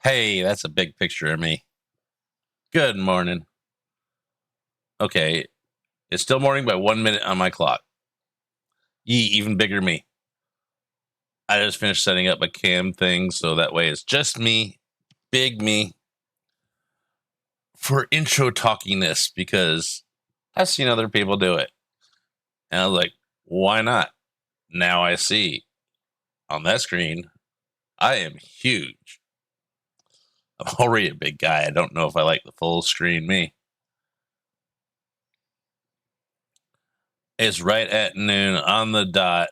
Hey, that's a big picture of me. Good morning. Okay, it's still morning by 1 minute on my clock. Even bigger me. I just finished setting up a cam thing so that way it's just me, big me, for intro talkiness because I've seen other people do it. And I was like, why not? Now I see on that screen, I am huge. I'm already a big guy. I don't know if I like the full screen me. It's right at noon on the dot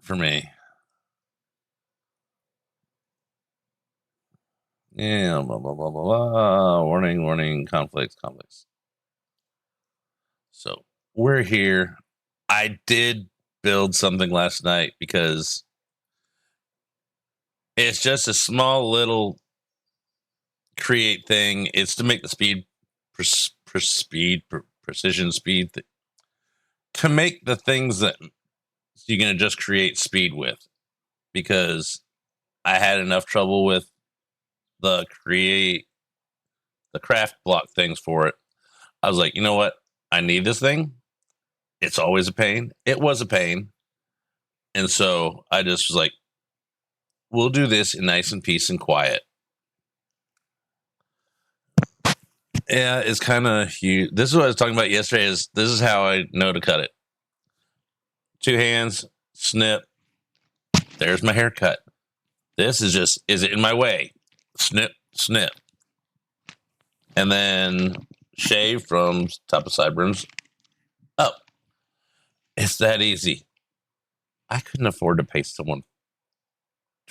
for me. Yeah, blah, blah, blah, blah, blah. Warning, warning, conflicts, conflicts. So we're here. I did build something last night because it's just a small little create thing. It's to make the precision speed, to make the things that you're going to just create speed with. Because I had enough trouble with the craft block things for it. I was like, you know what? I need this thing. It's always a pain. It was a pain. And so I just was like, we'll do this in nice and peace and quiet. Yeah, it's kind of huge. This is what I was talking about yesterday. This is how I know to cut it. Two hands, snip. There's my haircut. This is just, is it in my way? Snip, snip. And then shave from top of sideburns up. It's that easy. I couldn't afford to pay someone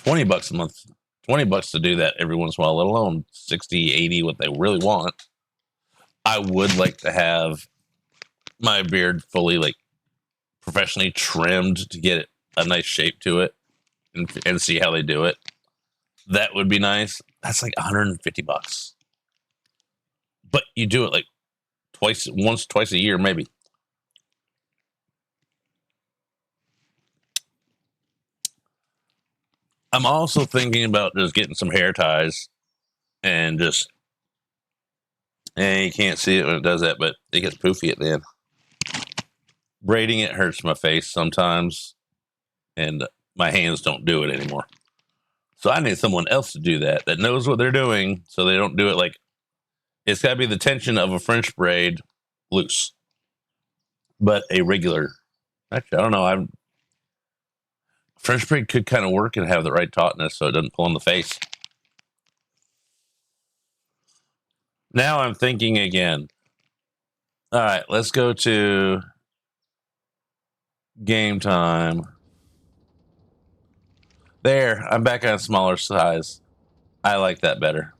$20 a month, $20 to do that every once in a while, let alone 60, 80, what they really want. I would like to have my beard fully like professionally trimmed to get a nice shape to it and see how they do it. That would be nice. That's like $150. But you do it like twice a year, maybe. I'm also thinking about just getting some hair ties and just, you can't see it when it does that, but it gets poofy at the end. Braiding it hurts my face sometimes, and my hands don't do it anymore. So I need someone else to do that knows what they're doing, so they don't do it like, it's got to be the tension of a French braid loose, but a regular. Actually, I don't know. French braid could kind of work and have the right tautness so it doesn't pull in the face. Now I'm thinking again. All right, let's go to game time. There, I'm back on a smaller size. I like that better.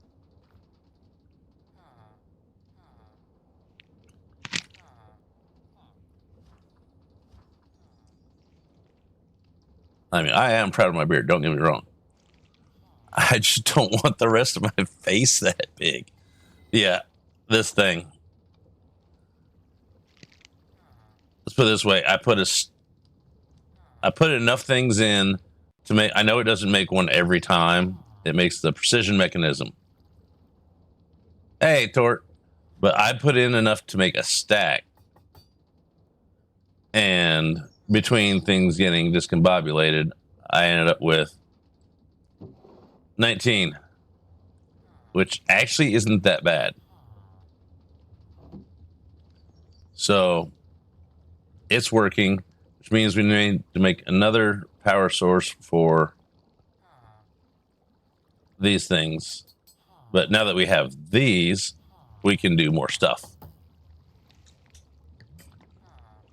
I mean, I am proud of my beard. Don't get me wrong. I just don't want the rest of my face that big. Yeah, this thing. Let's put it this way. I put enough things in to make. I know it doesn't make one every time. It makes the precision mechanism. Hey, Tort. But I put in enough to make a stack. And between things getting discombobulated, I ended up with 19, which actually isn't that bad. So it's working, which means we need to make another power source for these things. But now that we have these, we can do more stuff.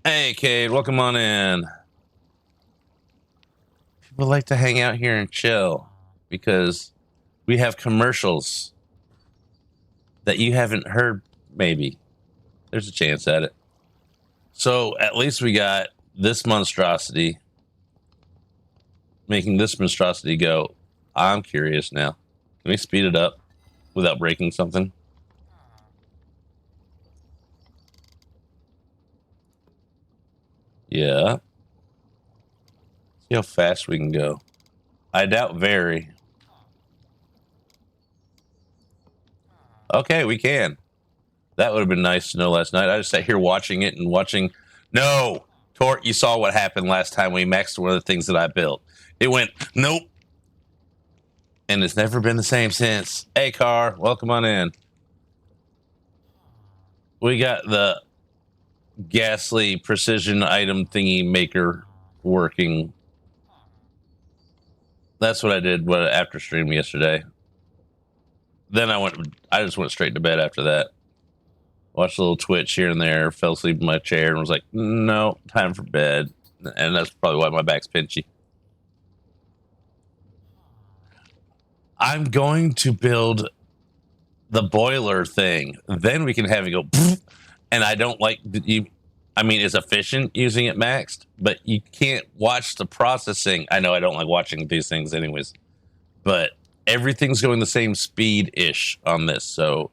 Hey, Cade, welcome on in. People like to hang out here and chill because we have commercials that you haven't heard, maybe. There's a chance at it. So at least we got this monstrosity making this monstrosity go. I'm curious now. Can we speed it up without breaking something? Yeah. See how fast we can go. I doubt very. Okay, we can. That would have been nice to know last night. I just sat here watching it and watching. No, Tort, you saw what happened last time we maxed one of the things that I built. It went, nope. And it's never been the same since. Hey, car, welcome on in. We got the ghastly precision item thingy maker working. That's what I did after stream yesterday. Then I just went straight to bed after that. Watched a little Twitch here and there, fell asleep in my chair, and was like, no, time for bed. And that's probably why my back's pinchy. I'm going to build the boiler thing. Then we can have it go, and I don't like you. I mean, it's efficient using it maxed, but you can't watch the processing. I know I don't like watching these things anyways, but everything's going the same speed-ish on this. So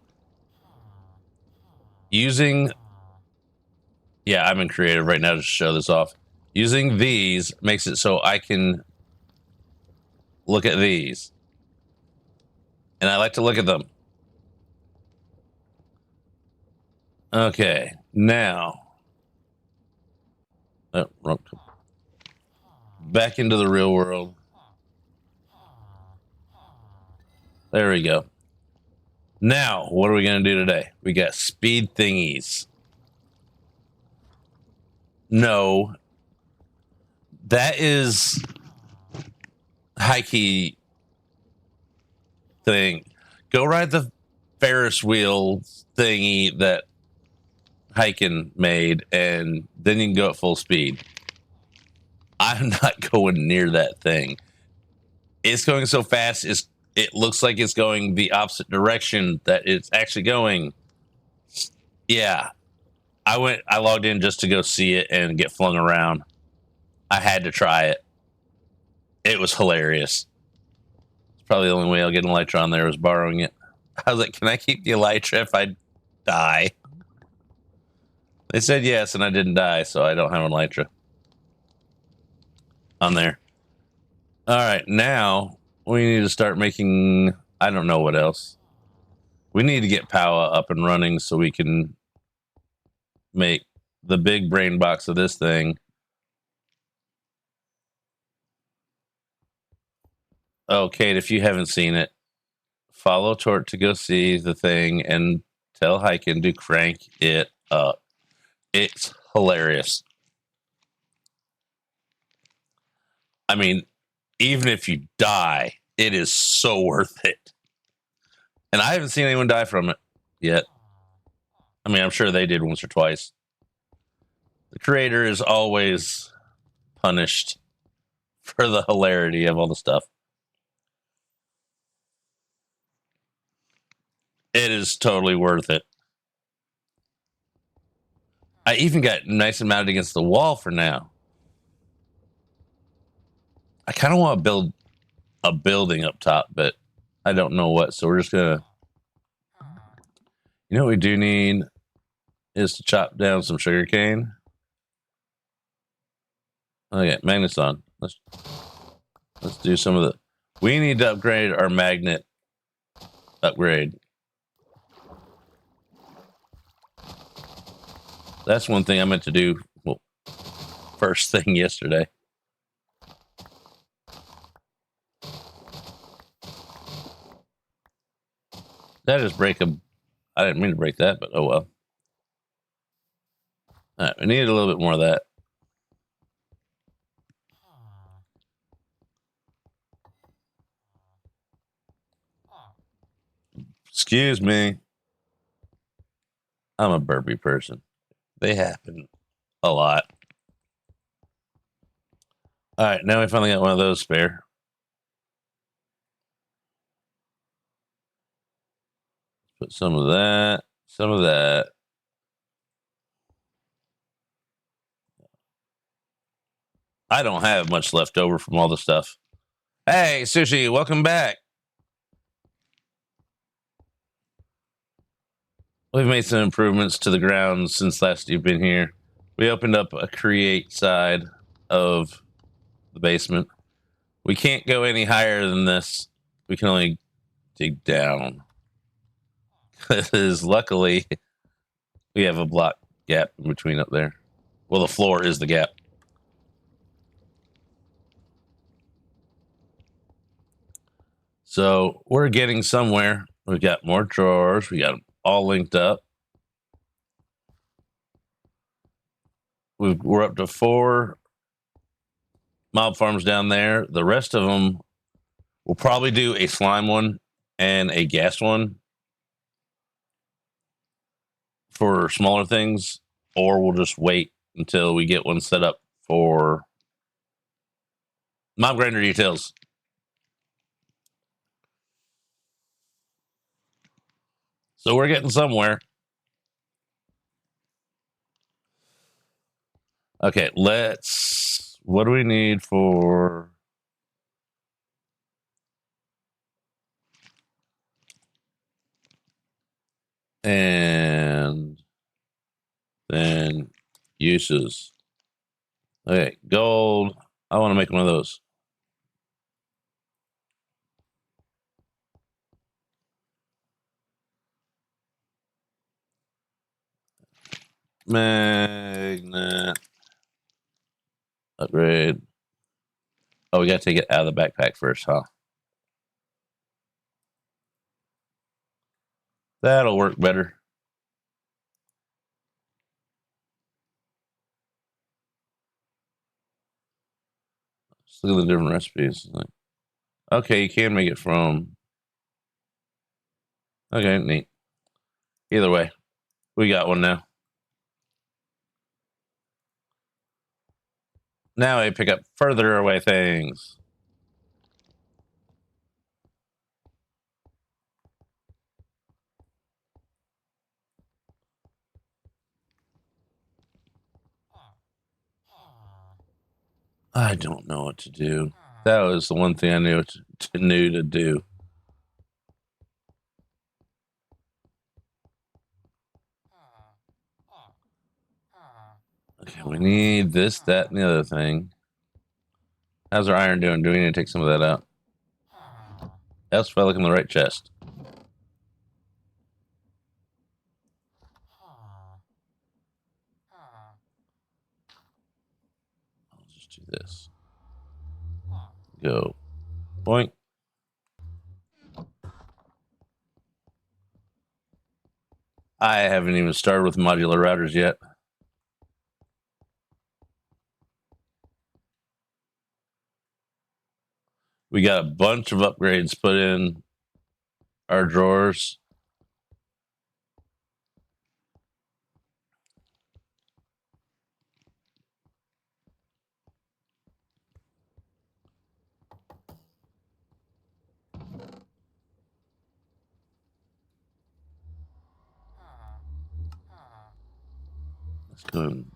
using, yeah, I'm in creative right now to show this off. Using these makes it so I can look at these. And I like to look at them. Okay, now. Oh, back into the real world. There we go. Now, what are we going to do today? We got speed thingies. No. That is Heike thing. Go ride the Ferris wheel thingy that Heiken made, and then you can go at full speed. I'm not going near that thing. It's going so fast, it looks like it's going the opposite direction that it's actually going. Yeah. I logged in just to go see it and get flung around. I had to try it. It was hilarious. It's probably the only way I'll get an Elytra on there was borrowing it. I was like, can I keep the Elytra if I die? They said yes, and I didn't die, so I don't have an Elytra on there. All right, now we need to start making, I don't know what else. We need to get Powa up and running so we can make the big brain box of this thing. Oh, Kate, if you haven't seen it, follow Tort to go see the thing and tell Heiken to crank it up. It's hilarious. I mean, even if you die, it is so worth it. And I haven't seen anyone die from it yet. I mean, I'm sure they did once or twice. The creator is always punished for the hilarity of all the stuff. It is totally worth it. I even got nice and mounted against the wall for now. I kind of want to build a building up top, but I don't know what. So we're just going to, you know what we do need is to chop down some sugarcane. Okay, magnet's on. Let's do some of the, we need to upgrade our magnet upgrade. That's one thing I meant to do first thing yesterday. Did I just break a, I didn't mean to break that, but oh well. All right, we need a little bit more of that. Excuse me. I'm a burpy person. They happen a lot. All right, now we finally got one of those spare. Put some of that, some of that. I don't have much left over from all the stuff. Hey, Sushi, welcome back. We've made some improvements to the grounds since last you've been here. We opened up a create side of the basement. We can't go any higher than this. We can only dig down. Because luckily we have a block gap in between up there. Well, the floor is the gap. So we're getting somewhere. We've got more drawers. We got them all linked up. We're up to 4 mob farms down there. The rest of them, we'll probably do a slime one and a gas one for smaller things, or we'll just wait until we get one set up for mob grinder details. So we're getting somewhere. Okay, what do we need for... And then uses. Okay, gold. I want to make one of those. Magnet. Upgrade. Oh, we got to take it out of the backpack first, huh? That'll work better. Just look at the different recipes. Okay, you can make it from... Okay, neat. Either way, we got one now. Now I pick up further away things. I don't know what to do. That was the one thing I knew to do. Okay, we need this, that, and the other thing. How's our iron doing? Do we need to take some of that out? Else if I look in the right chest. I'll just do this. Go. Boink. I haven't even started with modular routers yet. We got a bunch of upgrades put in our drawers. Let's go and...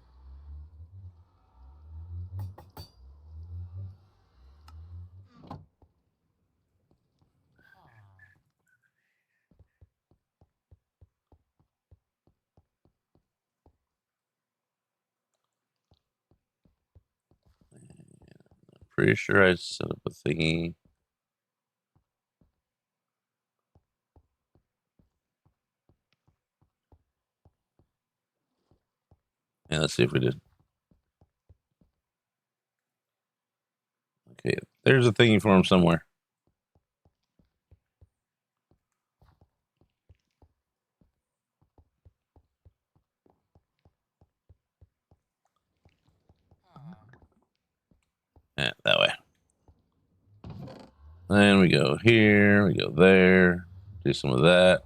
Pretty sure I set up a thingy. Yeah, let's see if we did. Okay, there's a thingy for him somewhere. Yeah, that way. Then we go here, we go there, do some of that.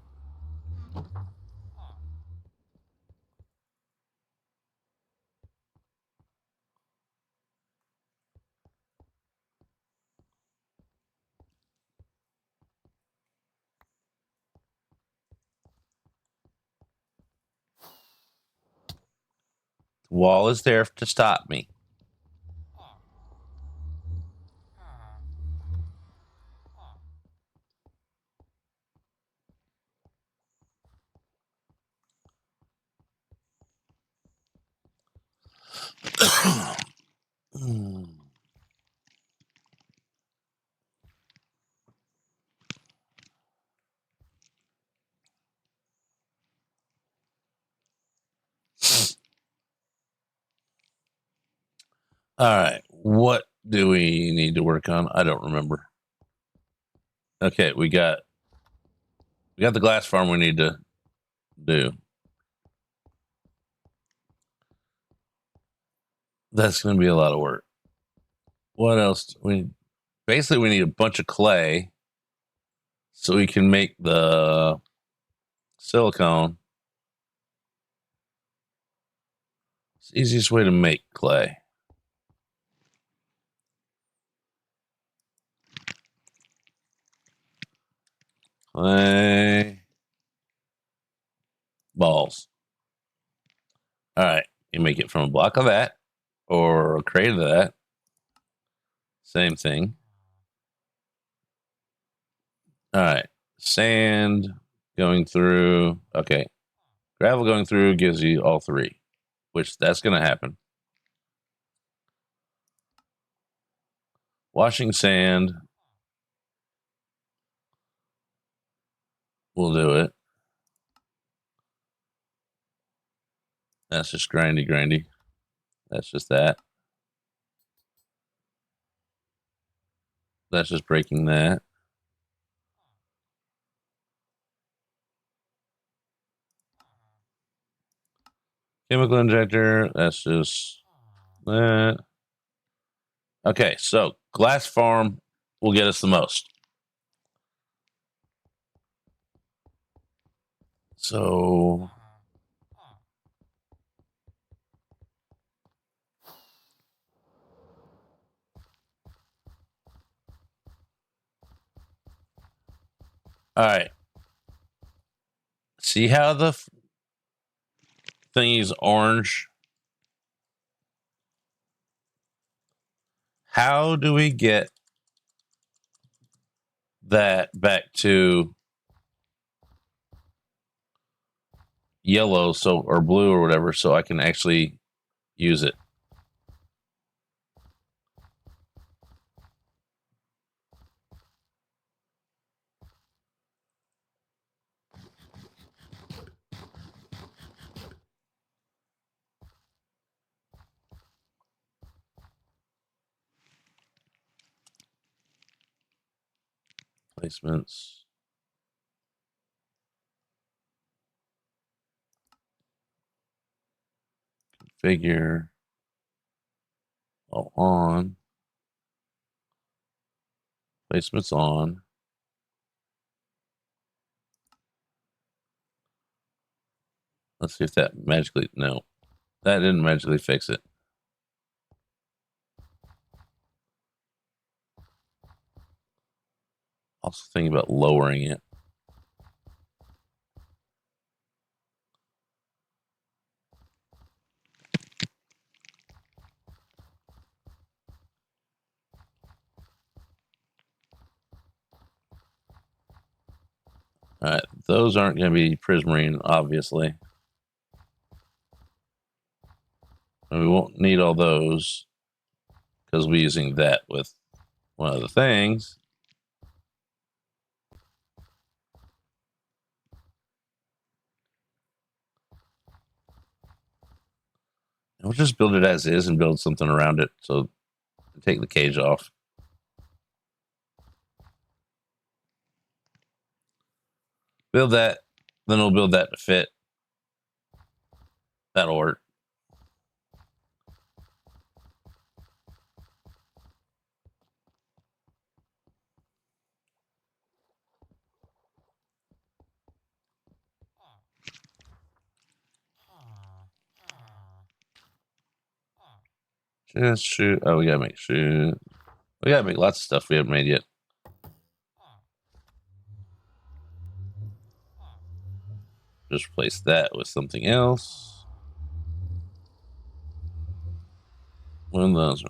The wall is there to stop me. All right. What do we need to work on? I don't remember. Okay, we got the glass farm we need to do. That's going to be a lot of work. What else? We need a bunch of clay so we can make the silicone. It's the easiest way to make clay. Clay balls. All right. You make it from a block of that or a crate of that. Same thing. All right. Sand going through. Okay. Gravel going through gives you all three, which that's going to happen. Washing sand. We'll do it. That's just grindy. That's just that. That's just breaking that. Chemical injector. That's just that. Okay, so glass farm will get us the most. So all right. See how the thingy's orange? How do we get that back to yellow or blue or whatever so I can actually use it? Placements. Configure. All on. Placements on. Let's see if that magically. No, that didn't magically fix it. Also thinking about lowering it. All right, those aren't going to be prismarine, obviously. And we won't need all those because we're using that with one of the things. And we'll just build it as is and build something around it. So take the cage off. Build that, then we'll build that to fit. That'll work. Just shoot. Oh, we gotta make shoot. We gotta make lots of stuff we haven't made yet. Just replace that with something else. Windmills.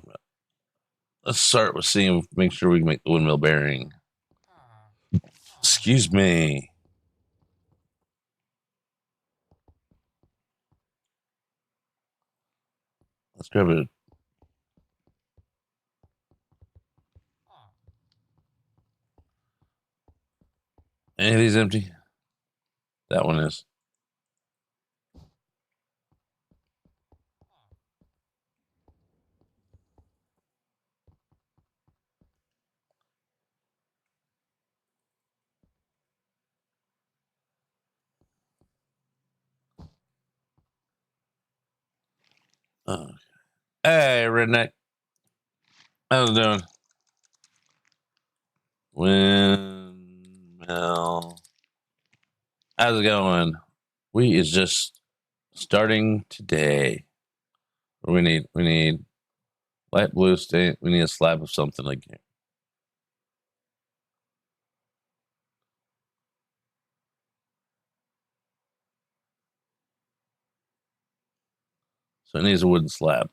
Let's start with seeing, make sure we can make the windmill bearing. Excuse me. Let's grab it. Any of these empty? That one is. Oh. Hey, redneck. How's it doing? Windmill. How's it going? We is just starting today. We need light blue stain. We need a slab of something like here. So it needs a wooden slab.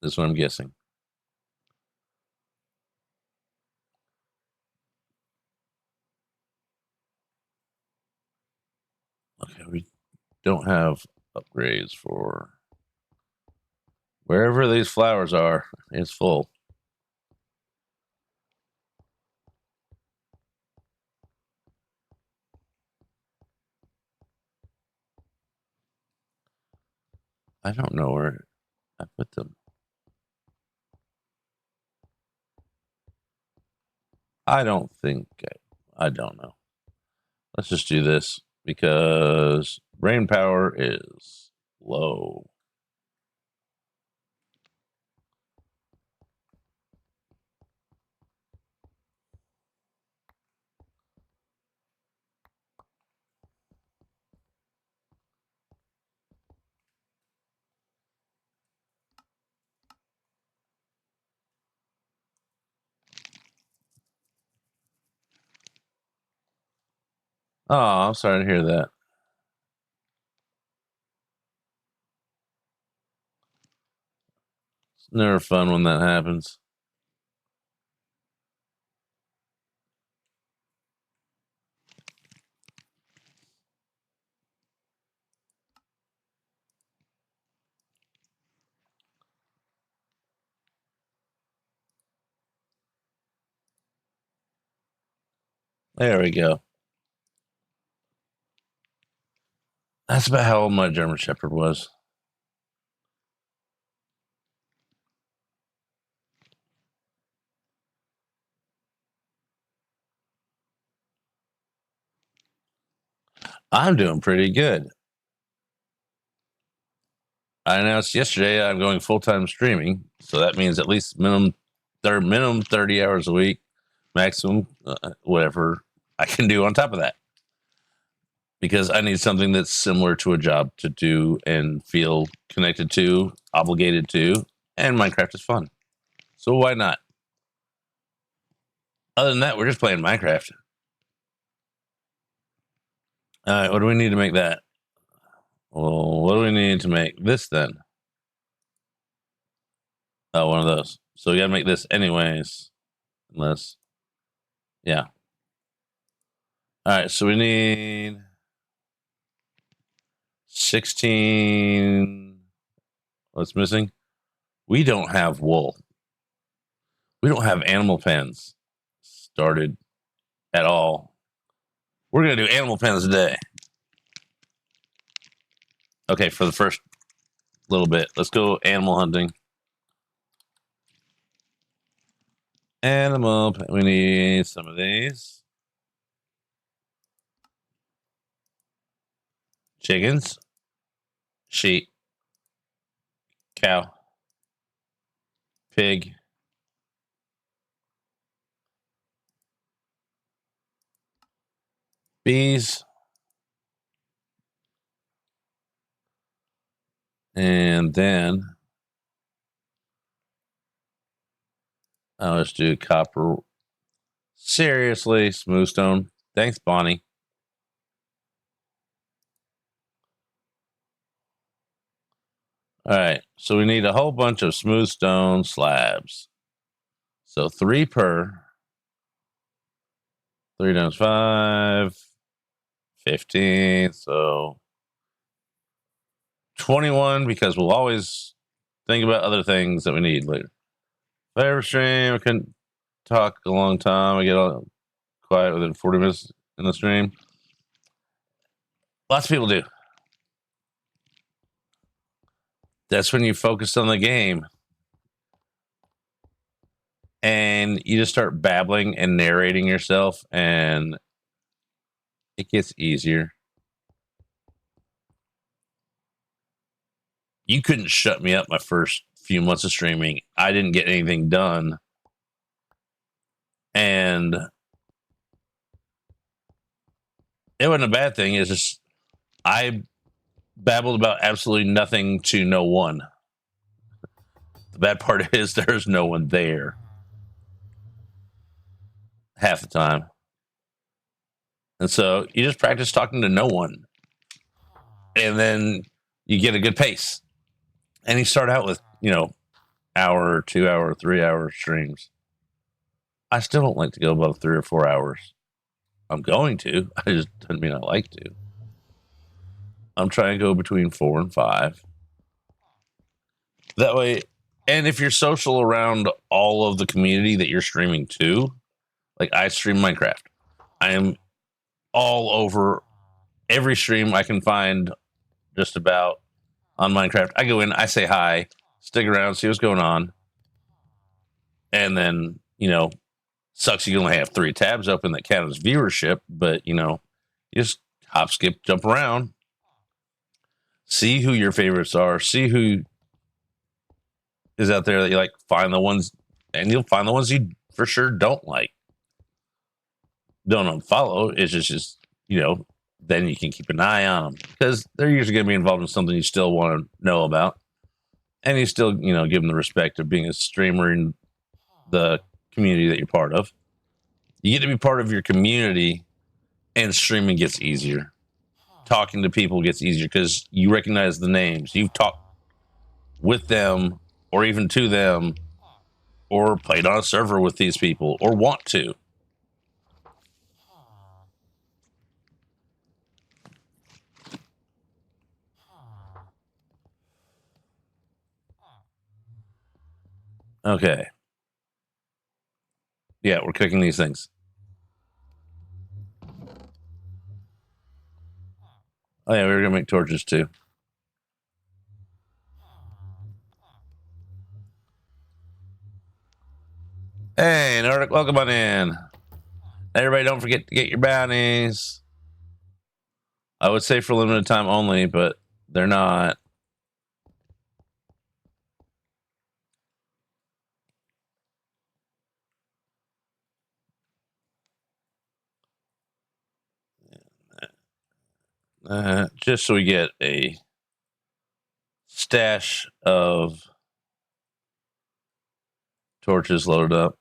That's what I'm guessing. Okay, we don't have upgrades for wherever these flowers are. It's full. I don't know where I put them. I don't think I don't know. Let's just do this because brain power is low. Oh, I'm sorry to hear that. It's never fun when that happens. There we go. That's about how old my German Shepherd was. I'm doing pretty good. I announced yesterday I'm going full time streaming, so that means at least minimum 30 hours a week, maximum whatever I can do on top of that. Because I need something that's similar to a job to do and feel connected to, obligated to, and Minecraft is fun. So why not? Other than that, we're just playing Minecraft. All right, what do we need to make that? Well, what do we need to make this then? Oh, one of those. So we got to make this anyways. Unless, yeah. All right, so we need 16. What's missing? We don't have wool. We don't have animal pens started at all. We're going to do animal pens today. Okay, for the first little bit, let's go animal hunting. Animal, we need some of these. Chickens, sheep, cow, pig, bees, and then let's do copper. Seriously, smoothstone. Thanks, Bonnie. All right, so we need a whole bunch of smooth stone slabs. So 3 per. 3 times 5, 15. So 21, because we'll always think about other things that we need later. Fire stream. I couldn't talk a long time. I get all quiet within 40 minutes in the stream. Lots of people do. That's when you focus on the game and you just start babbling and narrating yourself, and it gets easier. You couldn't shut me up my first few months of streaming. I didn't get anything done. And it wasn't a bad thing. It's just I babbled about absolutely nothing to no one. The bad part is there's no one there half the time. And so you just practice talking to no one. And then you get a good pace. And you start out with, hour, 2 hour, 3 hour streams. I still don't like to go above 3 or 4 hours. I'm going to. I just doesn't mean I like to. I'm trying to go between 4 and 5. That way, and if you're social around all of the community that you're streaming to, like I stream Minecraft, I am all over every stream I can find just about on Minecraft. I go in, I say hi, stick around, see what's going on. And then, sucks you only have 3 tabs open that count as viewership, but, you just hop, skip, jump around, see who your favorites are, see who is out there that you like, find the ones, and you'll find the ones you for sure don't like. Don't unfollow. It's just then you can keep an eye on them because they're usually going to be involved in something you still want to know about, and you still give them the respect of being a streamer in the community that you're part of. You get to be part of your community, and streaming gets easier. Talking to people gets easier because you recognize the names. You've talked with them, or even to them, or played on a server with these people, or want to. Okay. Yeah, we're cooking these things. Oh yeah, we were gonna make torches too. Hey, Nordic, welcome on in. Everybody, don't forget to get your bounties. I would say for limited time only, but they're not. Just so we get a stash of torches loaded up.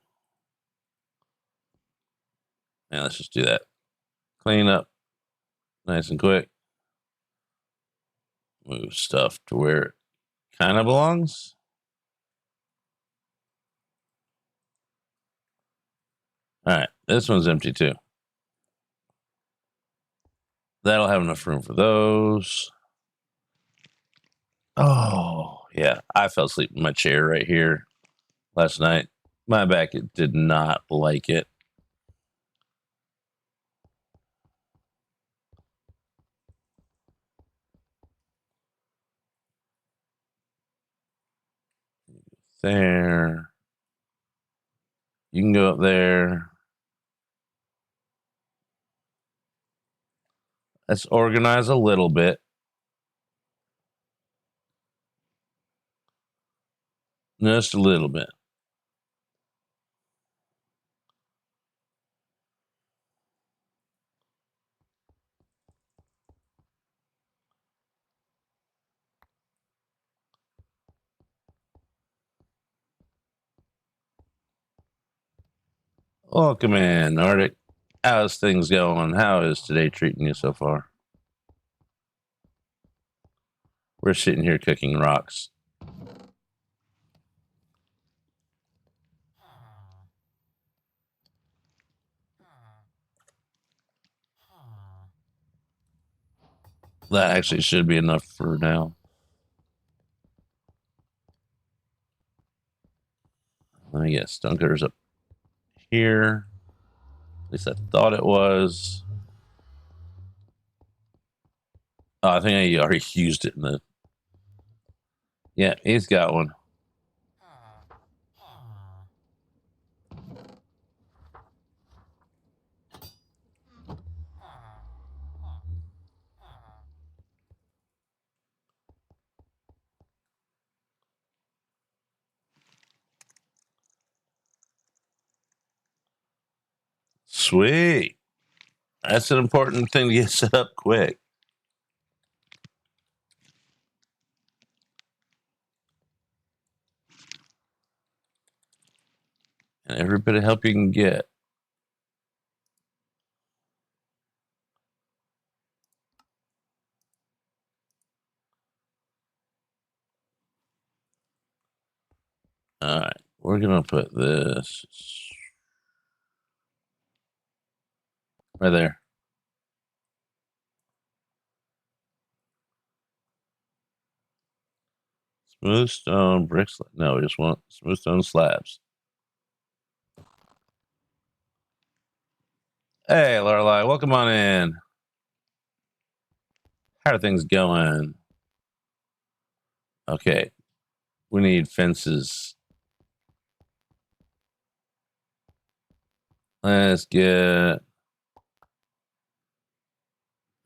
Yeah, let's just do that. Clean up nice and quick. Move stuff to where it kind of belongs. All right, this one's empty too. That'll have enough room for those. Oh, yeah. I fell asleep in my chair right here last night. My back it did not like it. There. You can go up there. Let's organize a little bit. Just a little bit. Welcome in, Arctic. How's things going? How is today treating you so far? We're sitting here cooking rocks. That actually should be enough for now. Let me guess. Dunker's up here. At least I thought it was. Oh, I think I already used it in the. Yeah, he's got one. Sweet. That's an important thing to get set up quick. And every bit of help you can get. All right. We're going to put this right there. Smooth stone bricks. No, we just want smooth stone slabs. Hey, Lorelei, welcome on in. How are things going? Okay. We need fences. Let's get.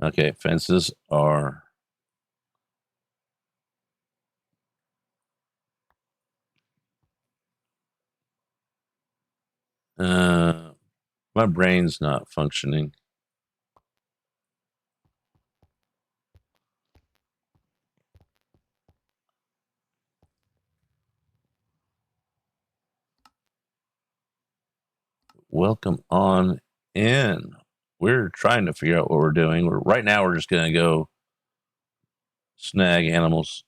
Okay, fences are. My brain's not functioning. Welcome on in. We're trying to figure out what we're doing. Right now we're just going to go snag animals.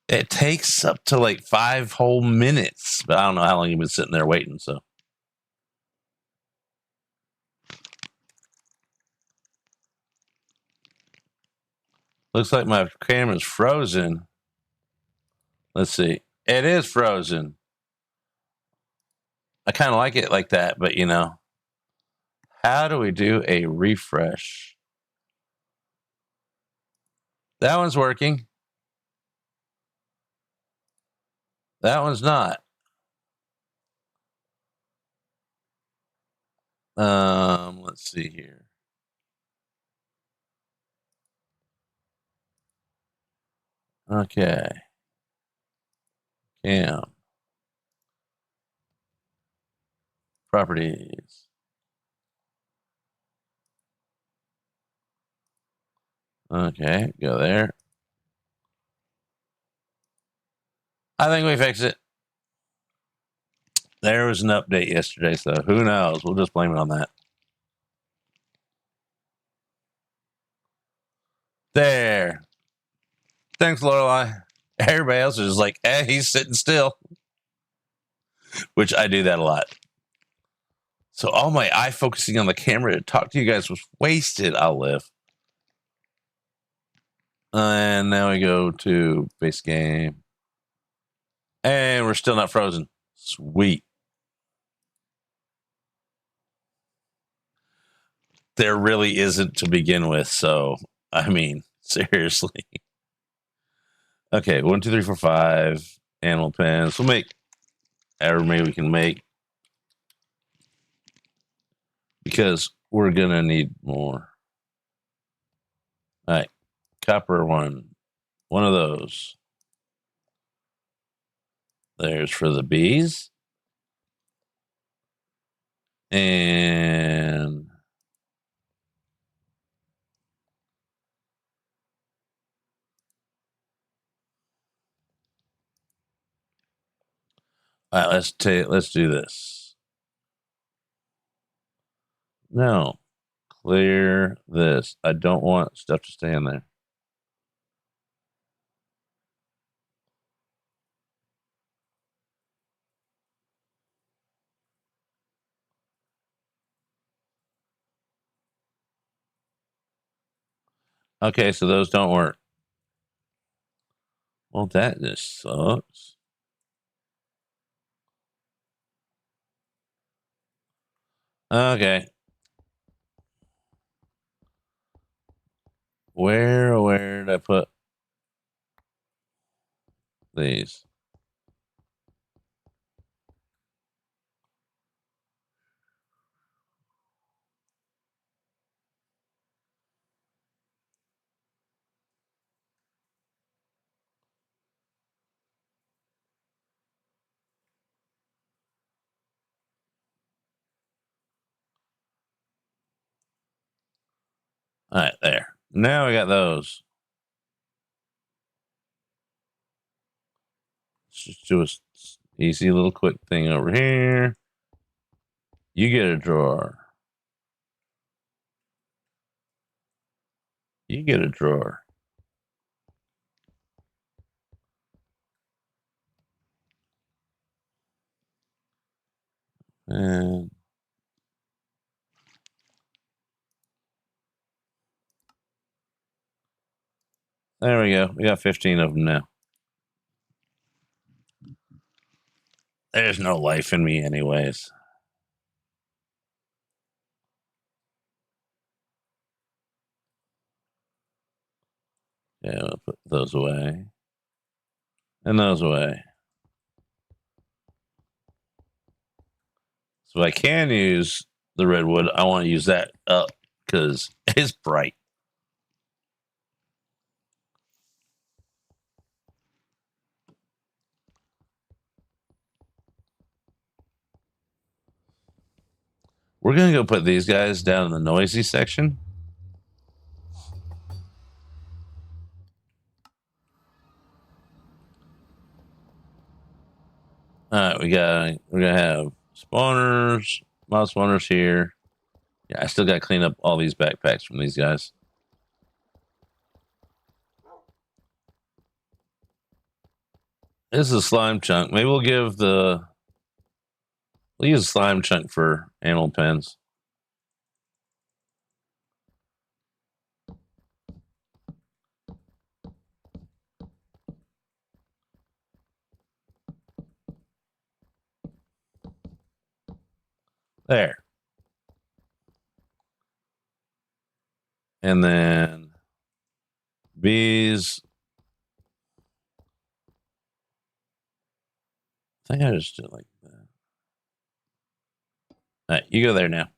It takes up to like 5 whole minutes, but I don't know how long you've been sitting there waiting. So looks like my camera's frozen. Let's see. It is frozen. I kind of like it like that, but you know, how do we do a refresh? That one's working. That one's not. Let's see here. Okay. Cam. Properties. Okay, go there. I think we fixed it. There was an update yesterday, so who knows? We'll just blame it on that. There. Thanks, Lorelei. Everybody else is just like, he's sitting still. Which I do that a lot. So all my eye focusing on the camera to talk to you guys was wasted. I'll live. And now we go to base game. And we're still not frozen. Sweet. There really isn't to begin with. So, I mean, seriously. Okay, 1, 2, 3, 4, 5 animal pens. We'll make however many we can make because we're gonna need more. All right, copper one of those. There's for the bees, and all right, let's do this. No, clear this. I don't want stuff to stay in there. Okay, so those don't work. Well, that just sucks. Okay. Where did I put these? All right, there. Now we got those. Let's just do a easy little quick thing over here. You get a drawer. You get a drawer. And there we go. We got 15 of them now. There's no life in me anyways. Yeah, we'll put those away. And those away. So if I can use the redwood, I want to use that up because it's bright. We're going to go put these guys down in the noisy section. All right, we're going to have spawners, mob spawners here. Yeah, I still got to clean up all these backpacks from these guys. This is a slime chunk. Maybe we'll use a slime chunk for animal pens. There. And then bees. I think I just did like that. All right, you go there now.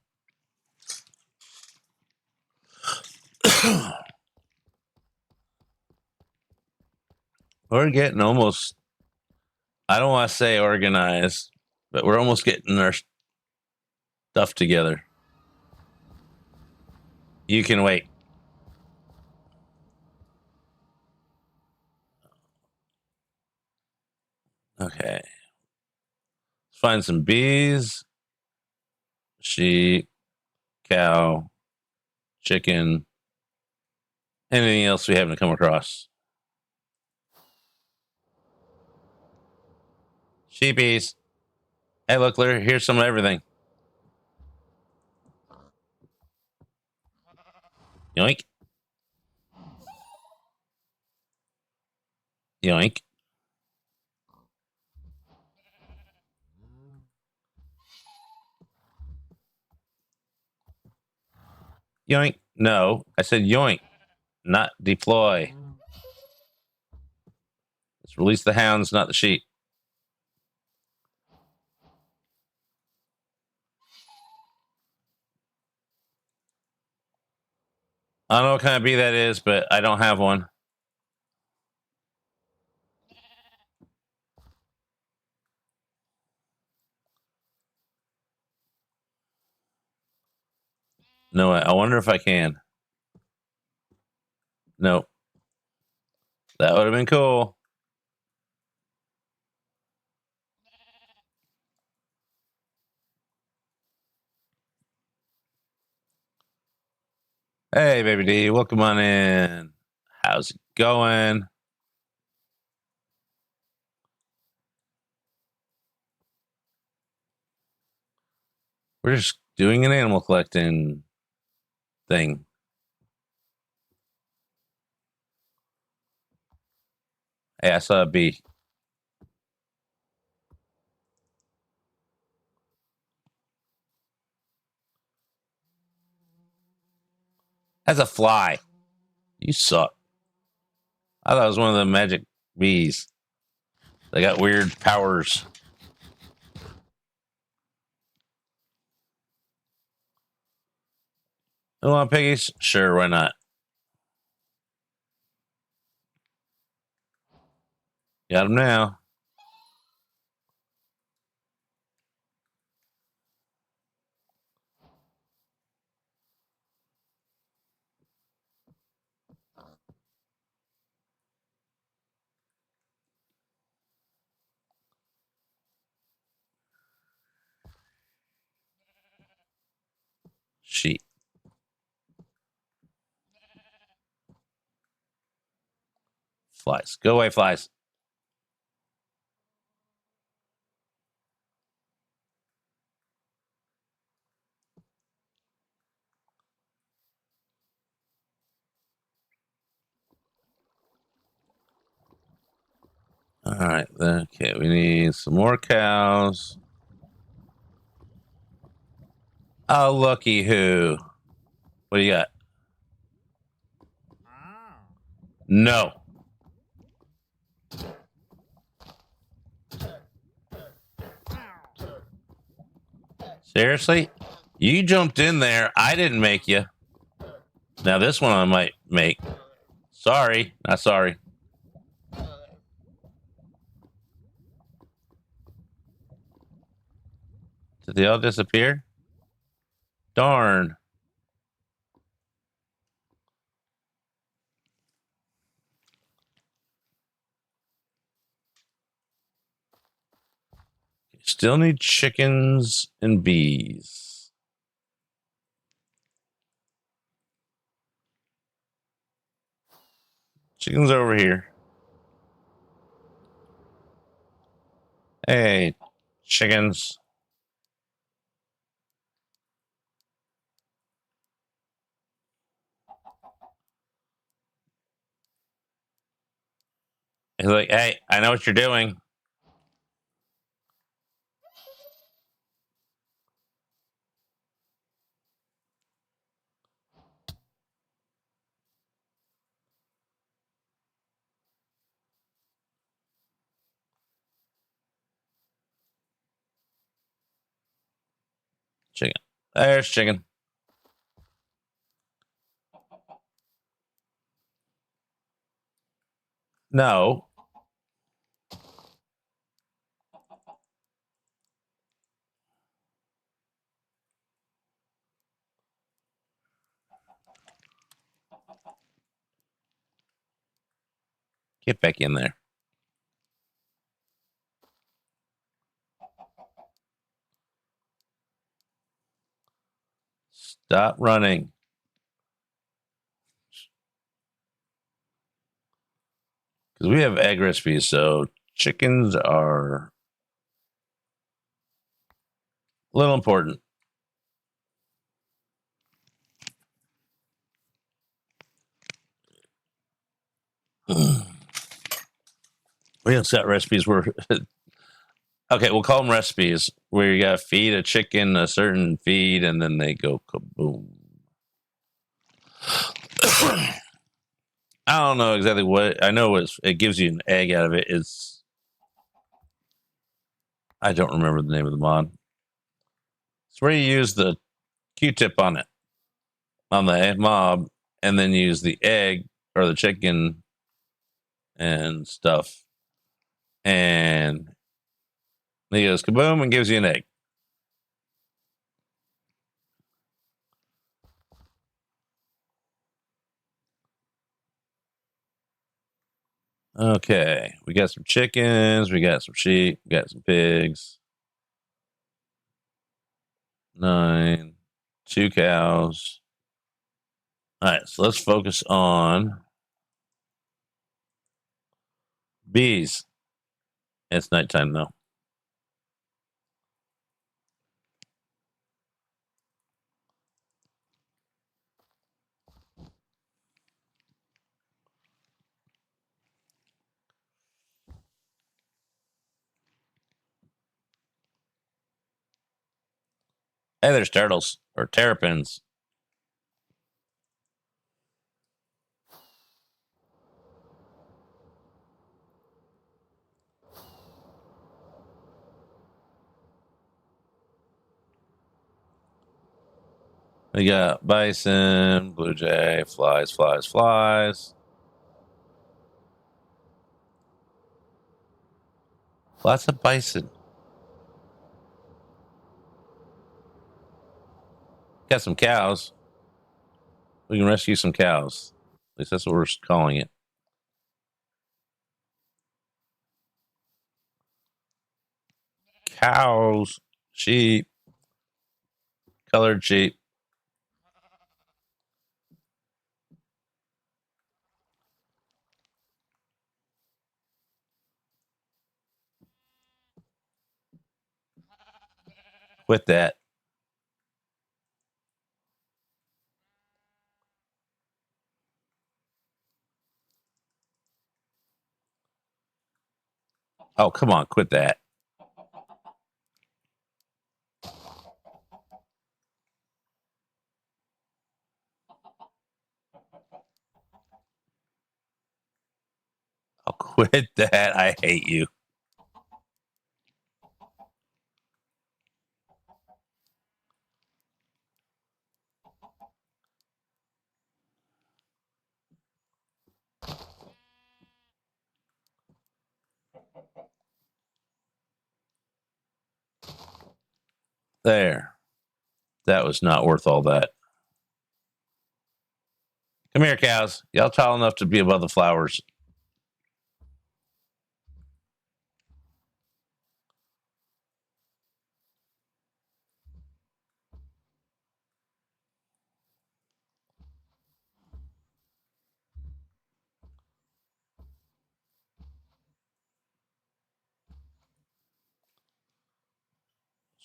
We're getting almost, I don't want to say organized, but we're almost getting our stuff together. You can wait. Okay. Let's find some bees, sheep, cow, chicken, anything else we haven't come across. Sheepies. Hey, look, here's some of everything. Yoink. Yoink. Yoink. No, I said yoink, not deploy. Let's release the hounds, not the sheep. I don't know what kind of bee that is, but I don't have one. No, I wonder if I can. Nope. That would have been cool. Hey, baby D, welcome on in. How's it going? We're just doing an animal collecting thing. Hey, I saw a bee. That's a fly. You suck. I thought it was one of the magic bees. They got weird powers. You want piggies? Sure, why not? Got them now. Flies. Go away, flies. All right. Okay, we need some more cows. Oh, looky who. What do you got? No. Seriously? You jumped in there. I didn't make you. Now this one I might make. Sorry. Not sorry. Did they all disappear? Darn. Still need chickens and bees. Chickens over here. Hey, chickens. He's like, hey, I know what you're doing. Chicken. There's chicken. No. Get back in there. Stop running. Because we have egg recipes, so chickens are a little important. We have set recipes where okay, we'll call them recipes where you got to feed a chicken a certain feed and then they go kaboom. I don't know exactly what I know. It gives you an egg out of it. It's I don't remember the name of the mod. It's where you use the Q-tip on it on the mob, and then use the egg or the chicken and stuff, and he goes kaboom and gives you an egg. Okay, we got some chickens, we got some sheep, we got some pigs. 9, 2 cows. All right, so let's focus on bees. It's nighttime though. Hey, there's turtles or terrapins. We got bison, blue jay, flies, flies, flies. Lots of bison. Got some cows. We can rescue some cows. At least that's what we're calling it. Cows, sheep, colored sheep. Quit that. Oh, come on, quit that. Oh, quit that. I hate you. There. That was not worth all that. Come here, cows. Y'all tall enough to be above the flowers.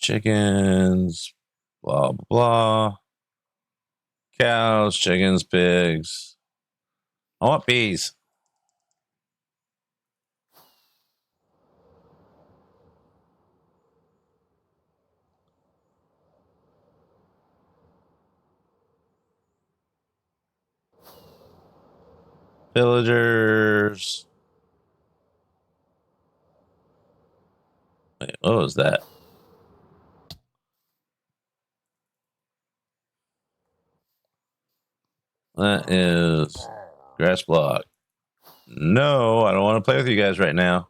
Chickens, blah, blah, blah. Cows, chickens, pigs. I want bees. Villagers. Wait, what was that? That is grass block. No, I don't want to play with you guys right now.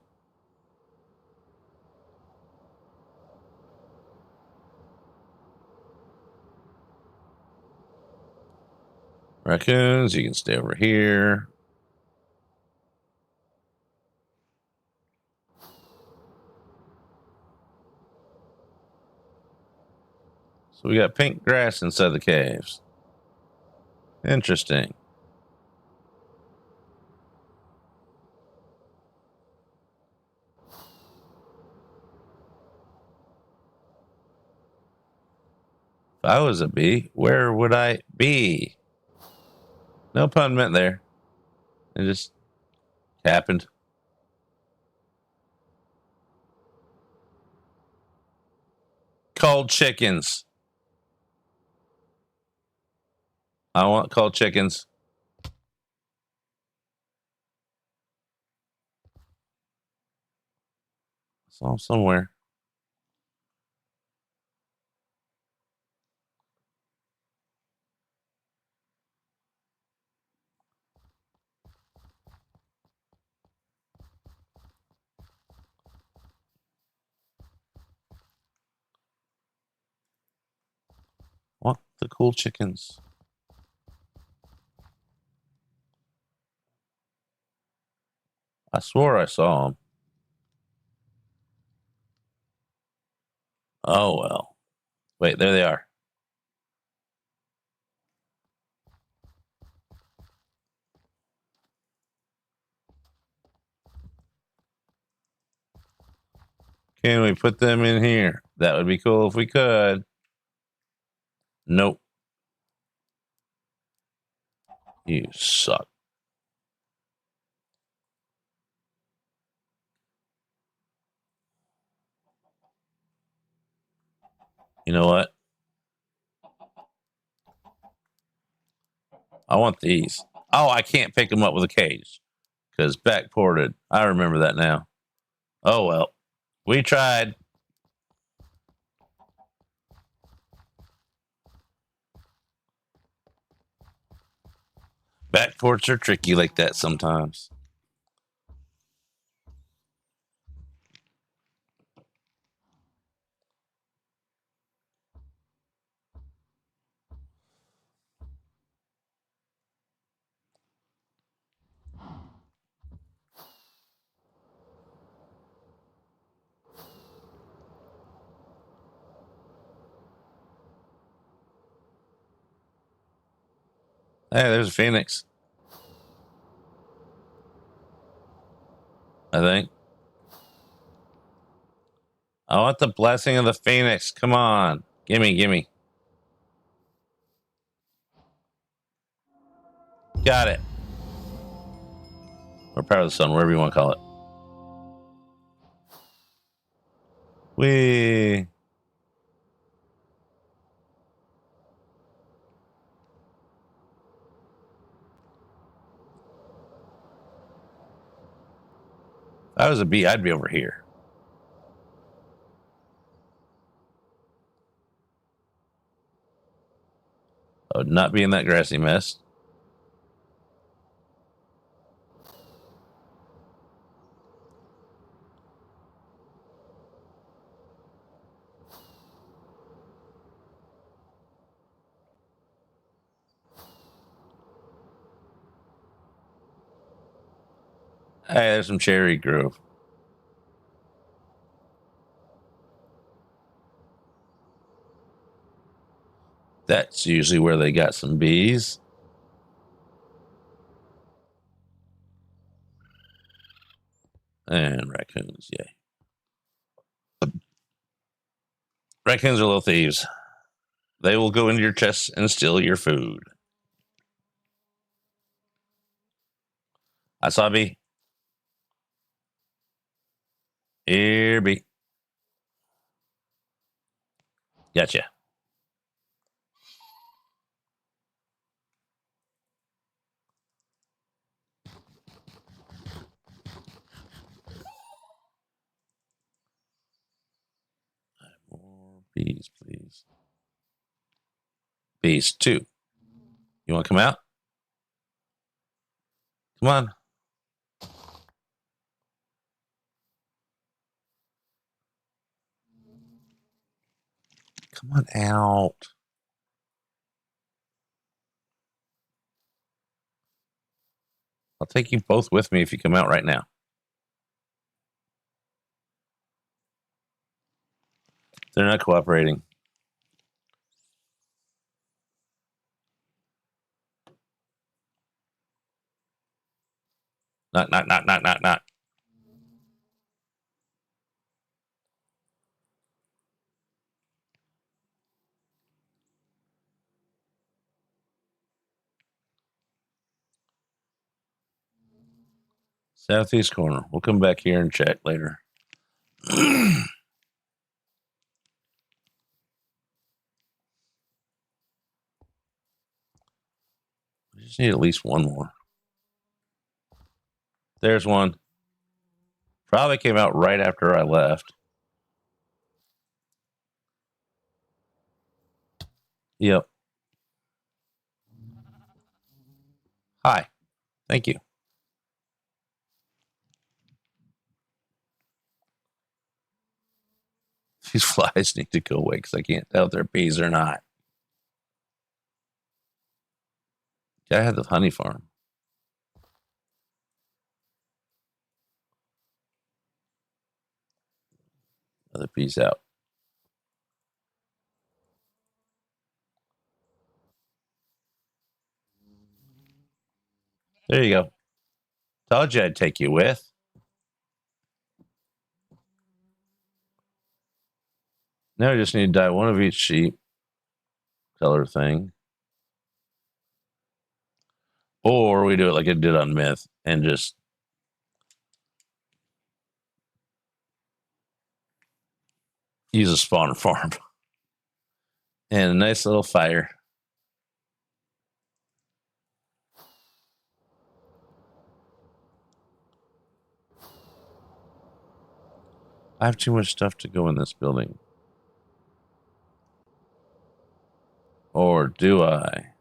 Raccoons, you can stay over here. So we got pink grass inside the caves. Interesting. If I was a bee, where would I be? No pun meant there. It just happened. Cold chickens. I want cold chickens. Saw somewhere. Want the cool chickens. I swore I saw them. Oh well. Wait, there they are. Can we put them in here? That would be cool if we could. Nope. You suck. You know what? I want these. Oh, I can't pick them up with a cage because backported. I remember that now. Oh well. We tried. Backports are tricky like that sometimes. Hey, there's a phoenix. I think. I want the blessing of the Phoenix. Come on. Gimme, gimme. Got it. Or power of the sun, whatever you want to call it. Whee. If I was a bee, I'd be over here. I would not be in that grassy mess. Hey, there's some cherry grove. That's usually where they got some bees. And raccoons, yay. Raccoons are little thieves. They will go into your chest and steal your food. I saw a bee. Here, bee. Gotcha. More bees, please. Bees, 2. You want to come out? Come on. Come on out. I'll take you both with me if you come out right now. They're not cooperating. Not. Southeast corner. We'll come back here and check later. We just need at least one more. There's one. Probably came out right after I left. Yep. Hi. Thank you. These flies need to go away because I can't tell if they're bees or not. I had the honey farm. Another piece out. There you go. Told you I'd take you with. Now I just need to dye one of each sheep color thing. Or we do it like I did on Myth and just use a spawner farm. And a nice little fire. I have too much stuff to go in this building. Or do I?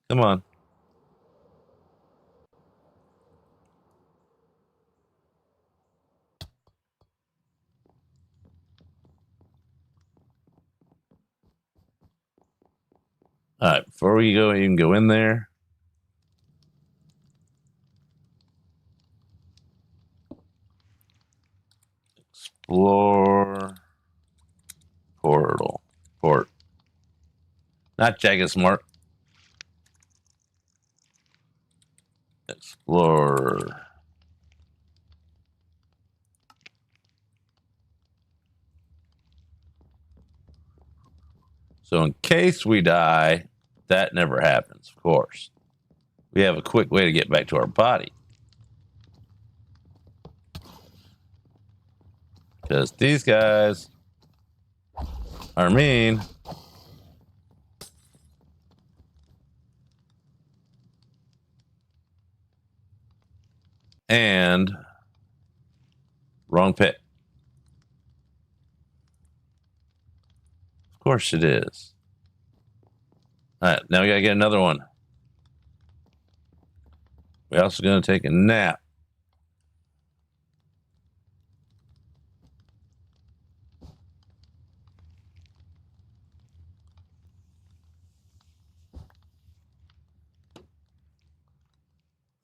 Come on. All right, before we go, you can go in there. Explore portal. Port. Not Jagged Smart. Explorer. So in case we die, that never happens, of course. We have a quick way to get back to our body. Because these guys are mean. And wrong pick. Of course it is. All right, now we gotta get another one. We're also gonna take a nap.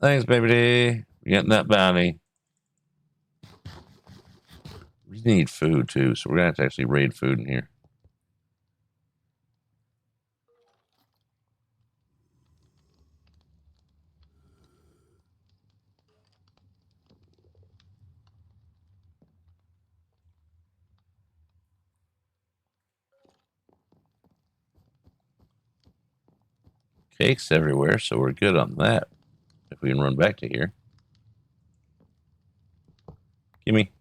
Thanks, baby D. We're getting that bounty. We need food too, so we're gonna have to actually raid food in here. Cakes everywhere, so we're good on that. If we can run back to here. Gimme.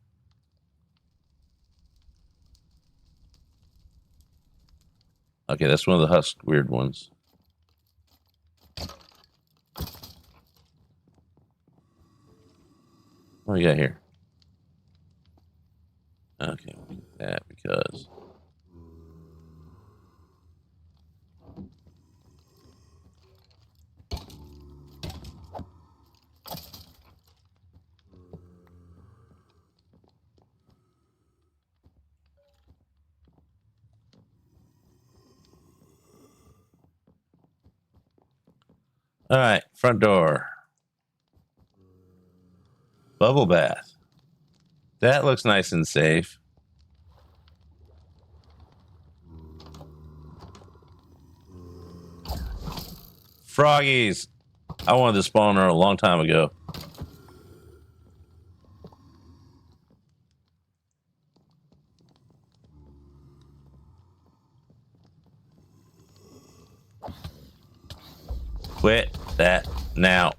Okay, that's one of the husk weird ones. What do we got here? Okay, we need that because... All right, front door. Bubble bath. That looks nice and safe. Froggies. I wanted to spawn her a long time ago. Quit that now.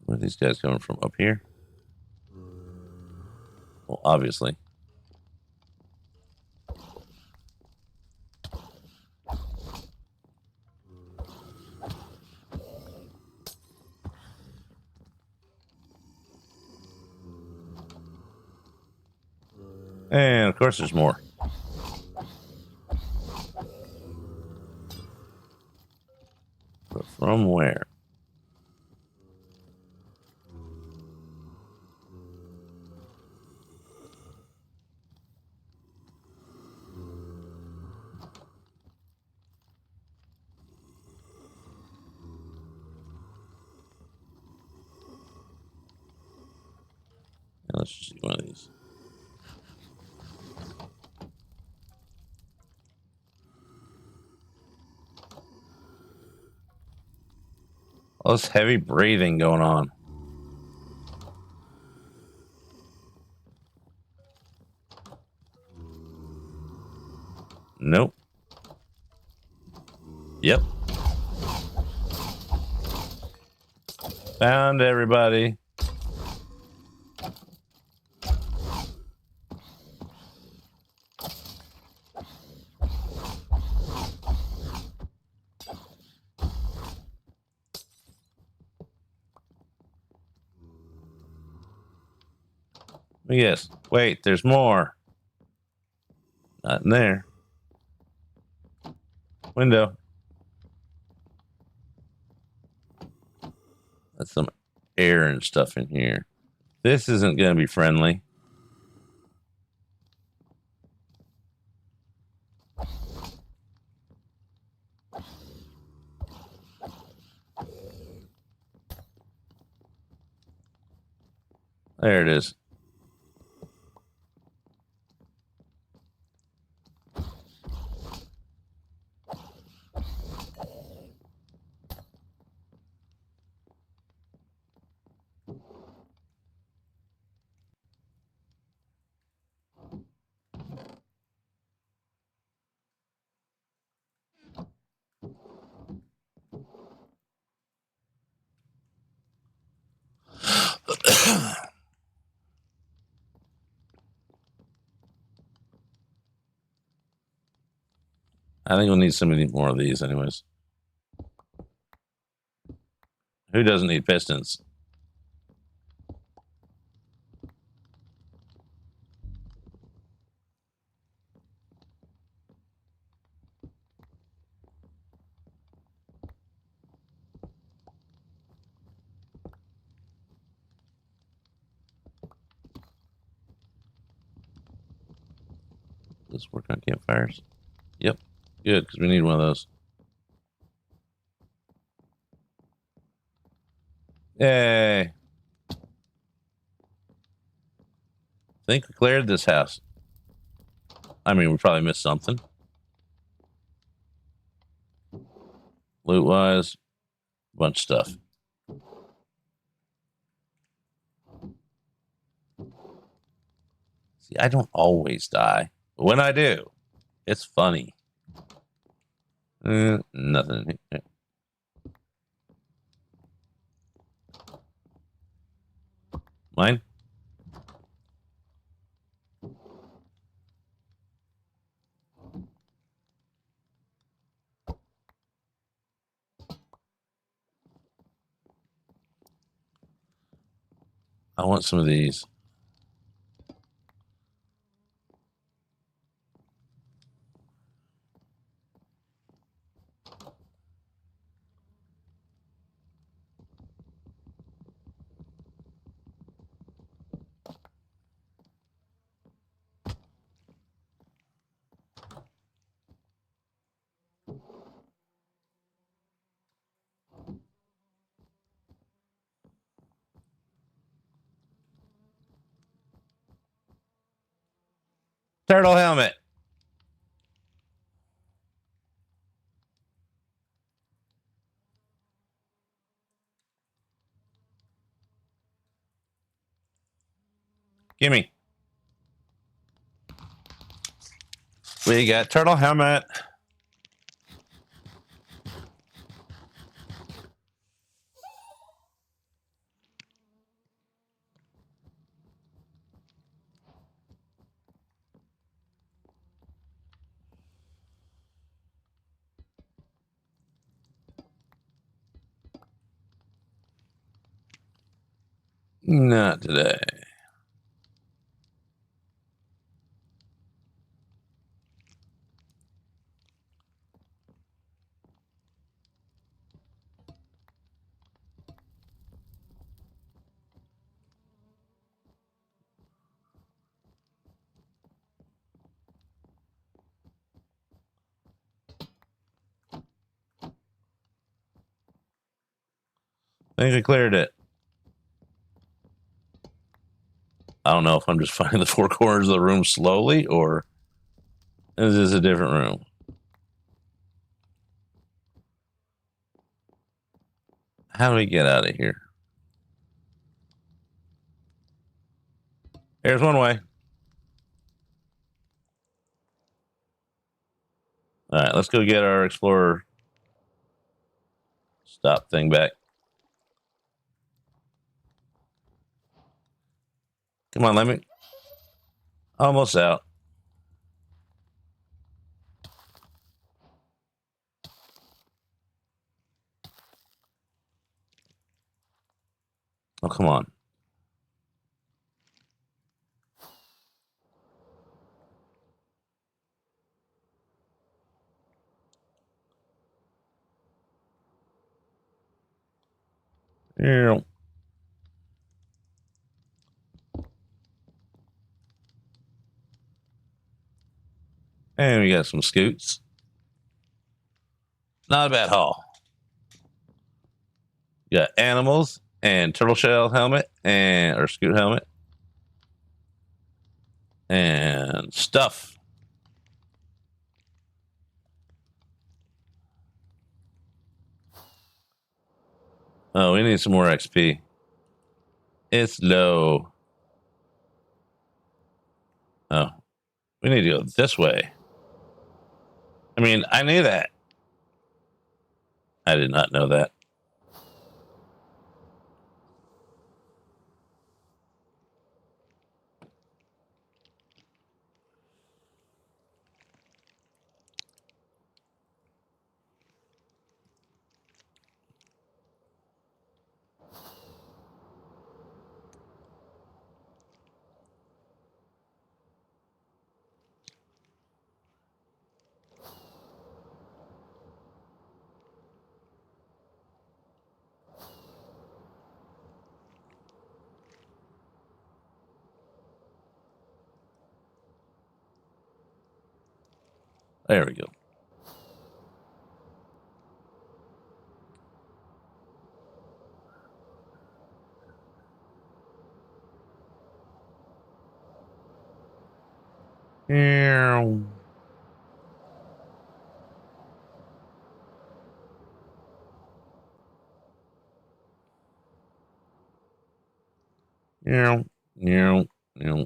Where are these guys coming from? Up here? Well, obviously. And of course there's more. But from where? Let's just see one of these. All this heavy breathing going on. Nope. Yep. Found everybody. Yes. Wait, there's more. Not in there. Window. That's some air and stuff in here. This isn't going to be friendly. There it is. I think we'll need so many more of these anyways. Who doesn't need pistons? Does this work on campfires? Yep. Good, because we need one of those. Yay. Think we cleared this house. I mean, we probably missed something. Loot wise, bunch of stuff. See, I don't always die. But when I do, it's funny. Nothing. Mine? I want some of these. Turtle helmet. Gimme. We got turtle helmet. Not today. I think I cleared it. I don't know if I'm just finding the four corners of the room slowly or is this a different room? How do we get out of here? There's one way. All right, let's go get our explorer stop thing back. Come on, let me. Almost out. Oh, come on. Yeah. And we got some scoots. Not a bad haul. You got animals, and turtle shell helmet or scoot helmet and stuff. Oh, we need some more XP. It's low. Oh, we need to go this way. I mean, I knew that. I did not know that. There we go. Yeah. Yeah. Yeah. Yeah.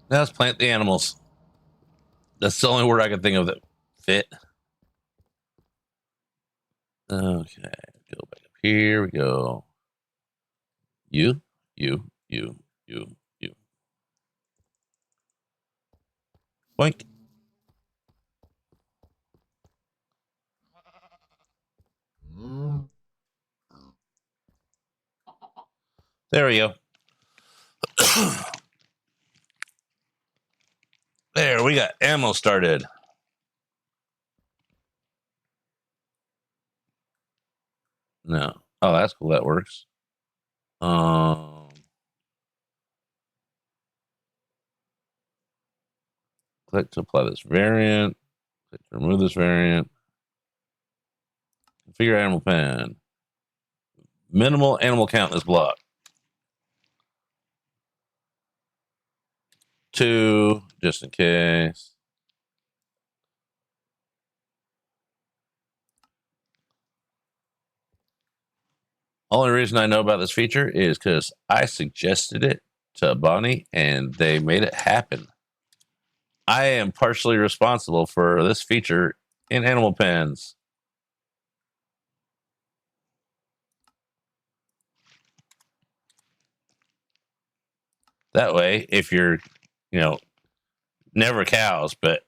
Now let's plant the animals. That's the only word I can think of that fit. Okay, go back up here. We go. You. Boink. There we go. There, we got ammo started. No. Oh, that's cool. That works. Click to apply this variant. Click to remove this variant. Configure animal pen. Minimal animal count is blocked. 2, just in case. Only reason I know about this feature is because I suggested it to Bonnie and they made it happen. I am partially responsible for this feature in animal pens. That way, if you're, never cows, but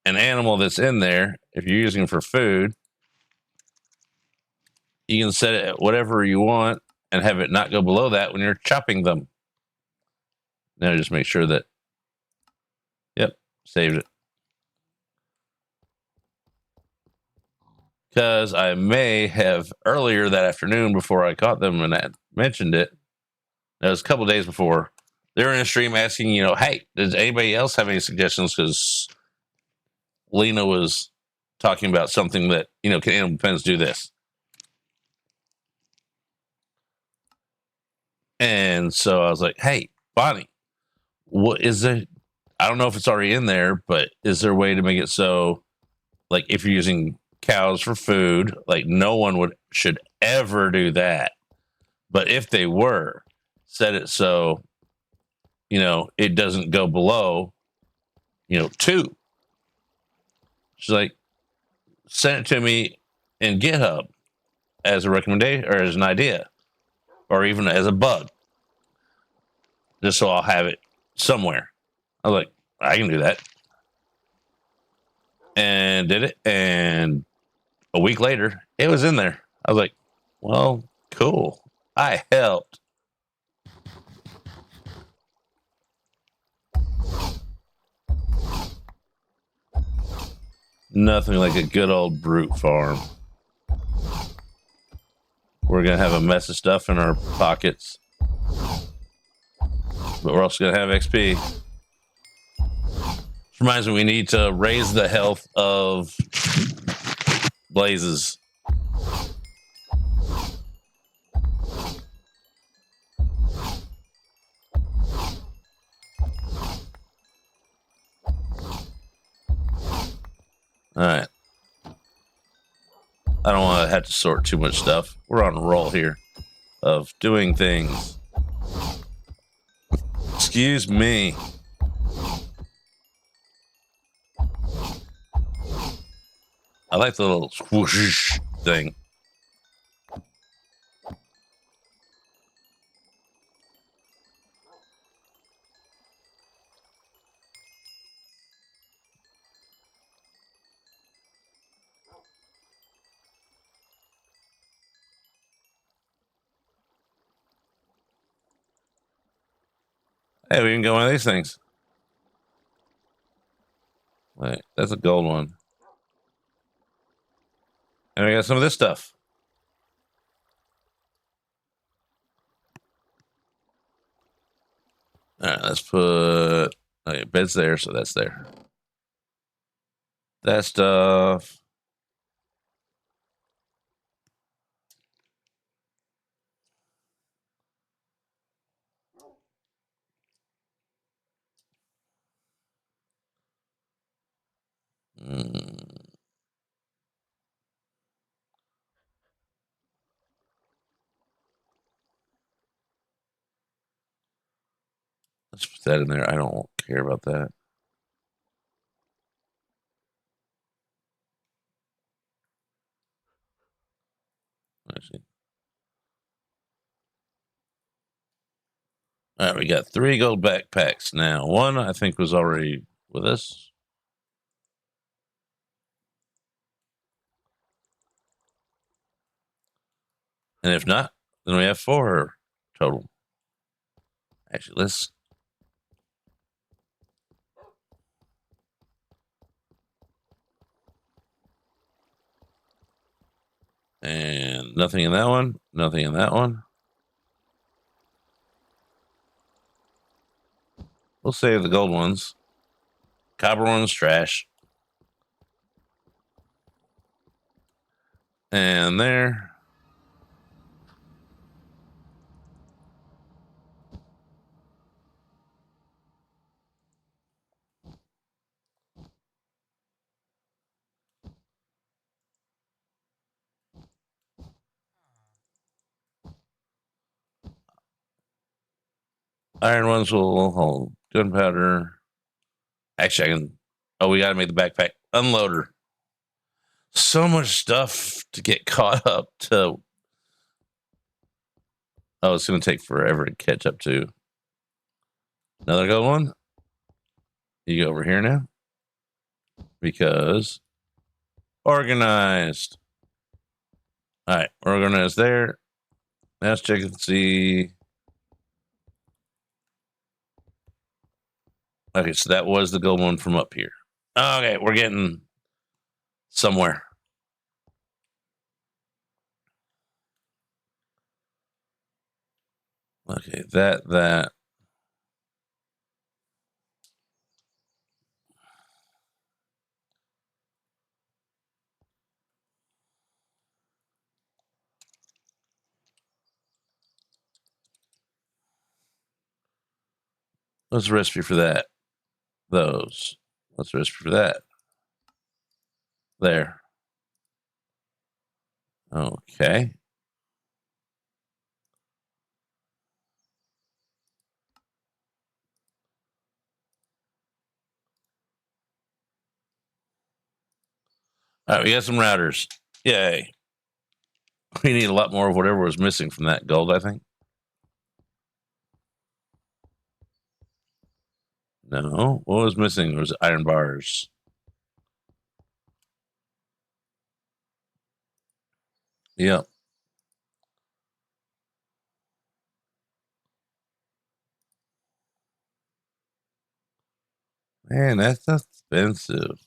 an animal that's in there, if you're using for food, you can set it at whatever you want and have it not go below that when you're chopping them. Now just make sure that, yep, saved it. Because I may have earlier that afternoon before I caught them and I mentioned it, that was a couple days before, they were in a stream asking, hey, does anybody else have any suggestions? Because Lena was talking about something that, can animal pens do this? And so I was like, hey, Bonnie, what is it? I don't know if it's already in there, but is there a way to make it so, like, if you're using cows for food, like, no one should ever do that. But if they were, set it so, it doesn't go below, 2. She's like, send it to me in GitHub as a recommendation or as an idea, or even as a bug, just so I'll have it somewhere. I was like, I can do that. And did it. And a week later, it was in there. I was like, well, cool. I helped. Nothing like a good old brute farm. We're going to have a mess of stuff in our pockets. but we're also going to have XP. Reminds me, we need to raise the health of Blazes. All right. I don't want to have to sort too much stuff. We're on a roll here of doing things. Excuse me. I like the little swoosh thing. Hey, we can go one of these things. Wait, that's a gold one. And we got some of this stuff. All right, let's put... Okay, bed's there, so that's there. That stuff... Let's put that in there. I don't care about that. Actually. All right, we got 3 gold backpacks now. One, I think, was already with us. And if not, then we have 4 total. Actually, let's... And nothing in that one. Nothing in that one. We'll save the gold ones. Copper one's trash. And there. Iron ones will hold. Gunpowder. Actually, I can... Oh, we got to make the backpack unloader. So much stuff to get caught up to. Oh, it's going to take forever to catch up to. Another gold one. You go over here now. Because organized. All right, organized there. Let's check and see. Okay, so that was the gold one from up here. Okay, we're getting somewhere. Okay, that. What's the recipe for that? Those. What's the recipe for that? There. Okay. All right, we got some routers. Yay. We need a lot more of whatever was missing from that gold, I think. No. What was missing? It was iron bars. Yep. Man, that's expensive.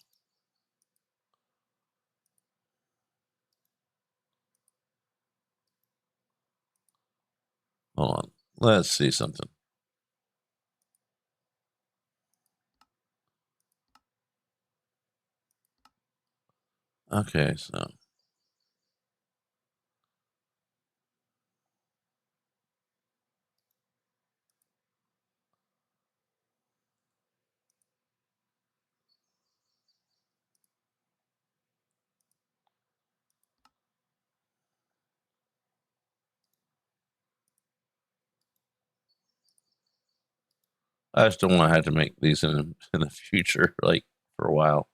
Hold on. Let's see something. Okay, so I just don't want to have to make these in the future, like for a while.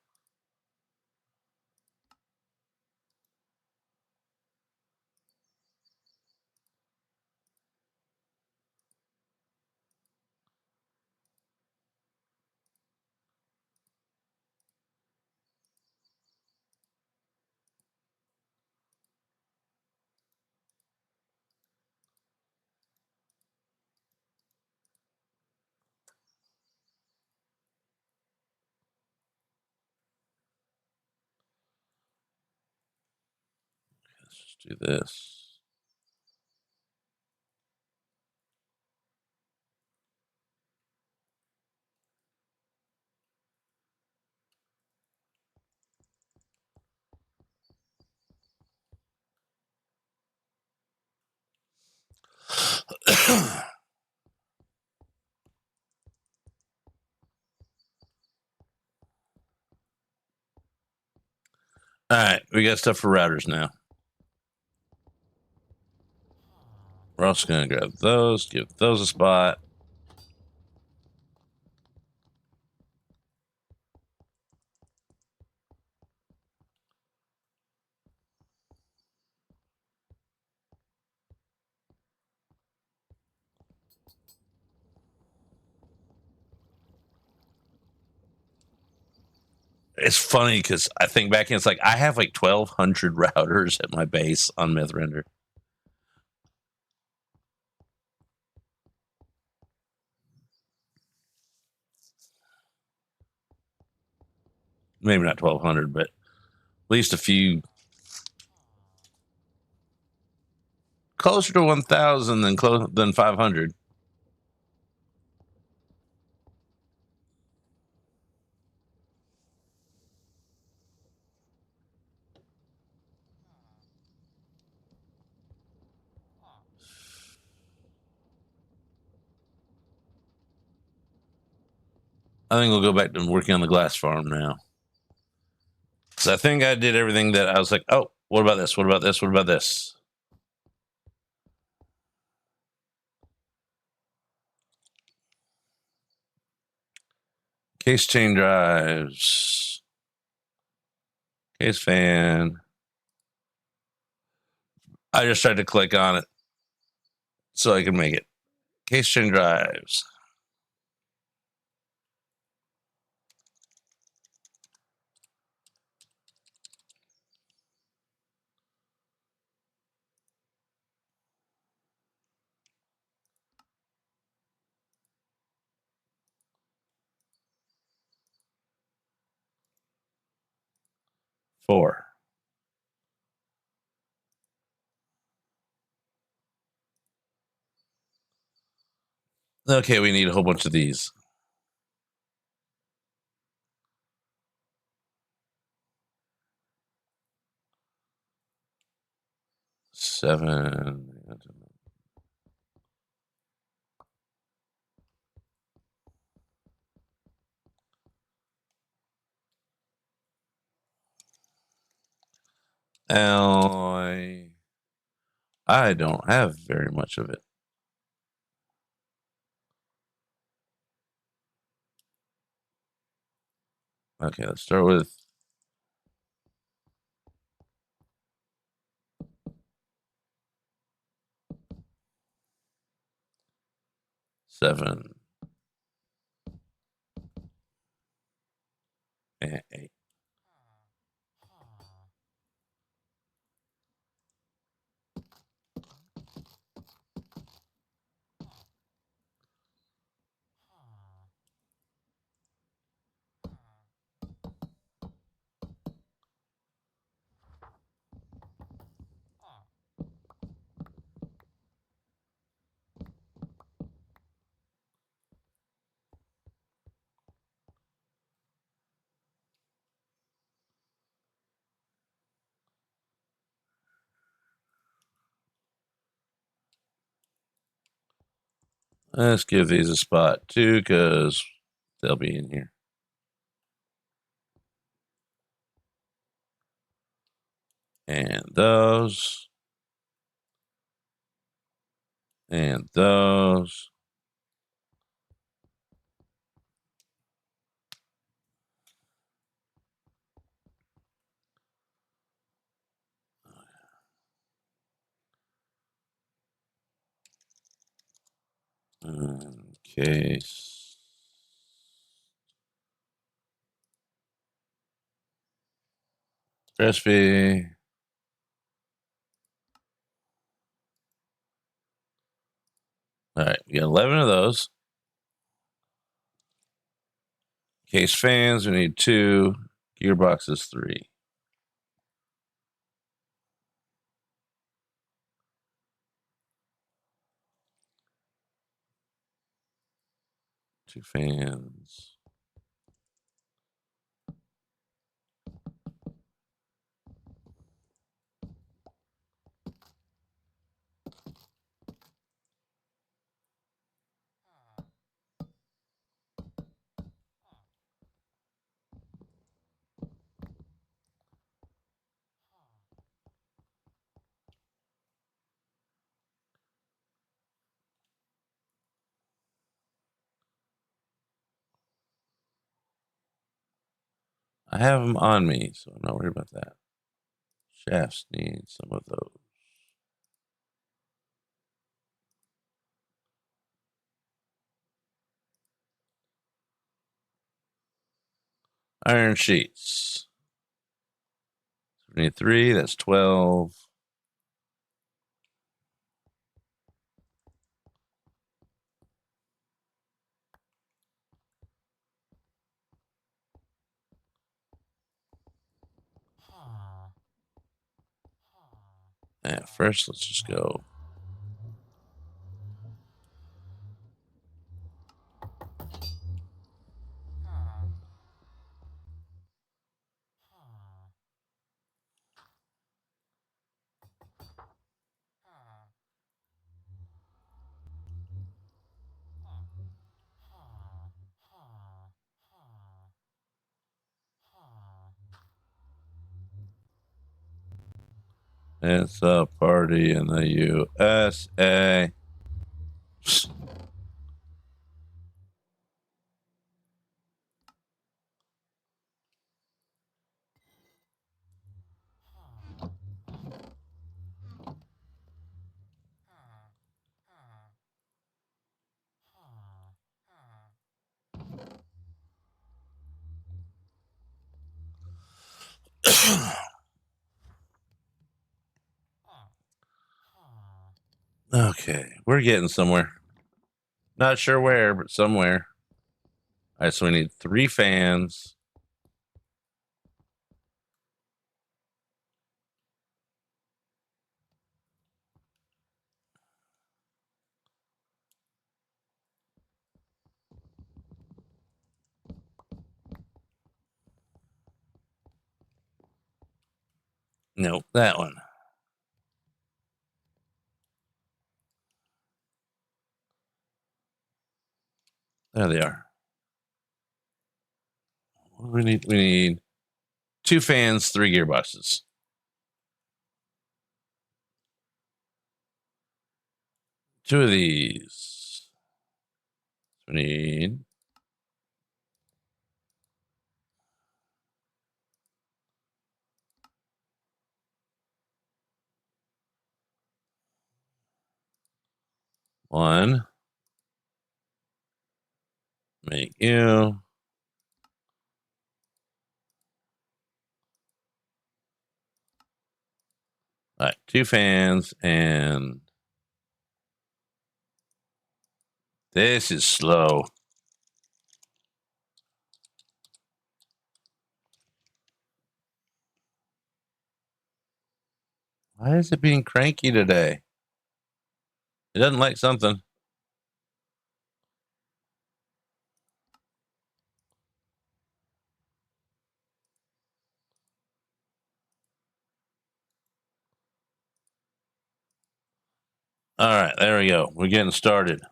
Let's just do this. All right, we got stuff for routers now. We're also going to grab those, give those a spot. It's funny because I think back and it's like I have like 1,200 routers at my base on MythRender. Maybe not 1,200, but at least a few. Closer to 1,000 than 500. I think we'll go back to working on the glass farm now. So I think I did everything that I was like, oh, what about this? What about this? What about this? Case chain drives. Case fan. I just tried to click on it so I can make it. Case chain drives. Four. Okay, we need a whole bunch of these. Seven. Alloy. I don't have very much of it. Okay, let's start with seven and eight. Let's give these a spot too, because they'll be in here. And those. And those. Okay. Crispy. All right, we got 11 of those. Case fans, we need 2. Gearboxes, 3. Two fans. I have them on me, so I'm not worried about that. Shafts need some of those. Iron sheets. We need 3. That's 12. Yeah, first let's just go. It's a party in the USA. Okay, we're getting somewhere. Not sure where, but somewhere. All right, so we need 3 fans. Nope, that one. There they are. What do we need? We need 2 fans, 3 gearboxes. Two of these. We need one. Make you. All right, 2 fans, and this is slow. Why is it being cranky today? It doesn't like something. All right, there we go. We're getting started.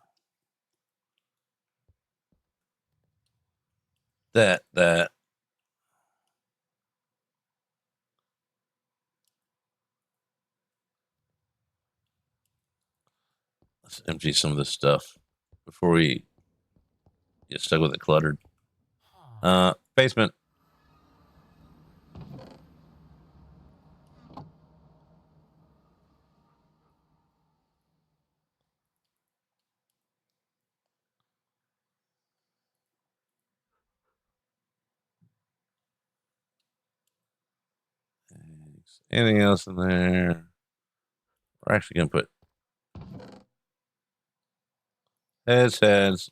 That. Let's empty some of this stuff before we get stuck with it cluttered. Basement. Anything else in there? We're actually gonna put heads.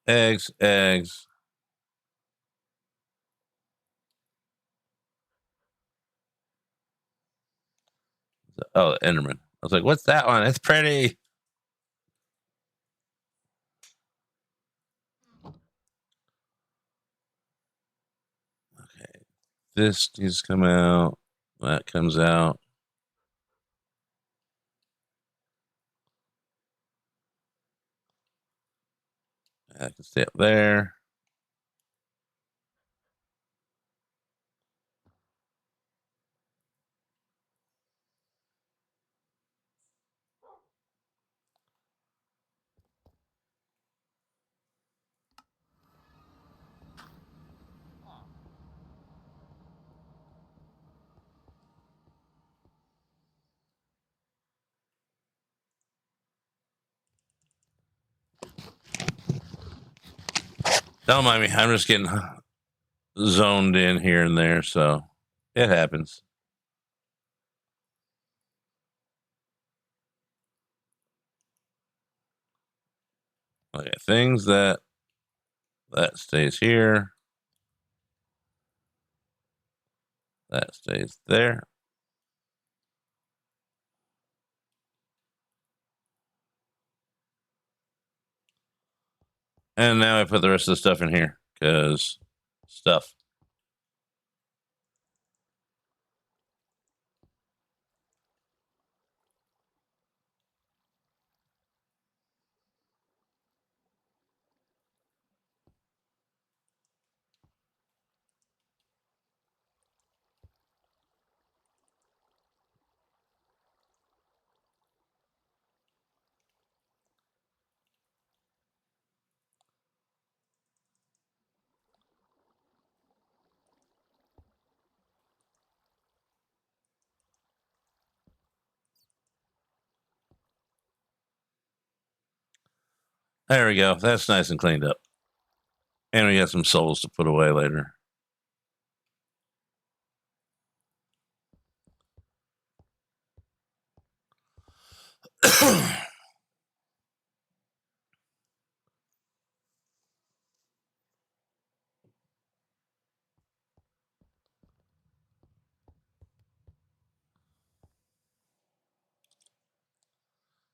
Eggs. Oh, Enderman. I was like, what's that one? It's pretty. Okay. This needs to come out. That comes out. That can stay up there. Don't mind me. I'm just getting zoned in here and there, so it happens. Okay, things that stays here. That stays there. And now I put the rest of the stuff in here because stuff. There we go. That's nice and cleaned up. And we got some souls to put away later.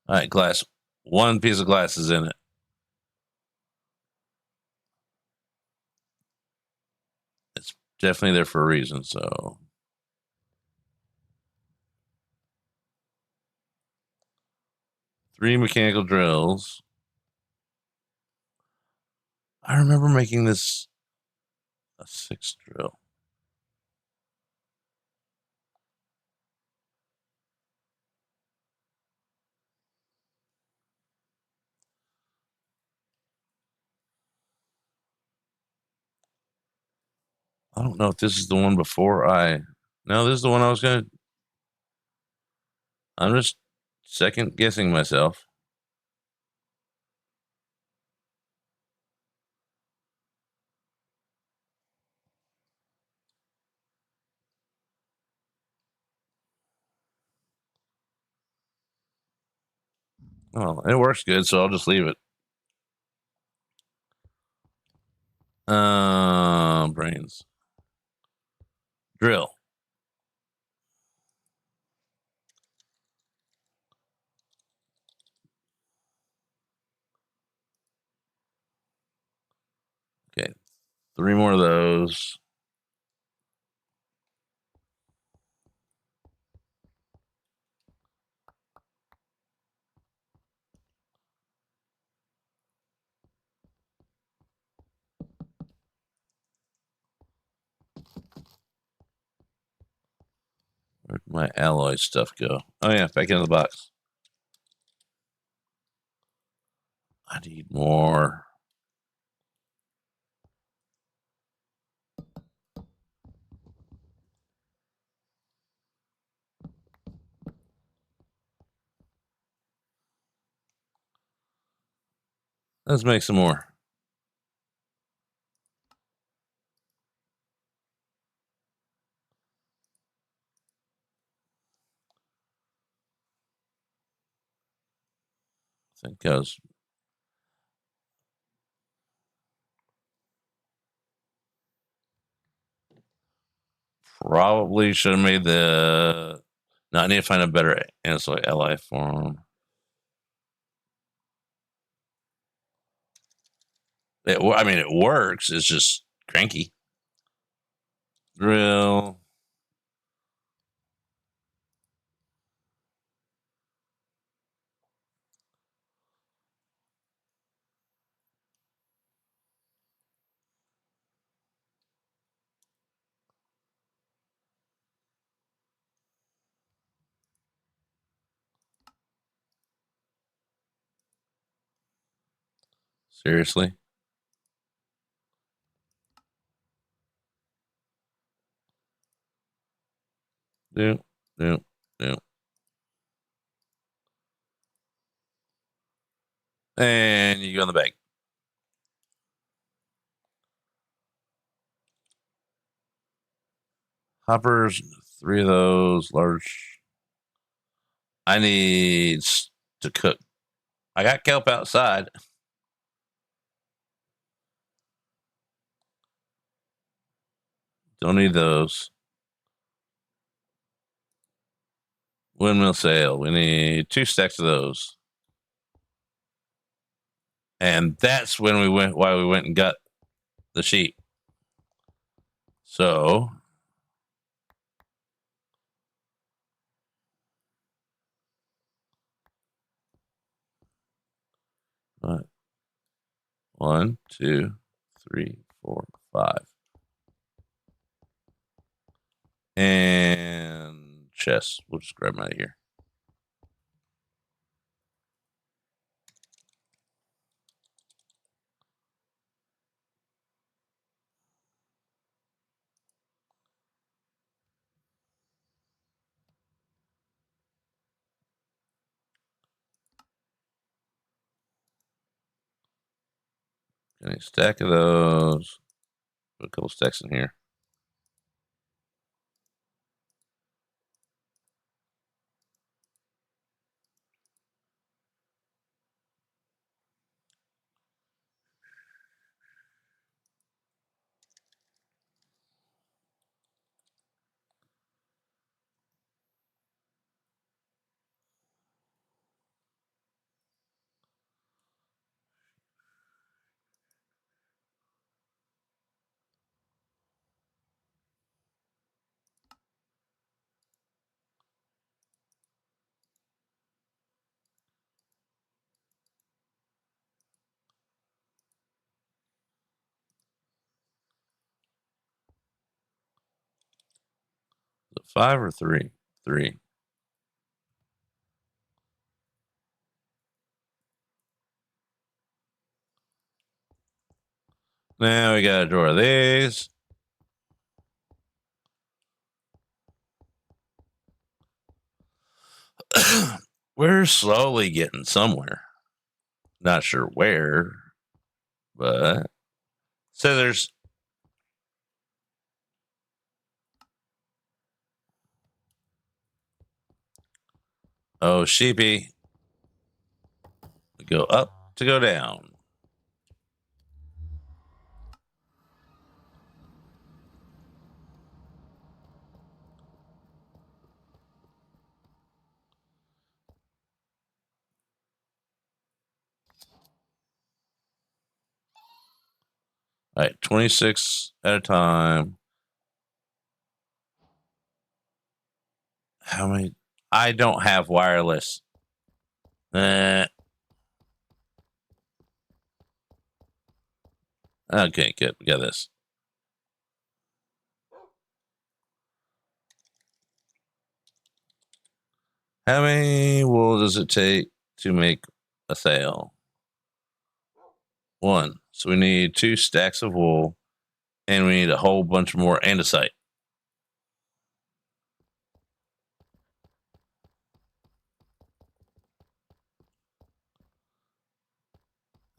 All right, glass. One piece of glass is in it. It's definitely there for a reason. So 3 mechanical drills. I remember making this a 6th drill. I don't know if this is the one before I. No, this is the one I was going to. I'm just second guessing myself. Oh, it works good, so I'll just leave it. Brains. Drill. Okay, 3 more of those. Where'd my alloy stuff go? Oh yeah, back into the box. I need more. Let's make some more. I think I was probably should have made the. No, I need to find a better Ansoy ally form. I mean, it works. It's just cranky. Drill. Seriously? Do, do, do. And you go in the bag. Hoppers, 3 of those. Large. I need to cook. I got kelp outside. Don't need those. Windmill sail. We need 2 stacks of those. And that's when we went. Why we went and got the sheep. So what? 1, 2, 3, 4, 5. And chest. We'll just grab them out of here. Got a stack of those. Put a couple stacks in here. Is it 5 or 3? 3. Now we got a drawer of these. We're slowly getting somewhere. Not sure where, but so there's. Oh, sheepy. We go up to go down. All right, 26 at a time. How many? I don't have wireless. Okay, good. We got this. How many wool does it take to make a sail? 1. So we need 2 stacks of wool, and we need a whole bunch more andesite.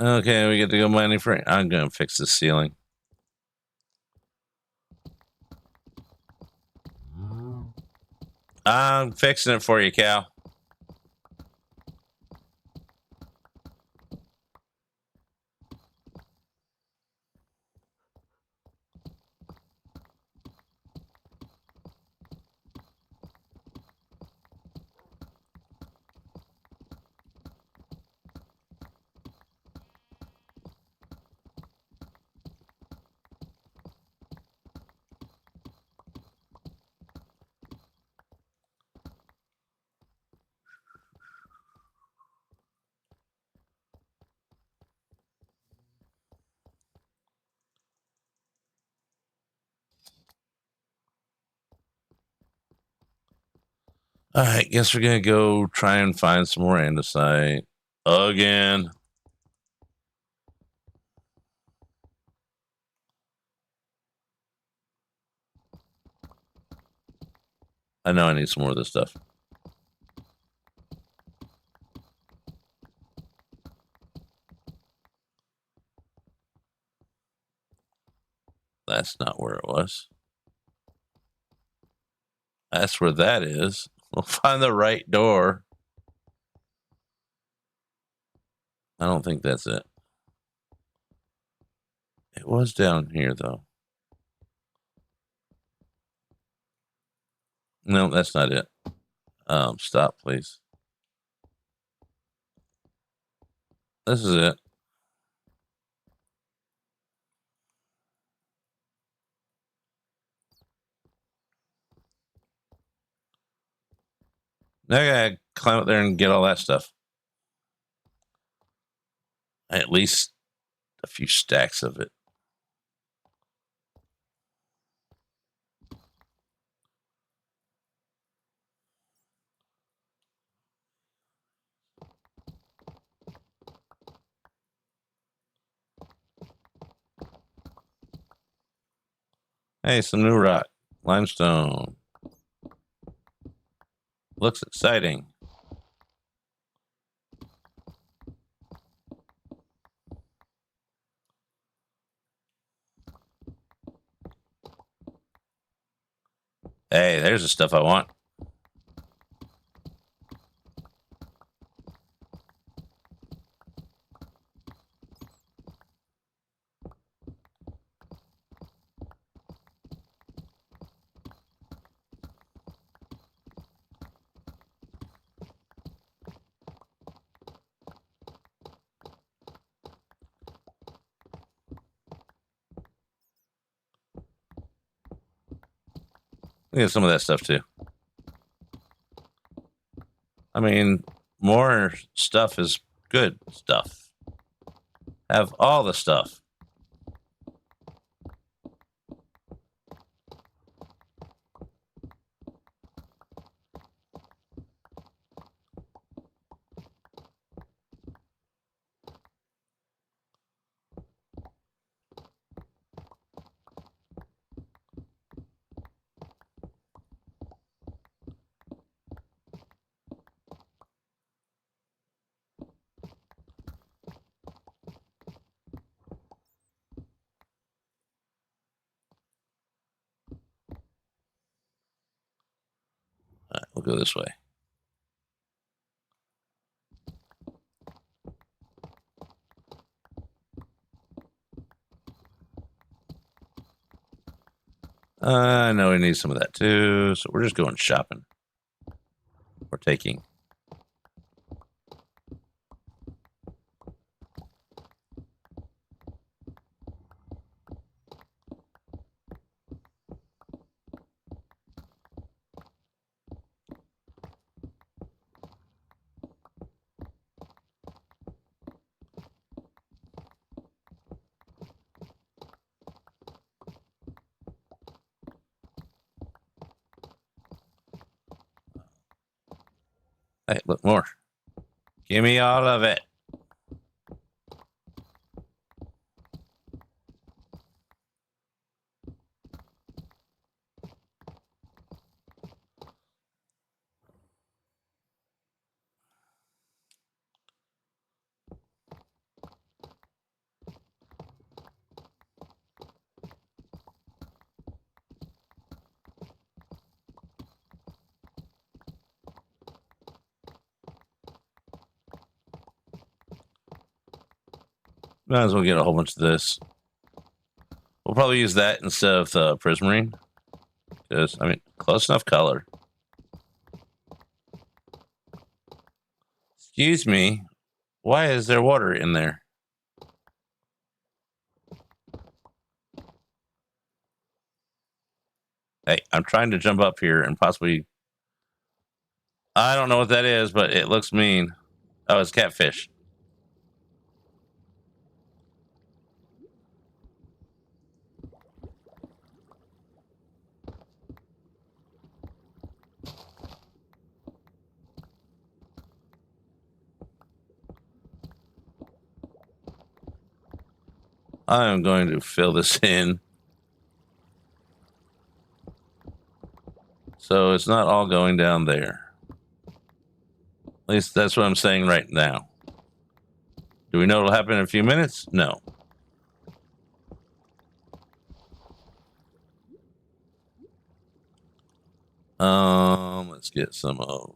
Okay, we get to go mining for. I'm gonna fix the ceiling. I'm fixing it for you, Cal. All right, guess we're gonna go try and find some more andesite again. I know I need some more of this stuff. That's not where it was. That's where that is. We'll find the right door. I don't think that's it. It was down here, though. No, that's not it. Stop, please. This is it. Now I gotta climb up there and get all that stuff. At least a few stacks of it. Hey, some new rock. Limestone. Looks exciting. Hey, there's the stuff I want. Get some of that stuff too. I mean, more stuff is good stuff. Have all the stuff. All right, we'll go this way. I know we need some of that too, so we're just going shopping. We're taking. Hey, look, more. Give me all of it. Might as well get a whole bunch of this. We'll probably use that instead of the Prismarine. Because, I mean, close enough color. Excuse me. Why is there water in there? Hey, I'm trying to jump up here and possibly... I don't know what that is, but it looks mean. Oh, it's catfish. I'm going to fill this in. So it's not all going down there. At least that's what I'm saying right now. Do we know what'll happen in a few minutes? No. Let's get some of...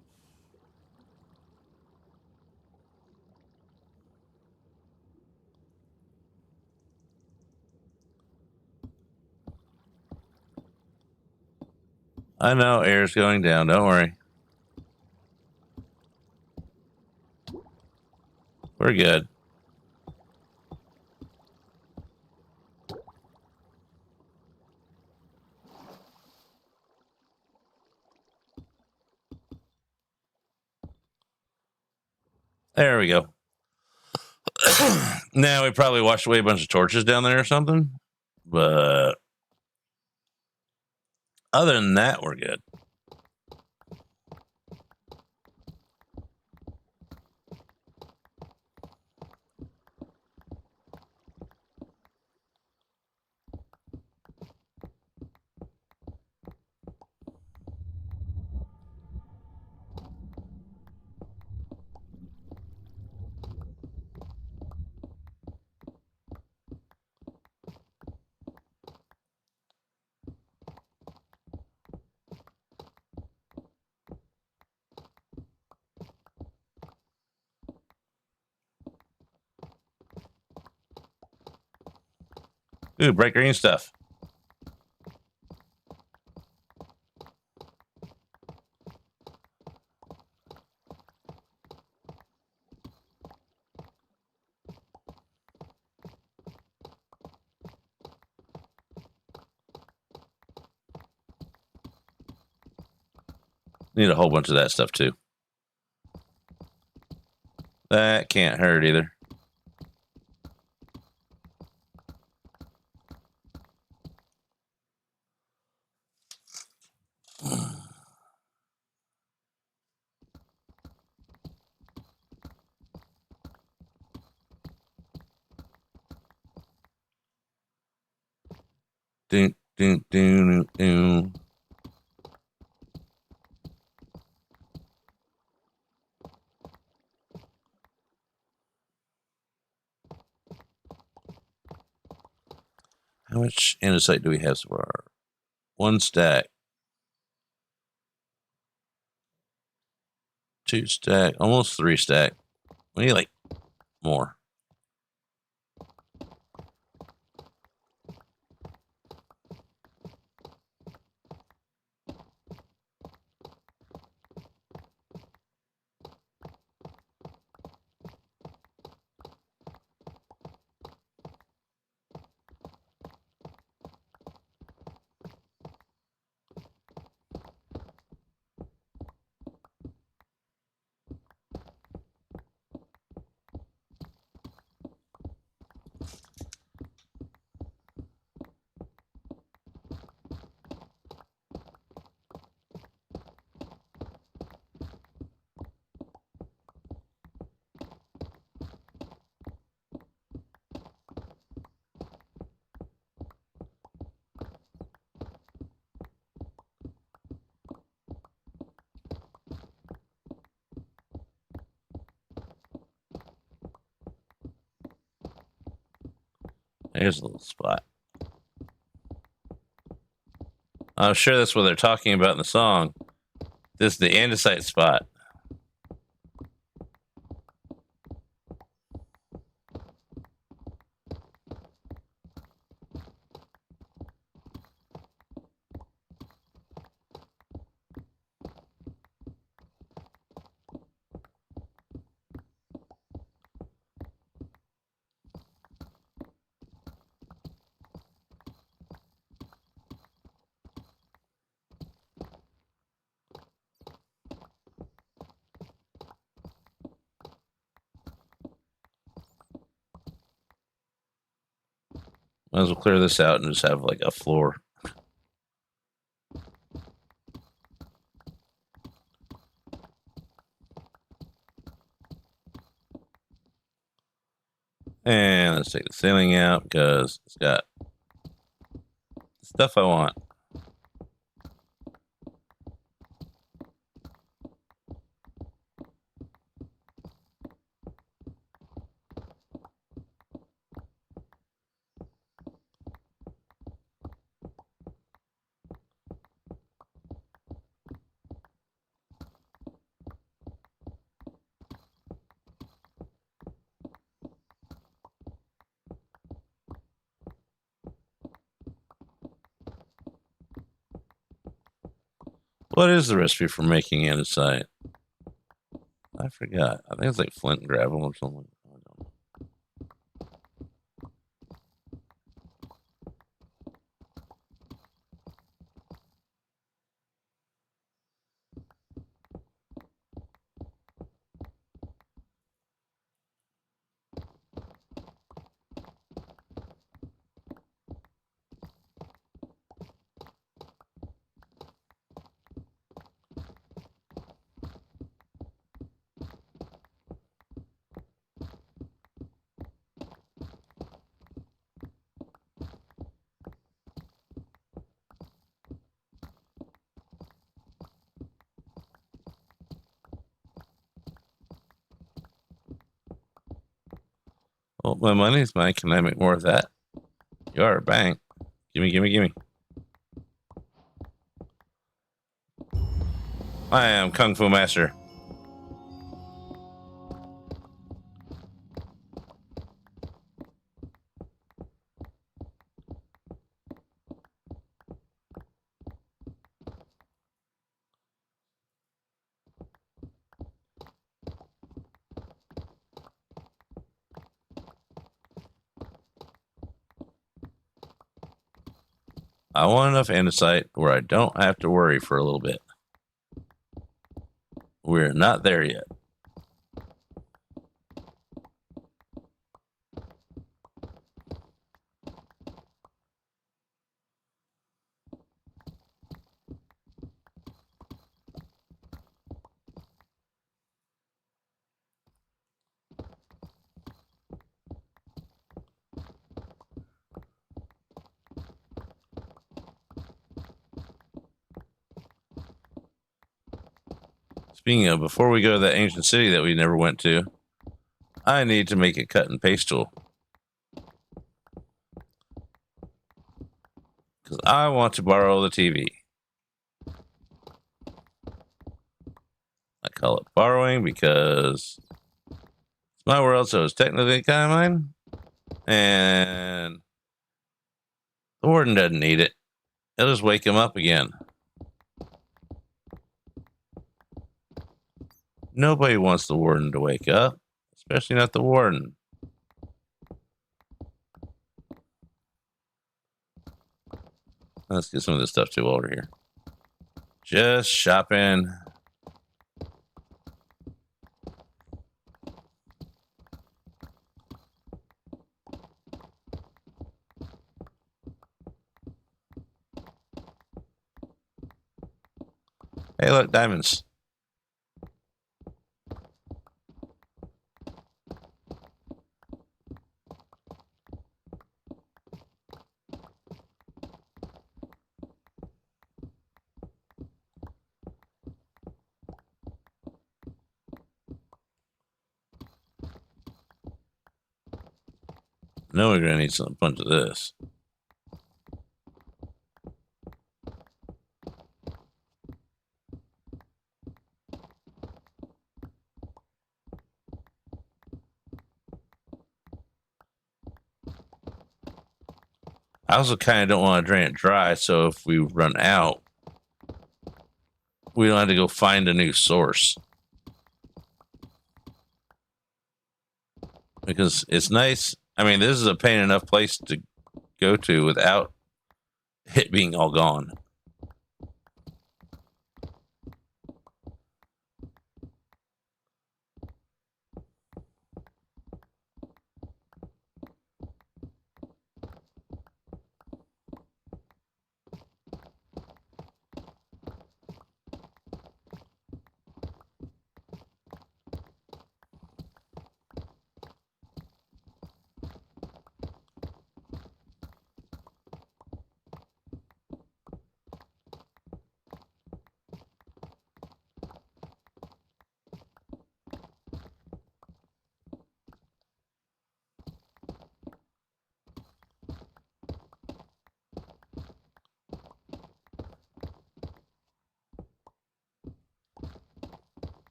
I know air's going down. Don't worry. We're good. There we go. Now we probably washed away a bunch of torches down there or something. But other than that, we're good. Ooh, bright green stuff. Need a whole bunch of that stuff too. That can't hurt either. Doom, doom, doom, doom. How much andesite do we have so far? 1 stack. 2 stack. Almost 3 stack. We need like more. There's a little spot. I'm sure that's what they're talking about in the song. This is the andesite spot. Might as well clear this out and just have like a floor. And let's take the ceiling out because it's got stuff I want. What is the recipe for making andesite? I forgot. I think it's like flint and gravel or something. I don't know. Oh, my money's mine. Can I make more of that? You are a bank. Gimme, gimme, gimme. I am Kung Fu Master. I want enough andesite where I don't have to worry for a little bit. We're not there yet. Speaking of, before we go to that ancient city that we never went to, I need to make a cut and paste tool. Because I want to borrow the TV. I call it borrowing because it's my world, so it's technically kind of mine. And the warden doesn't need it. It'll just wake him up again. Nobody wants the warden to wake up, especially not the warden. Let's get some of this stuff too over here. Just shopping. Hey, look, diamonds. No, we're gonna need a bunch of this. I also kind of don't want to drain it dry, so if we run out, we don't have to go find a new source. Because it's nice. I mean, this is a pain enough place to go to without it being all gone.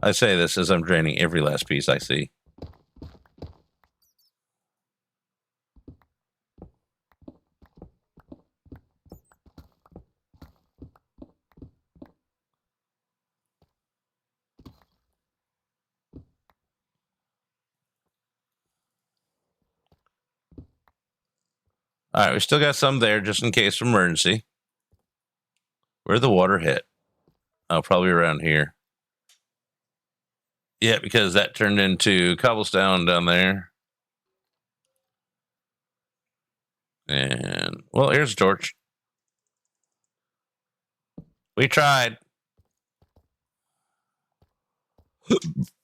I say this as I'm draining every last piece I see. All right, we still got some there just in case of emergency. Where'd the water hit? Oh, probably around here. Yeah, because that turned into cobblestone down there. And, well, here's a torch. We tried.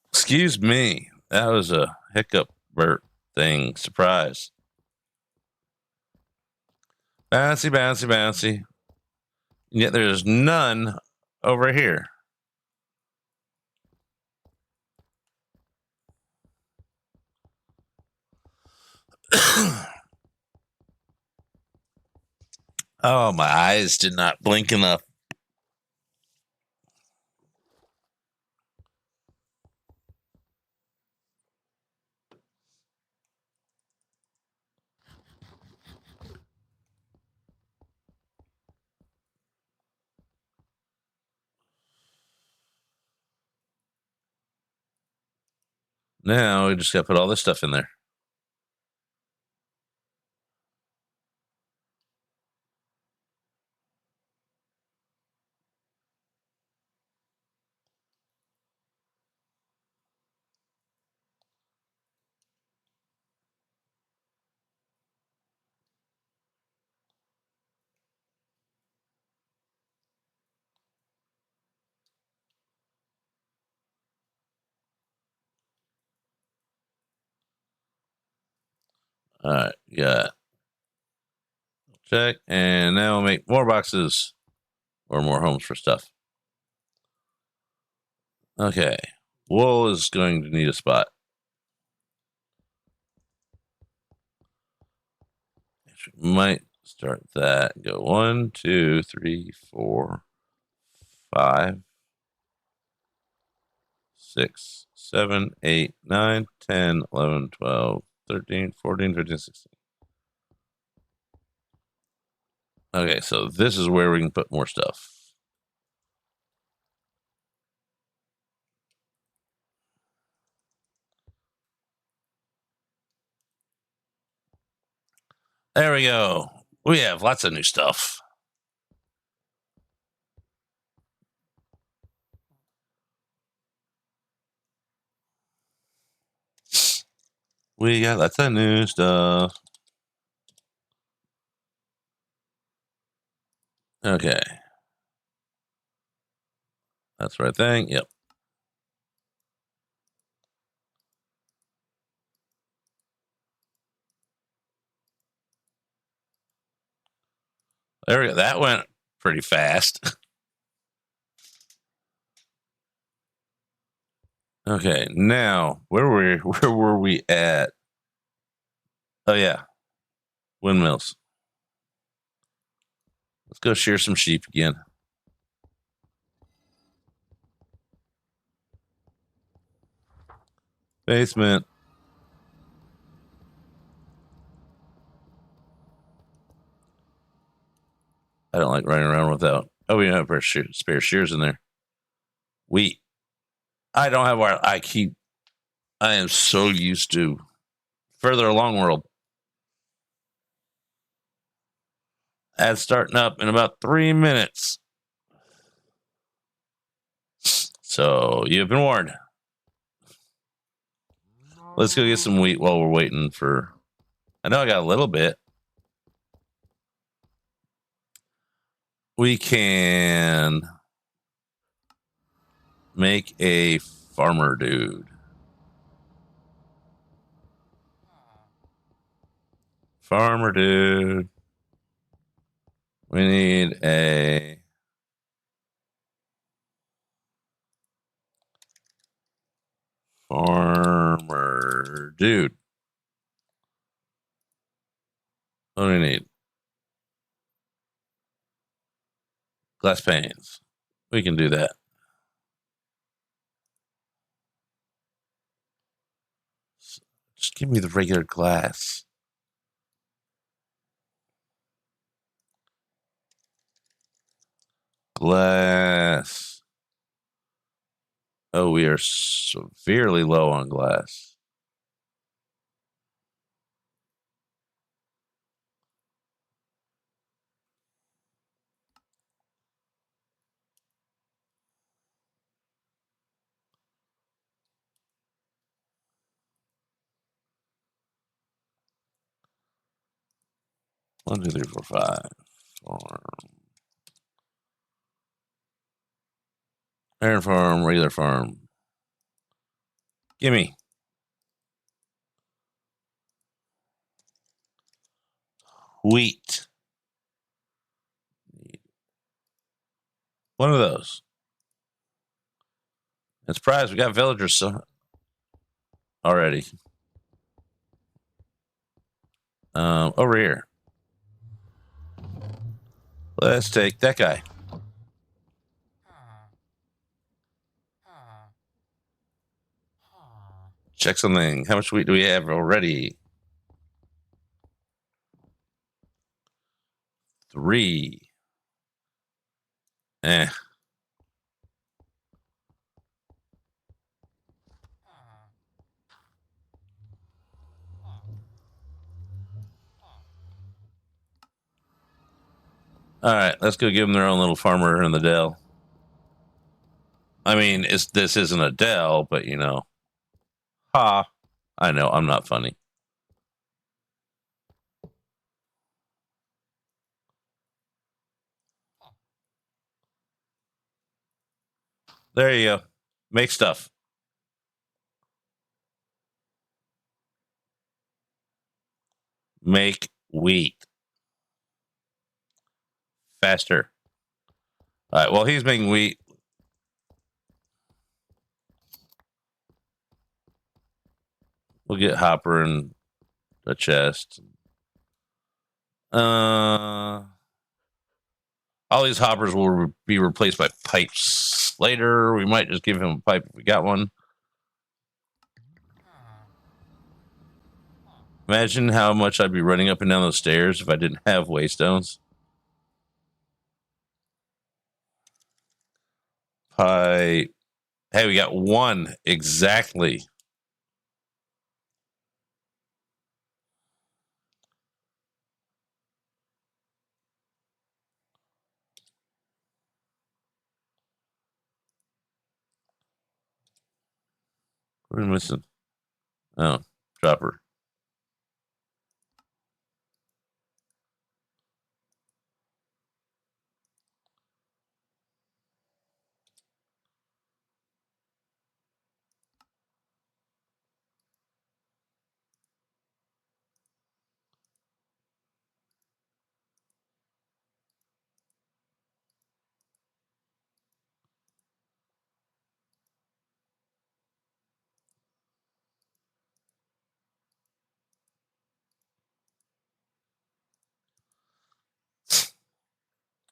Excuse me. That was a hiccup Bert thing. Surprise. Bouncy, bouncy, bouncy. And yet there's none over here. Oh, my eyes did not blink enough. Now we just got to put all this stuff in there. All right, yeah. Check, and now we'll make more boxes or more homes for stuff. Okay, wool is going to need a spot. Might start that. Go 1, 2, 3, 4, 5, 6, 7, 8, 9, 10, 11, 12, 13, 14, 15, 16. Okay, so this is where we can put more stuff. There we go. We have lots of new stuff. We got lots of new stuff. Okay. That's the right thing. Yep. There we go. That went pretty fast. Okay, now where were we at? Oh yeah, windmills. Let's go shear some sheep again. Basement. I don't like running around without. Oh, we don't have spare shears in there. Wheat. I don't have wire. I am so used to further along world. Ad's starting up in about 3 minutes. So you've been warned. Let's go get some wheat while we're waiting for. I know I got a little bit. We can make a farmer dude. Farmer dude. We need a farmer dude. What do we need? Glass panes. We can do that. Just give me the regular glass. Glass. Oh, we are severely low on glass. One, two, three, four, five. Farm. Iron farm, regular farm. Gimme. Wheat. One of those. I'm surprised we got villagers already. Over here. Let's take that guy. Check something. How much wheat do we have already? 3. Eh. All right, let's go give them their own little farmer in the dell. I mean, this isn't a dell, but you know. Ha. I know, I'm not funny. There you go. Make stuff. Make wheat. Faster. All right, well, he's making wheat. We'll get Hopper in the chest. All these hoppers will be replaced by pipes later. We might just give him a pipe if we got one. Imagine how much I'd be running up and down those stairs if I didn't have waystones. Pipe. Hey, we got one exactly. What are we missing? Oh, dropper.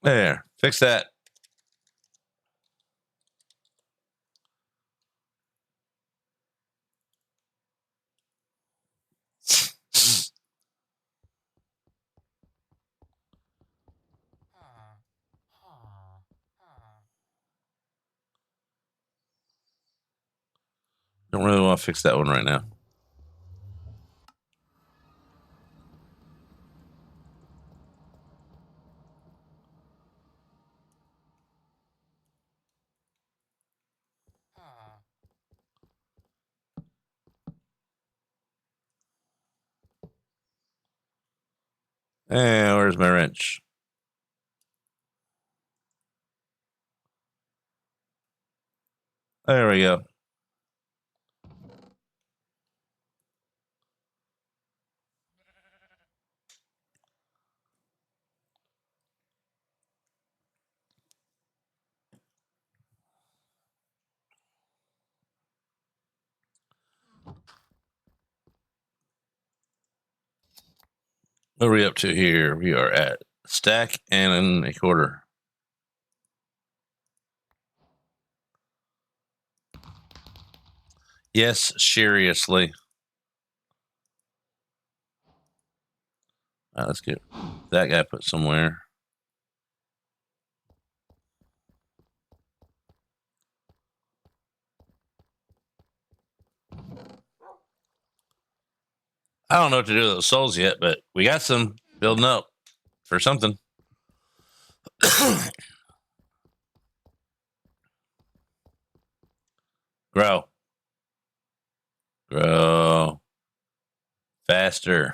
There, fix that. Don't really want to fix that one right now. And where's my wrench? There we go. What are we up to here? We are at stack and a quarter. Yes, seriously. Let's get that guy put somewhere. I don't know what to do with those souls yet, but we got some building up for something. Grow. Grow. Faster.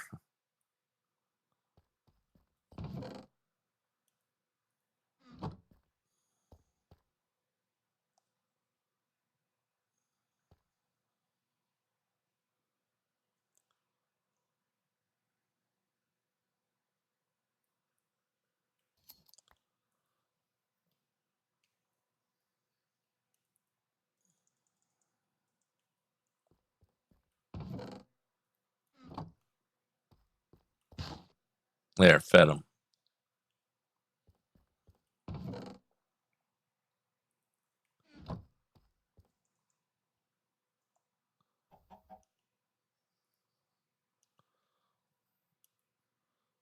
There, fed them.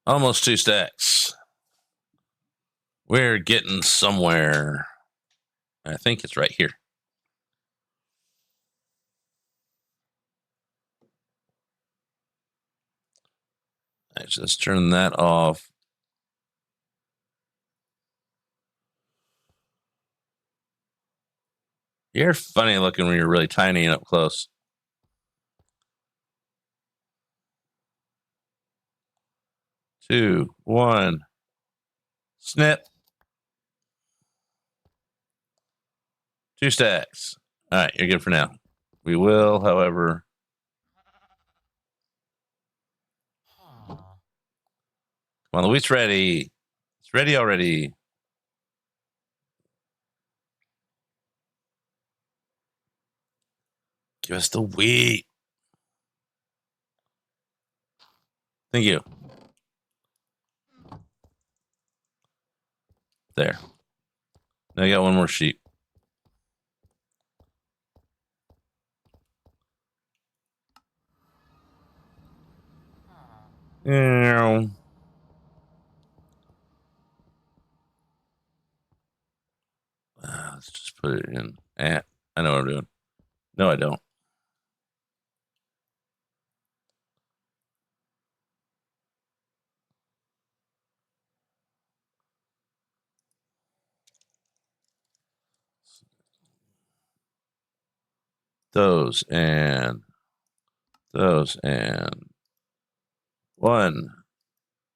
Almost 2 stacks. We're getting somewhere. I think it's right here. Let's just turn that off. You're funny looking when you're really tiny and up close. 2, 1. Snip. 2 stacks. All right, you're good for now. We will, however. Come on, the wheat's ready. It's ready already. Give us the wheat. Thank you. There. Now I got one more sheep. Let's just put it in. I know what I'm doing. No, I don't. Those and 1,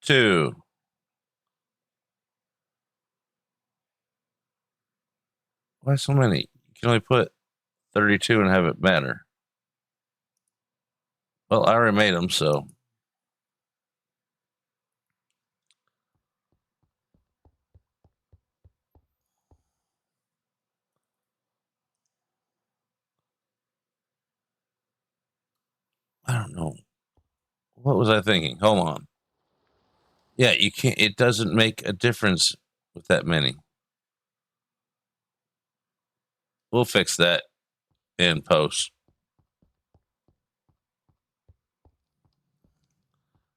2. Why so many? You can only put 32 and have it matter. Well, I already made them, so. I don't know. What was I thinking? Hold on. Yeah, you can't. It doesn't make a difference with that many. We'll fix that in post.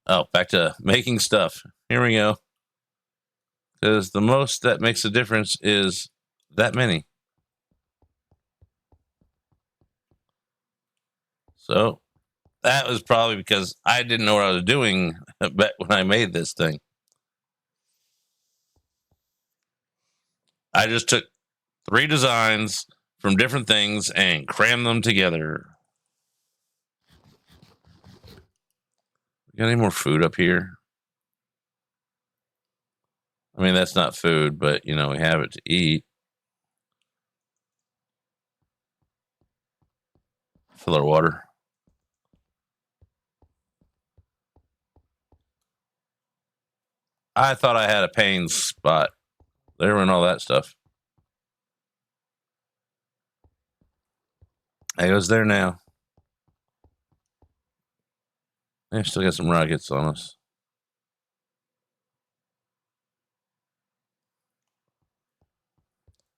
Oh, back to making stuff. Here we go. Because the most that makes a difference is that many. So that was probably because I didn't know what I was doing back when I made this thing. I just took 3 designs from different things and crammed them together. Got any more food up here? I mean, that's not food, but we have it to eat. Fill our water. I thought I had a pain spot. There went all that stuff. It goes there now. I still got some rockets on us.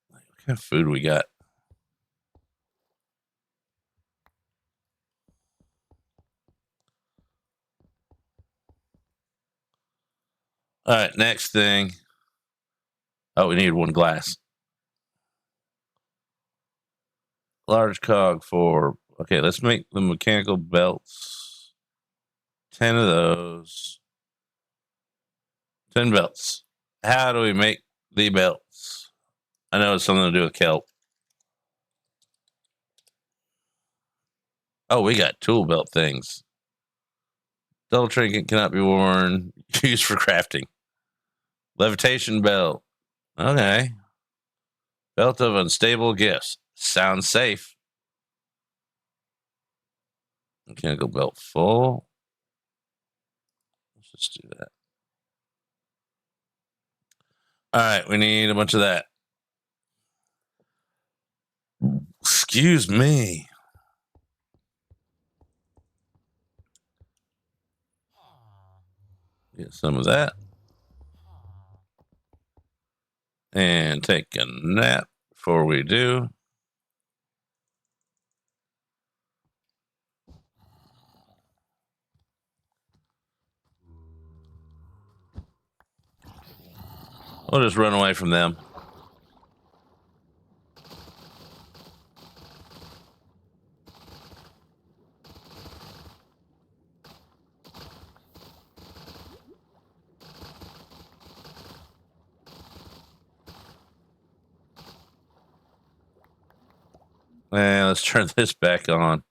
What kind of food we got? All right, next thing. Oh, we need 1 glass. Large cog for... Okay, let's make the mechanical belts. 10 of those. 10 belts. How do we make the belts? I know it's something to do with kelp. Oh, we got tool belt things. Double trinket cannot be worn. Used for crafting. Levitation belt. Okay. Belt of unstable gifts. Sounds safe. Mechanical belt full. Let's just do that. All right, we need a bunch of that. Excuse me. Get some of that. And take a nap before we do. We'll just run away from them. And let's turn this back on.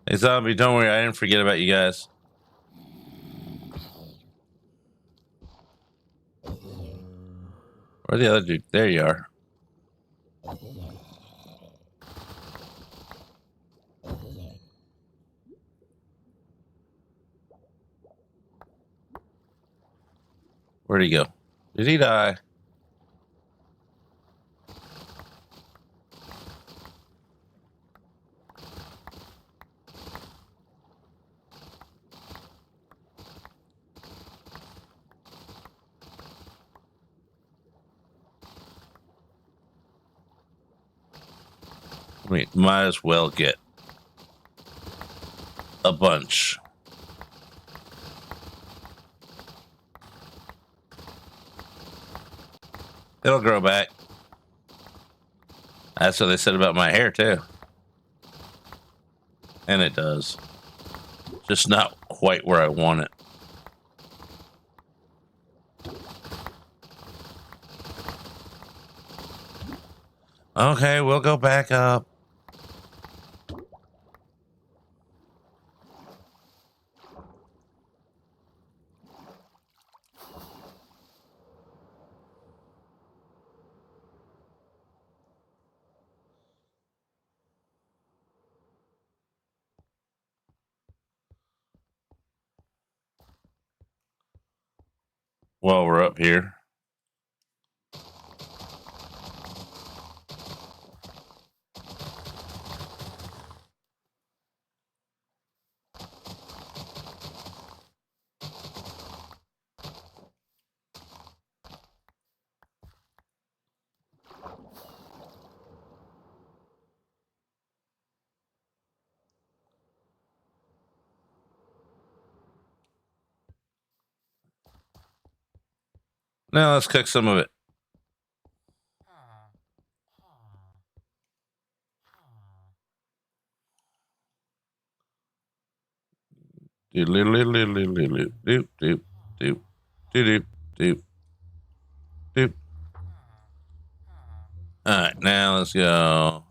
Hey, zombie, don't worry. I didn't forget about you guys. Where's the other dude? There you are. Where'd he go? Did he die? We might as well get a bunch. It'll grow back. That's what they said about my hair, too. And it does. Just not quite where I want it. Okay, we'll go back up. while we're up here. Now let's cook some of it. Doop doop doop doop doop doop doop doop. All right, now let's go.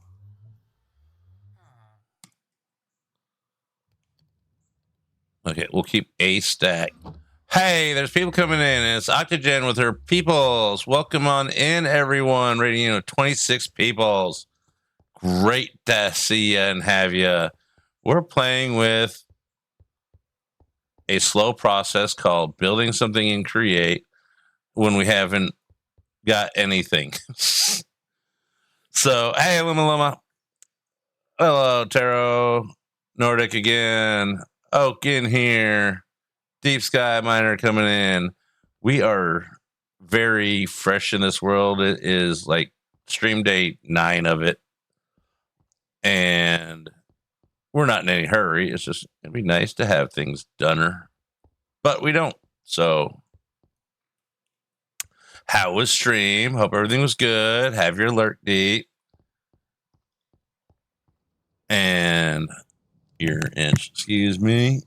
Okay, we'll keep a stack. Hey, there's people coming in. It's Octogen with her peoples. Welcome on in, everyone. Rating of 26 peoples. Great to see you and have you. We're playing with a slow process called building something in Create when we haven't got anything. So, hey, Luma Luma. Hello, Taro. Nordic again. Oak in here. Deep Sky Miner coming in. We are very fresh in this world. It is like stream day 9 of it. And we're not in any hurry. It's just, it'd be nice to have things done. But we don't. So, how was stream? Hope everything was good. Have your alert deep. And your inch. Excuse me.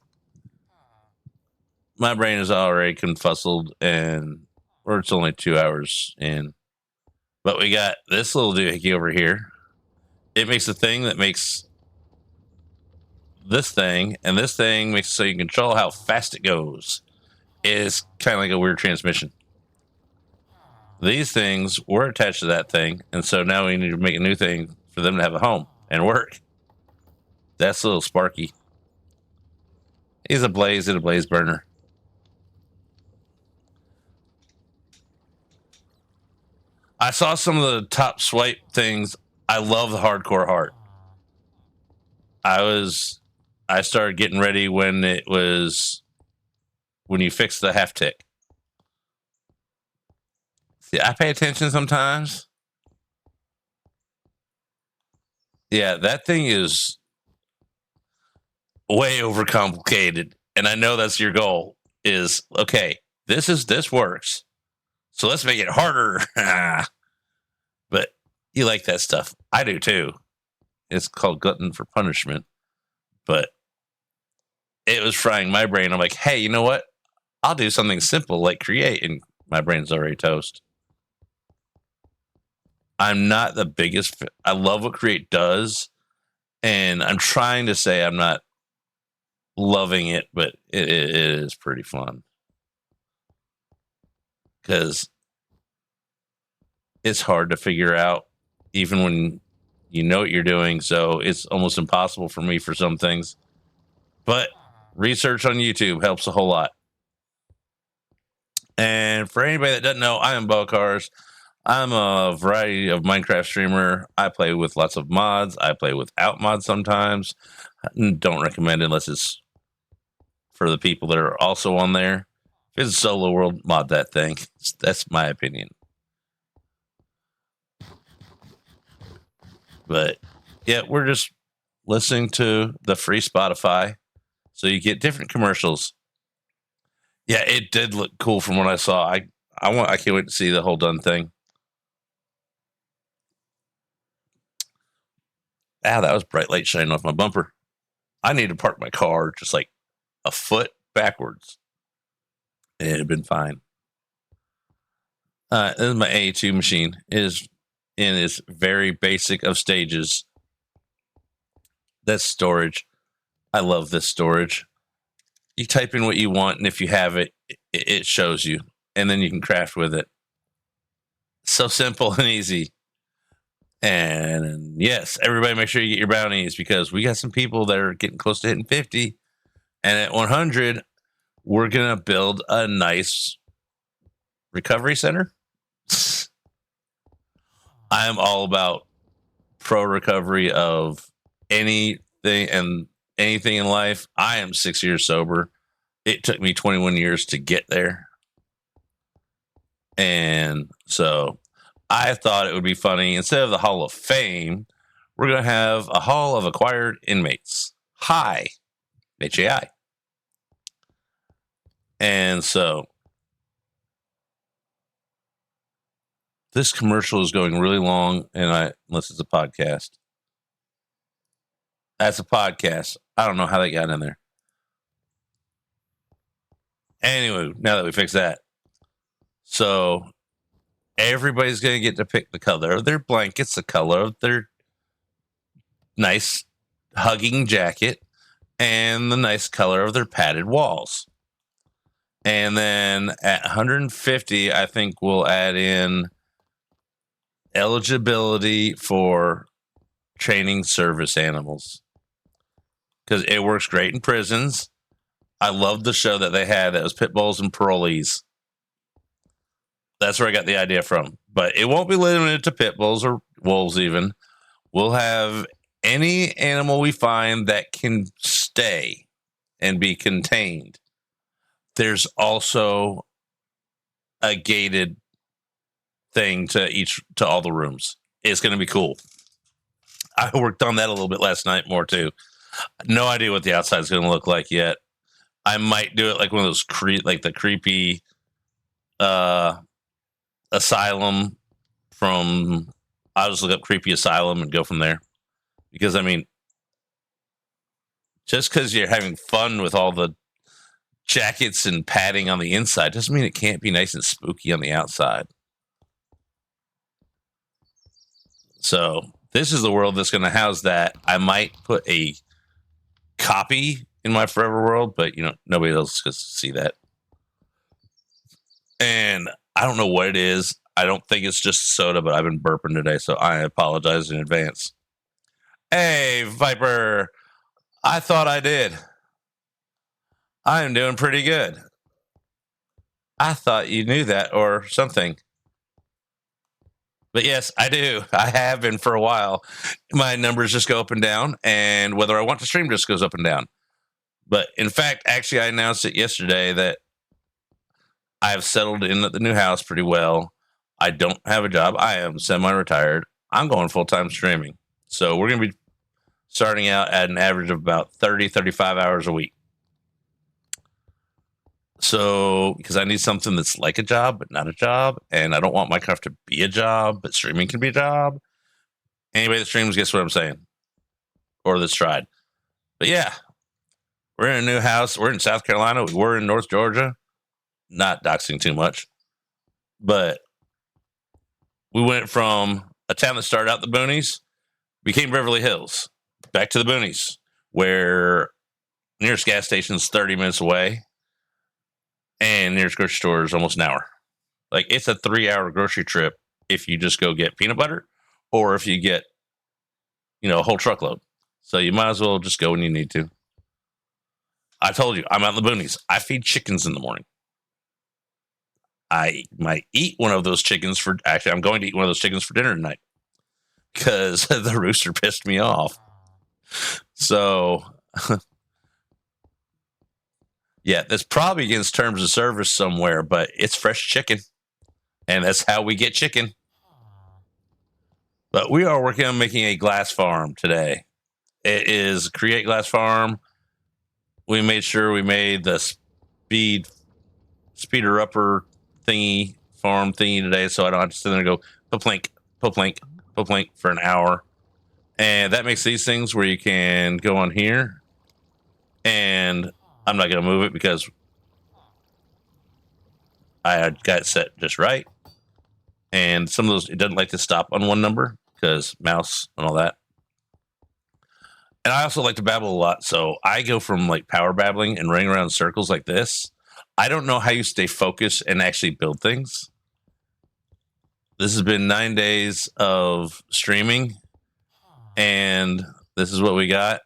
My brain is already confuzzled, and or it's only 2 hours in. But we got this little doohickey over here. It makes a thing that makes this thing, and this thing makes so you can control how fast it goes. It's kind of like a weird transmission. These things were attached to that thing, and so now we need to make a new thing for them to have a home and work. That's a little Sparky. He's a blaze and a blaze burner. I saw some of the top swipe things. I love the hardcore heart. I started getting ready when you fix the half tick. See, I pay attention sometimes. Yeah, that thing is way overcomplicated. And I know that's your goal is, okay, this works. So let's make it harder. But you like that stuff. I do too. It's called glutton for punishment. But it was frying my brain. I'm like, hey, you know what? I'll do something simple like Create, and my brain's already toast. I'm not the biggest. I love what Create does, and I'm trying to say I'm not loving it, but it is pretty fun because it's hard to figure out even when you know what you're doing. So it's almost impossible for me for some things. But research on YouTube helps a whole lot. And for anybody that doesn't know, I am Bocars. I'm a variety of Minecraft streamer. I play with lots of mods. I play without mods sometimes. Don't recommend it unless it's for the people that are also on there. If it's a solo world, mod that thing. That's my opinion. But yeah, we're just listening to the free Spotify. So you get different commercials. Yeah, it did look cool from what I saw. I can't wait to see the whole done thing. Ah, that was bright light shining off my bumper. I need to park my car just like a foot backwards. And it had been fine. This is my A2 machine. It is in its very basic of stages. That's storage. I love this storage. You type in what you want, and if you have it, it shows you. And then you can craft with it. So simple and easy. And yes, everybody make sure you get your bounties because we got some people that are getting close to hitting 50. And at 100, we're going to build a nice recovery center. I am all about pro recovery of anything and anything in life. I am 6 years sober. It took me 21 years to get there. And so I thought it would be funny. Instead of the Hall of Fame, we're going to have a Hall of Acquired Inmates. HAI. HAI. And so this commercial is going really long, and unless it's a podcast. That's a podcast. I don't know how they got in there. Anyway, now that we fixed that. So everybody's going to get to pick the color of their blankets, the color of their nice hugging jacket, and the nice color of their padded walls. And then at 150, I think we'll add in eligibility for training service animals, because it works great in prisons. I loved the show that they had that was pit bulls and parolees. That's where I got the idea from. But it won't be limited to pit bulls or wolves even. We'll have any animal we find that can stay and be contained. There's also a gated thing to all the rooms. It's going to be cool. I worked on that a little bit last night more too. No idea what the outside is going to look like yet. I might do it like one of those the creepy asylum from. I'll just look up creepy asylum and go from there. Because I mean, just because you're having fun with all the jackets and padding on the inside doesn't mean it can't be nice and spooky on the outside. So this is the world that's going to house that. I might put a copy in my forever world, but nobody else gets to see that. And I don't know what it is. I don't think it's just soda, but I've been burping today, so I apologize in advance. Hey, Viper. I thought I did. I am doing pretty good. I thought you knew that or something. But yes, I do. I have been for a while. My numbers just go up and down, and whether I want to stream just goes up and down. But in fact, actually, I announced it yesterday that I have settled in at the new house pretty well. I don't have a job. I am semi-retired. I'm going full-time streaming. So we're going to be starting out at an average of about 30, 35 hours a week. So, because I need something that's like a job, but not a job. And I don't want Minecraft to be a job, but streaming can be a job. Anybody that streams gets what I'm saying. Or that's tried. But yeah, we're in a new house. We're in South Carolina. We were in North Georgia. Not doxing too much. But we went from a town that started out the boonies, became Beverly Hills, back to the boonies, where nearest gas station is 30 minutes away. And nearest grocery store is almost an hour. Like, it's a 3-hour grocery trip if you just go get peanut butter or if you get, a whole truckload. So you might as well just go when you need to. I told you, I'm out in the boonies. I feed chickens in the morning. I might eat one of those chickens I'm going to eat one of those chickens for dinner tonight because the rooster pissed me off. So... yeah, that's probably against terms of service somewhere, but it's fresh chicken. And that's how we get chicken. But we are working on making a glass farm today. It is Create Glass Farm. We made sure we made the speeder upper thingy, farm thingy today, so I don't have to sit there and go plink, plink, plink for an hour. And that makes these things where you can go on here and... I'm not going to move it because I got it set just right. And some of those, it doesn't like to stop on one number because mouse and all that. And I also like to babble a lot. So I go from like power babbling and running around in circles like this. I don't know how you stay focused and actually build things. This has been 9 days of streaming. And this is what we got.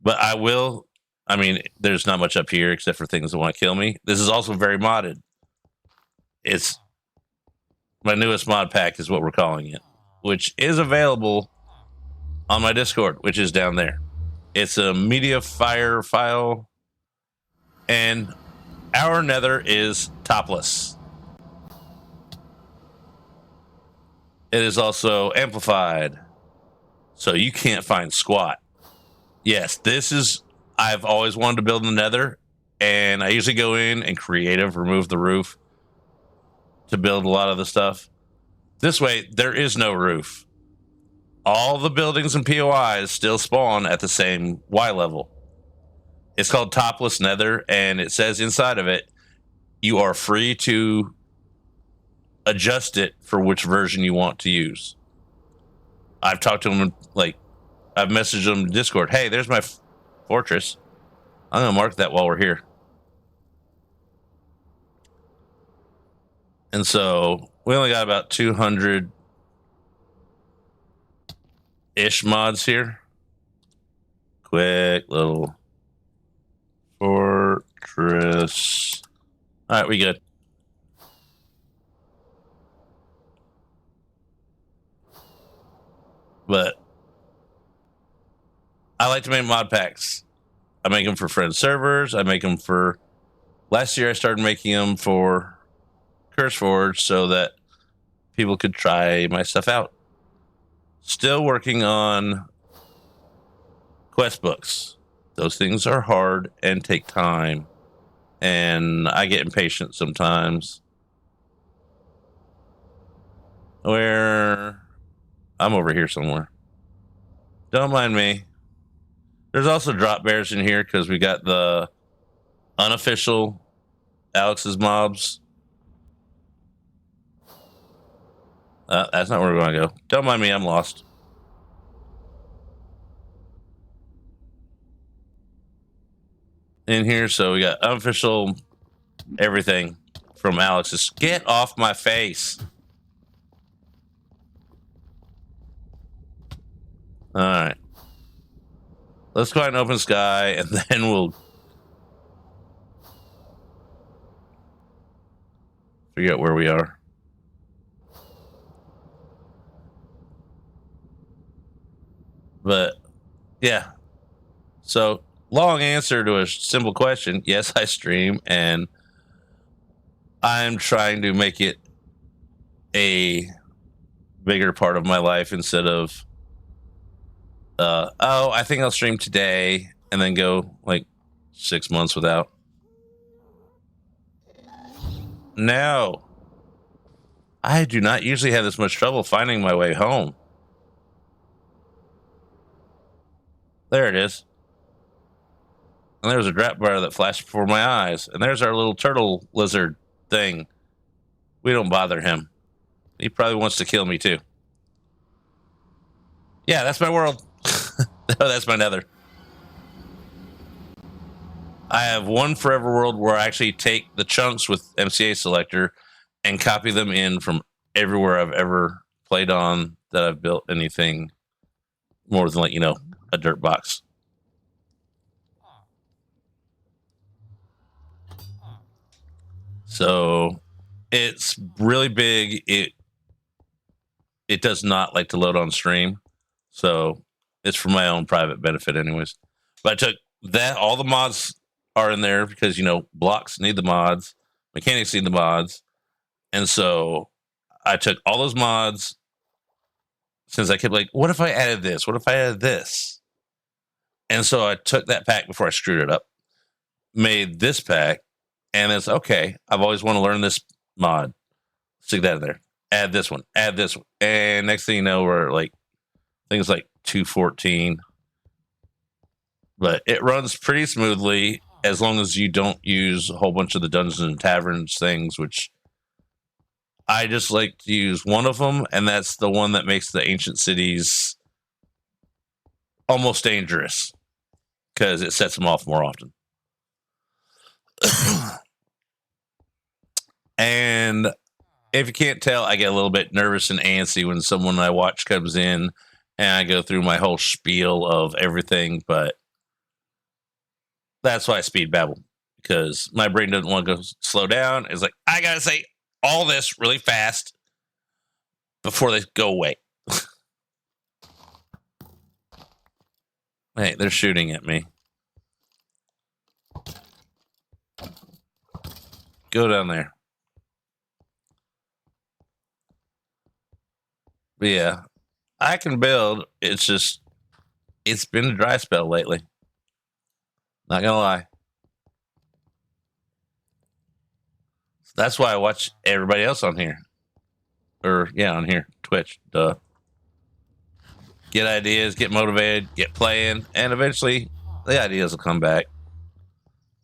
But there's not much up here except for things that want to kill me. This is also very modded. It's my newest mod pack is what we're calling it, which is available on my Discord, which is down there. It's a media fire file, and our nether is topless. It is also amplified, so you can't find squat. Yes, I've always wanted to build in the nether, and I usually go in and creative remove the roof to build a lot of the stuff. This way, there is no roof. All the buildings and POIs still spawn at the same Y level. It's called Topless Nether, and it says inside of it, you are free to adjust it for which version you want to use. I've talked to them, I've messaged them in Discord. Hey, there's my fortress. I'm going to mark that while we're here. And so we only got about 200-ish mods here. Quick little fortress. All right, we good. But I like to make mod packs. I make them for friend servers. I make them for... Last year, I started making them for CurseForge so that people could try my stuff out. Still working on quest books. Those things are hard and take time. And I get impatient sometimes. Where... I'm over here somewhere. Don't mind me. There's also drop bears in here because we got the unofficial Alex's mobs. That's not where we're going to go. Don't mind me, I'm lost. In here, so we got unofficial everything from Alex's. Get off my face. All right. Let's go out in open sky, and then we'll figure out where we are. But, yeah. So, long answer to a simple question. Yes, I stream, and I'm trying to make it a bigger part of my life instead of I think I'll stream today and then go 6 months without. No. I do not usually have this much trouble finding my way home. There it is. And there's a drop bar that flashed before my eyes. And there's our little turtle lizard thing. We don't bother him. He probably wants to kill me too. Yeah, that's my world. No, that's my nether. I have one forever world where I actually take the chunks with MCA selector and copy them in from everywhere I've ever played on that I've built anything more than a dirt box. So it's really big. It does not like to load on stream. So it's for my own private benefit anyways. But I took that, all the mods are in there because, blocks need the mods, mechanics need the mods. And so I took all those mods since I kept what if I added this? What if I added this? And so I took that pack before I screwed it up, made this pack, and it's okay. I've always wanted to learn this mod. Stick that in there. Add this one. Add this one. And next thing you know, we're things 214. But it runs pretty smoothly as long as you don't use a whole bunch of the Dungeons and Taverns things, which I just like to use one of them, and that's the one that makes the ancient cities almost dangerous because it sets them off more often. And if you can't tell, I get a little bit nervous and antsy when someone I watch comes in and I go through my whole spiel of everything, but that's why I speed babble, because my brain doesn't want to go slow down. It's I gotta say all this really fast before they go away. Hey, they're shooting at me. Go down there. But yeah, I can build. It's just, it's been a dry spell lately. Not gonna lie. That's why I watch everybody else on here. Or, yeah, on here. Twitch. Duh. Get ideas, get motivated, get playing, and eventually the ideas will come back.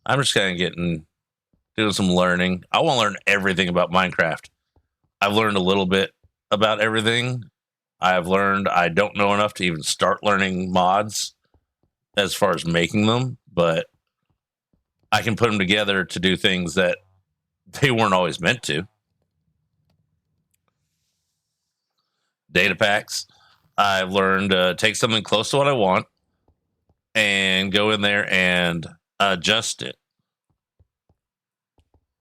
I'm just kind of doing some learning. I want to learn everything about Minecraft. I've learned a little bit about everything. I've learned I don't know enough to even start learning mods as far as making them, but I can put them together to do things that they weren't always meant to. Data packs. I've learned to take something close to what I want and go in there and adjust it.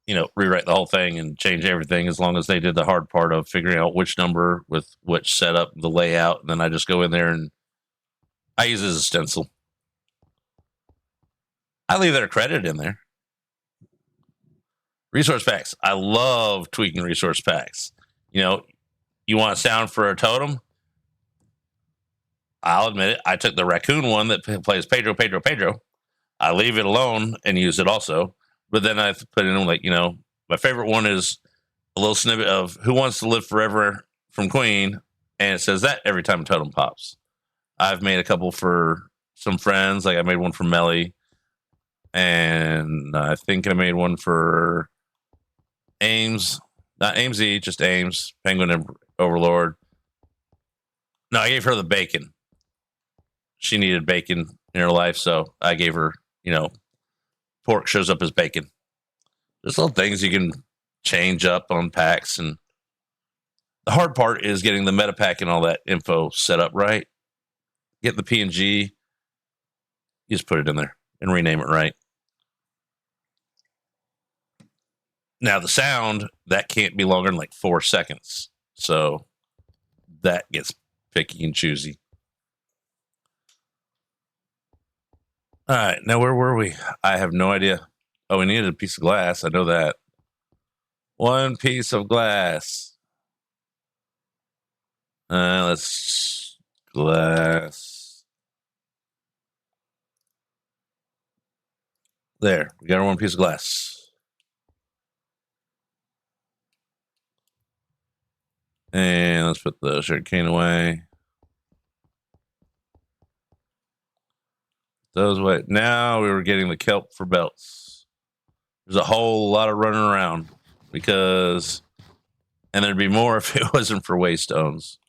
You know, rewrite the whole thing and change everything, as long as they did the hard part of figuring out which number with which setup, the layout. And then I just go in there and I use it as a stencil. I leave their credit in there. Resource packs. I love tweaking resource packs. You know, you want a sound for a totem? I'll admit it. I took the raccoon one that plays Pedro. I leave it alone and use it also. But then I put in, like, you know, my favorite one is a little snippet of Who Wants to Live Forever from Queen. And it says that every time a totem pops. I've made a couple for some friends. Like I made one for Melly. And I think I made one for Ames. Not Amesy, just Ames. Penguin Overlord. No, I gave her the bacon. She needed bacon in her life, so I gave her, you know, pork shows up as bacon. There's little things you can change up on packs, and the hard part is getting the meta pack and all that info set up right. Get the PNG, you just put it in there and rename it right. Now the sound, that can't be longer than like 4 seconds, so that gets picky and choosy. All right, now where were we? I have no idea. Oh, we needed a piece of glass. I know that. One piece of glass. Let's glass. There, we got our one piece of glass. And let's put the sugarcane away. Those away. Now we were getting the kelp for belts. There's a whole lot of running around because, and there'd be more if it wasn't for waystones.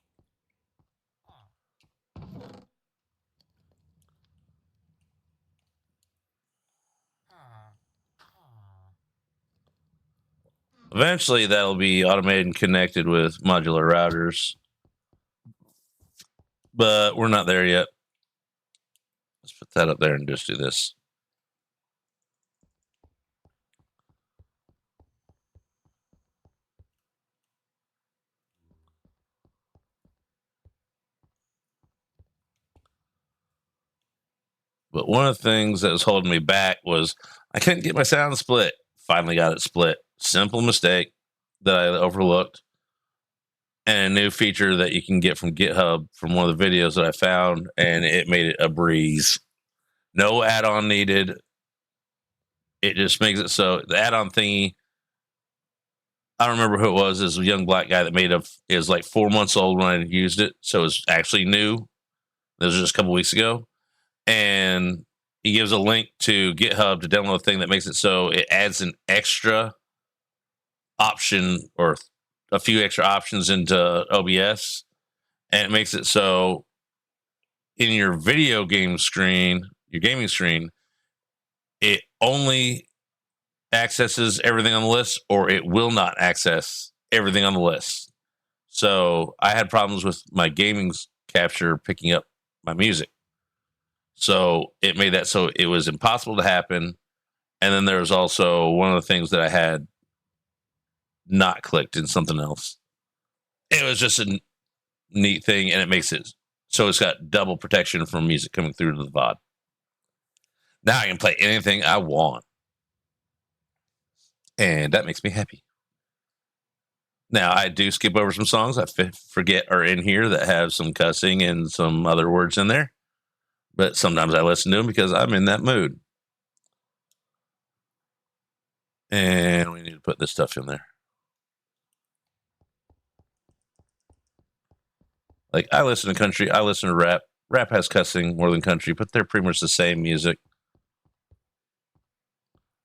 Eventually that'll be automated and connected with modular routers, but we're not there yet. Let's put that up there and just do this. But one of the things that was holding me back was I couldn't get my sound split. Finally got it split. Simple mistake that I overlooked. And a new feature that you can get from GitHub from one of the videos that I found, and it made it a breeze. No add-on needed. It just makes it so the add-on thingy, I don't remember who it was. It was a young black guy that made it. It was like 4 months old when I used it, so it was actually new. This was just a couple weeks ago. And he gives a link to GitHub to download a thing that makes it so it adds an extra option or a few extra options into OBS, and it makes it so in your video game screen, your gaming screen, it only accesses everything on the list, or it will not access everything on the list. So I had problems with my gaming capture picking up my music. So it made that so it was impossible to happen. And then there was also one of the things that I had not clicked in something else. It was just a neat thing, and it makes it so it's got double protection from music coming through to the VOD. Now I can play anything I want, and that makes me happy. Now I do skip over some songs I forget are in here that have some cussing and some other words in there, but sometimes I listen to them because I'm in that mood. And we need to put this stuff in there. Like, I listen to country, I listen to rap. Rap has cussing more than country, but they're pretty much the same music.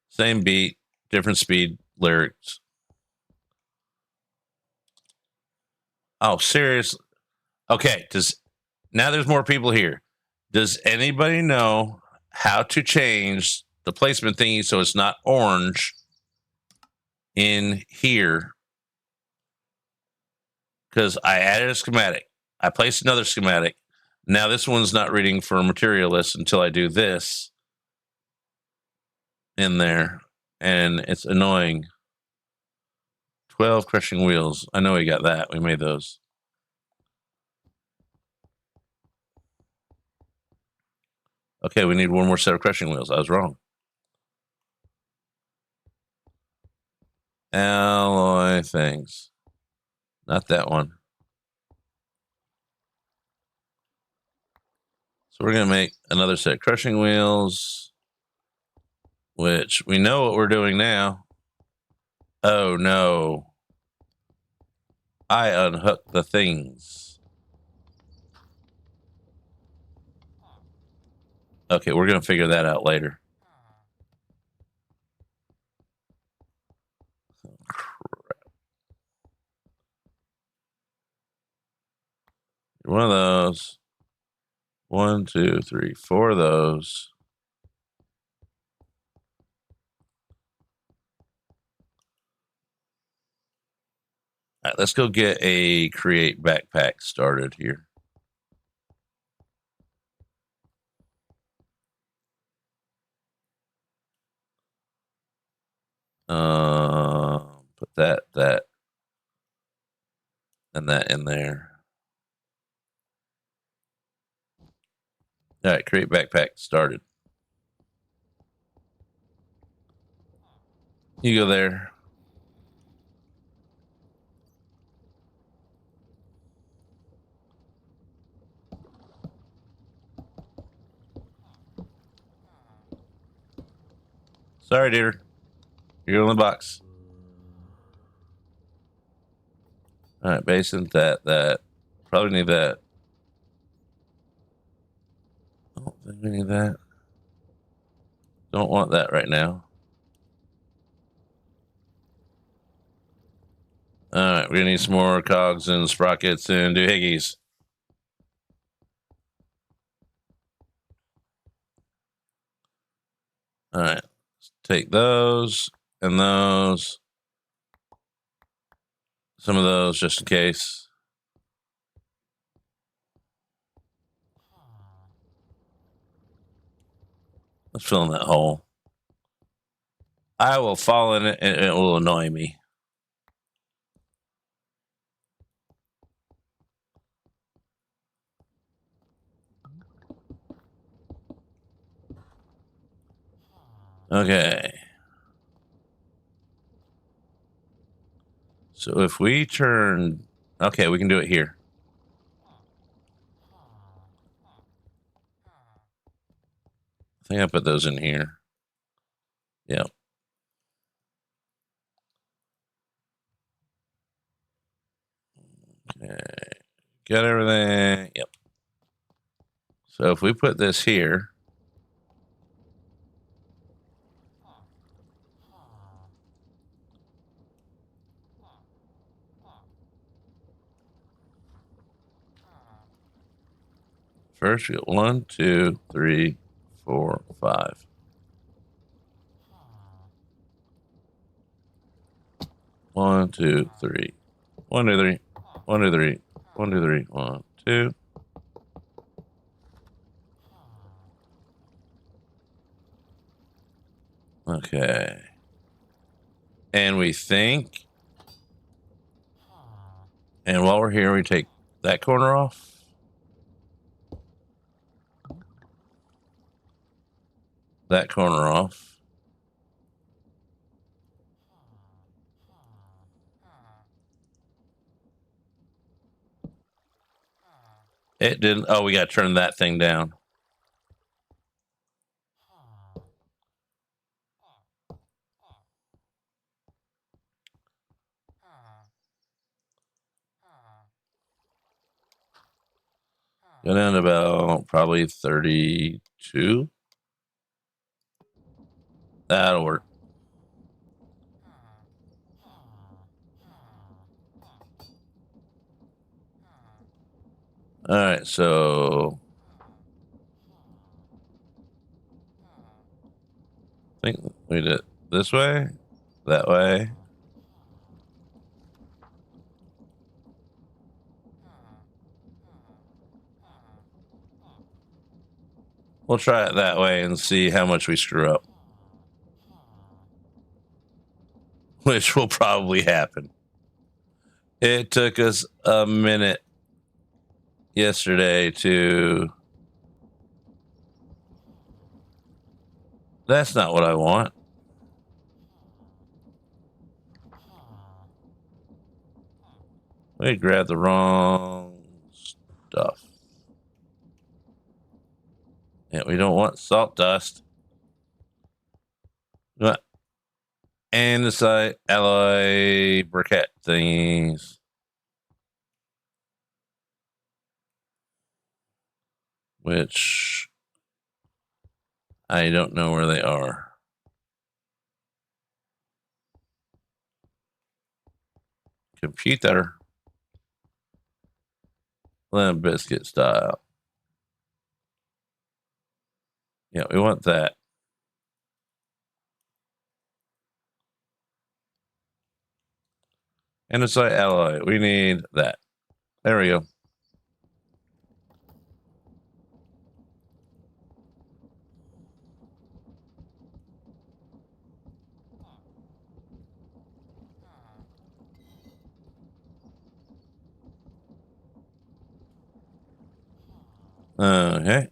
Same beat, different speed, lyrics. Oh, seriously? Okay, now there's more people here. Does anybody know how to change the placement thingy so it's not orange in here? Because I added a schematic. I placed another schematic. Now this one's not reading for materialist until I do this in there, and it's annoying. 12 crushing wheels. I know we got that. We made those. Okay, we need one more set of crushing wheels. I was wrong. Alloy things. Not that one. So we're going to make another set of crushing wheels, which we know what we're doing now. Oh, no. I unhooked the things. Okay, we're going to figure that out later. Oh, crap. One of those. 1, 2, 3, 4 of those. All right, let's go get a create backpack started here. Put that, and that in there. All right, create backpack started. You go there. Sorry, dear. You're in the box. All right, basin, that. Probably need that. I don't think we need that. Don't want that right now. All right, we're going to need some more cogs and sprockets and doohickeys. All right, let's take those and those. Some of those just in case. Let's fill in that hole. I will fall in it and it will annoy me. Okay. So if we turn, okay, we can do it here. I think I put those in here. Yep. Okay. Got everything. Yep. So if we put this here, first we got 1, 2, 3, 4, 5. One, 2, 3. 1, 2, 3. 1, 2, 3. 1, 2, 3. 1, 2. Okay. And we think And while we're here, we take that corner off. That corner off. It didn't. Oh, we got to turn that thing down. Go down to about probably 32. That'll work. All right, so I think we did it this way, that way. We'll try it that way and see how much we screw up, which will probably happen. It took us a minute yesterday to... That's not what I want. We grabbed the wrong stuff. Yeah, we don't want salt dust. Andesite alloy briquette thingies. Which I don't know where they are. Computer. Limp Bizkit style. Yeah, we want that. Andesite alloy. We need that. There we go. Okay.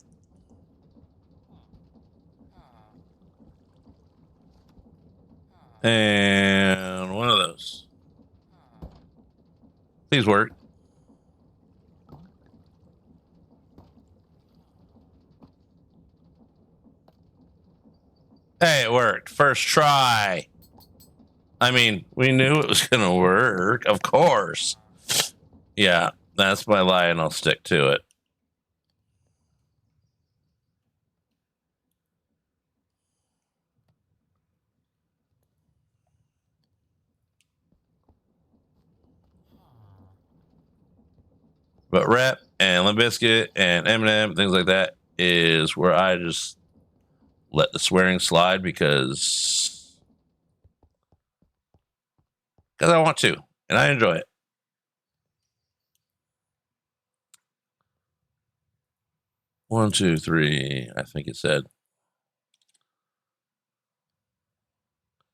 And one of those. Please work. Hey, it worked. First try. I mean, we knew it was going to work. Of course. Yeah, that's my lie, and I'll stick to it. But Rep and Limp Bizkit and Eminem, things like that, is where I just let the swearing slide because I want to, and I enjoy it. One, two, three. I think it said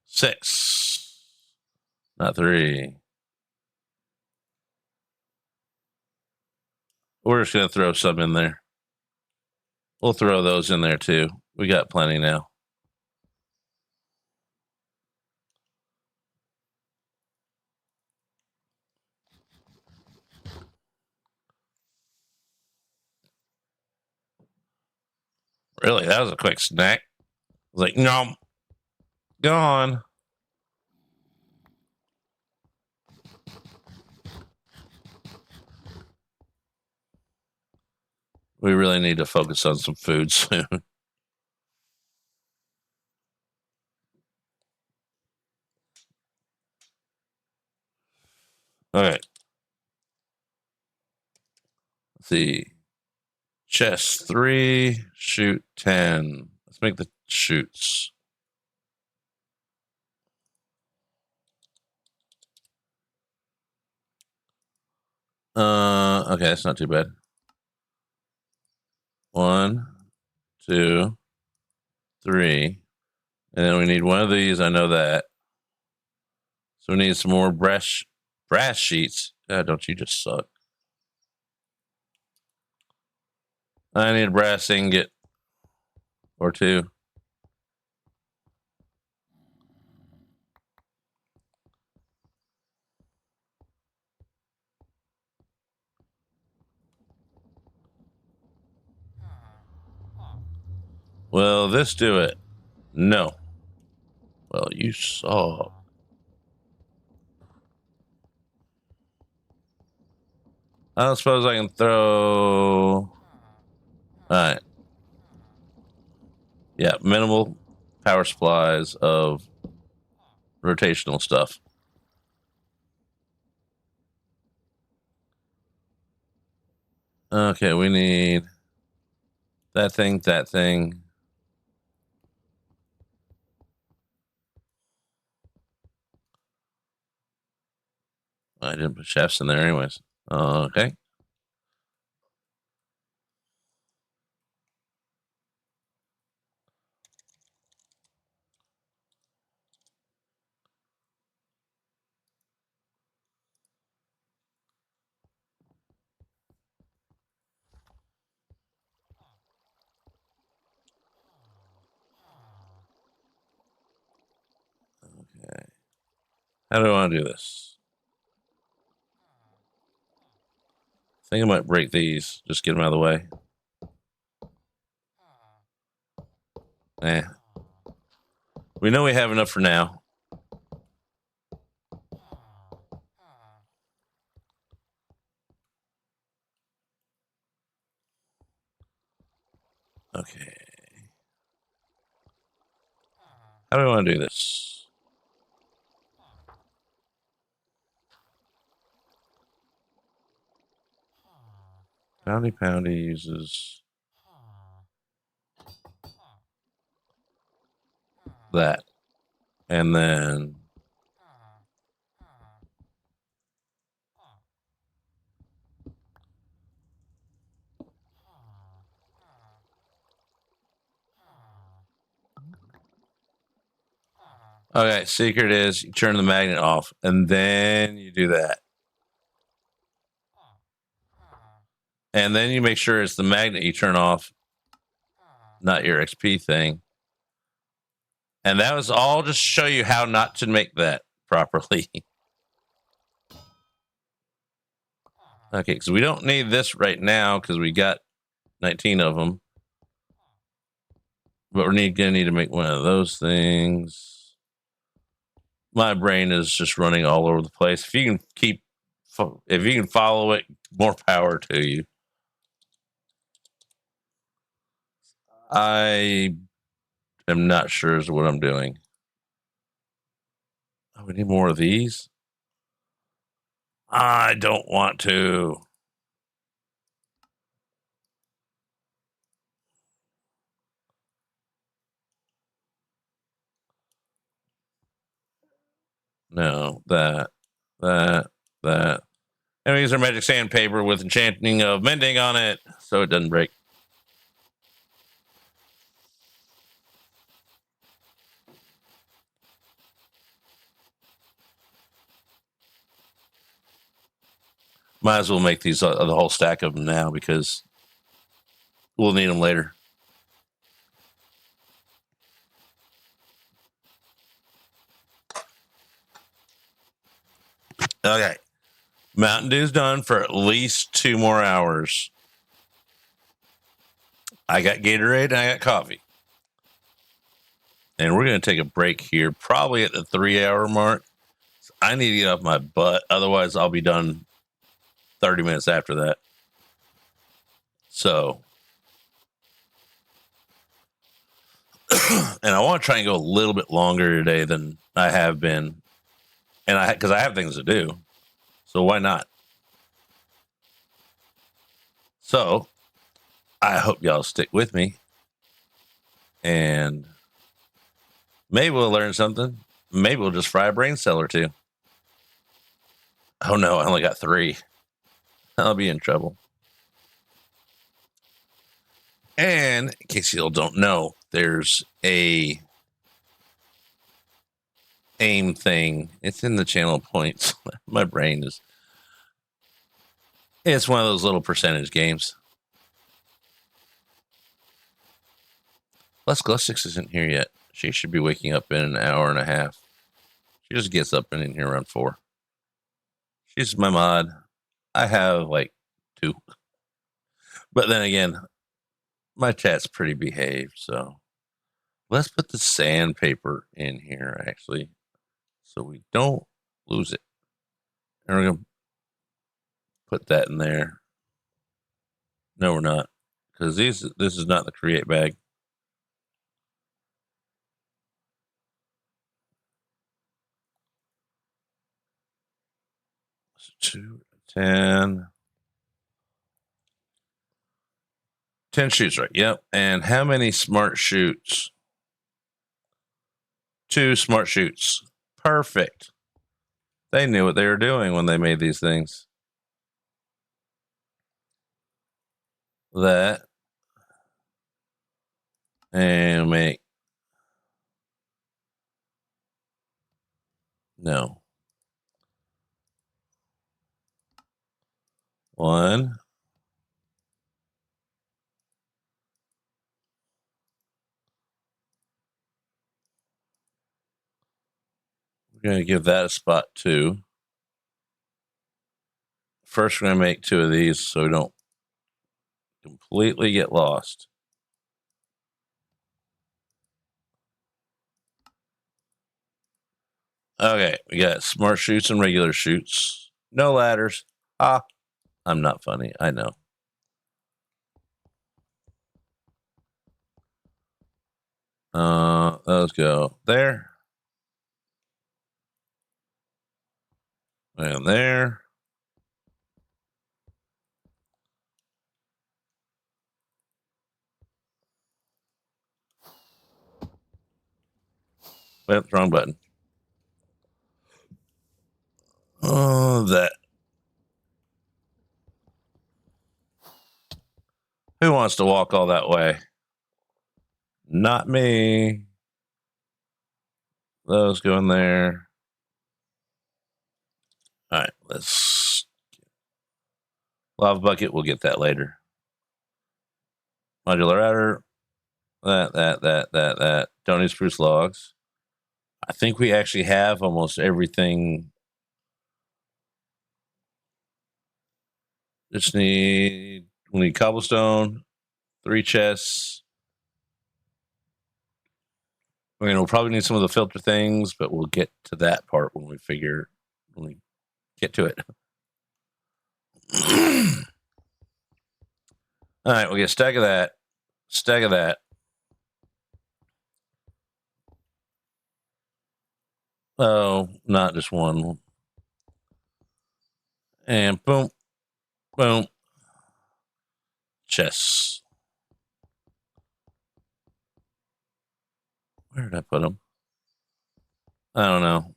6, not 3. We're just going to throw some in there. We'll throw those in there too. We got plenty now. Really, that was a quick snack. I was like, no, gone. We really need to focus on some food soon. All right. Let's see. Chest 3, shoot 10. Let's make the shoots. Okay, that's not too bad. 1, 2, 3. And then we need one of these. I know that. So we need some more Brass sheets. Don't you just suck? I need a brass ingot or two. Will this do it? No. Well, you saw. I don't suppose I can throw. All right. Yeah, minimal power supplies of rotational stuff. Okay, we need that thing, that thing. I didn't put chefs in there anyways. Okay. Okay. How do I want to do this? I think I might break these. Just get them out of the way. We know we have enough for now. Okay. How do I want to do this? Poundy uses that. And then okay, secret is you turn the magnet off and then you do that. And then you make sure it's the magnet you turn off, not your XP thing. And that was all just to show you how not to make that properly. Okay, because we don't need this right now because we got 19 of them. But we're gonna need to make one of those things. My brain is just running all over the place. If you can follow it, more power to you. I am not sure as to what I'm doing. Oh, we need more of these. I don't want to. No, that. And we use our magic sandpaper with enchanting of mending on it so it doesn't break. Might as well make these the whole stack of them now because we'll need them later. Okay. Mountain Dew's done for at least 2 more hours. I got Gatorade and I got coffee. And we're going to take a break here, probably at the 3-hour mark. I need to get off my butt. Otherwise, I'll be done 30 minutes after that. So, and I want to try and go a little bit longer today than I have been. And because I have things to do. So why not? So I hope y'all stick with me. And maybe we'll learn something. Maybe we'll just fry a brain cell or two. Oh no, I only got 3. I'll be in trouble. And in case you don't know, there's a aim thing. It's in the channel points. My brain is. It's one of those little percentage games. Plus, Glustix isn't here yet. She should be waking up in an hour and a half. She just gets up and in here around 4. She's my mod. I have like 2. But then again, my chat's pretty behaved, so let's put the sandpaper in here actually, so we don't lose it. And we're gonna put that in there. No, we're not, because this is not the create bag. So 2, 10. 10 shoots, right? Yep. And how many smart shoots? 2 smart shoots. Perfect. They knew what they were doing when they made these things. That. And make. No. 1. We're going to give that a spot 2. First, we're going to make 2 of these so we don't completely get lost. Okay, we got smart shoots and regular shoots. No ladders. Ah, I'm not funny. I know. Let's go there. And there. Well, wrong button. Oh, that. Who wants to walk all that way? Not me. Those go in there. All right, let's. Lava bucket, we'll get that later. Modular adder. That. Don't need spruce logs. I think we actually have almost everything. We need cobblestone, 3 chests. I mean, we'll probably need some of the filter things, but we'll get to that part when we get to it. All right, we'll get a stack of that. Stack of that. Oh, not just one. And boom, boom. Chests. Where did I put them? I don't know.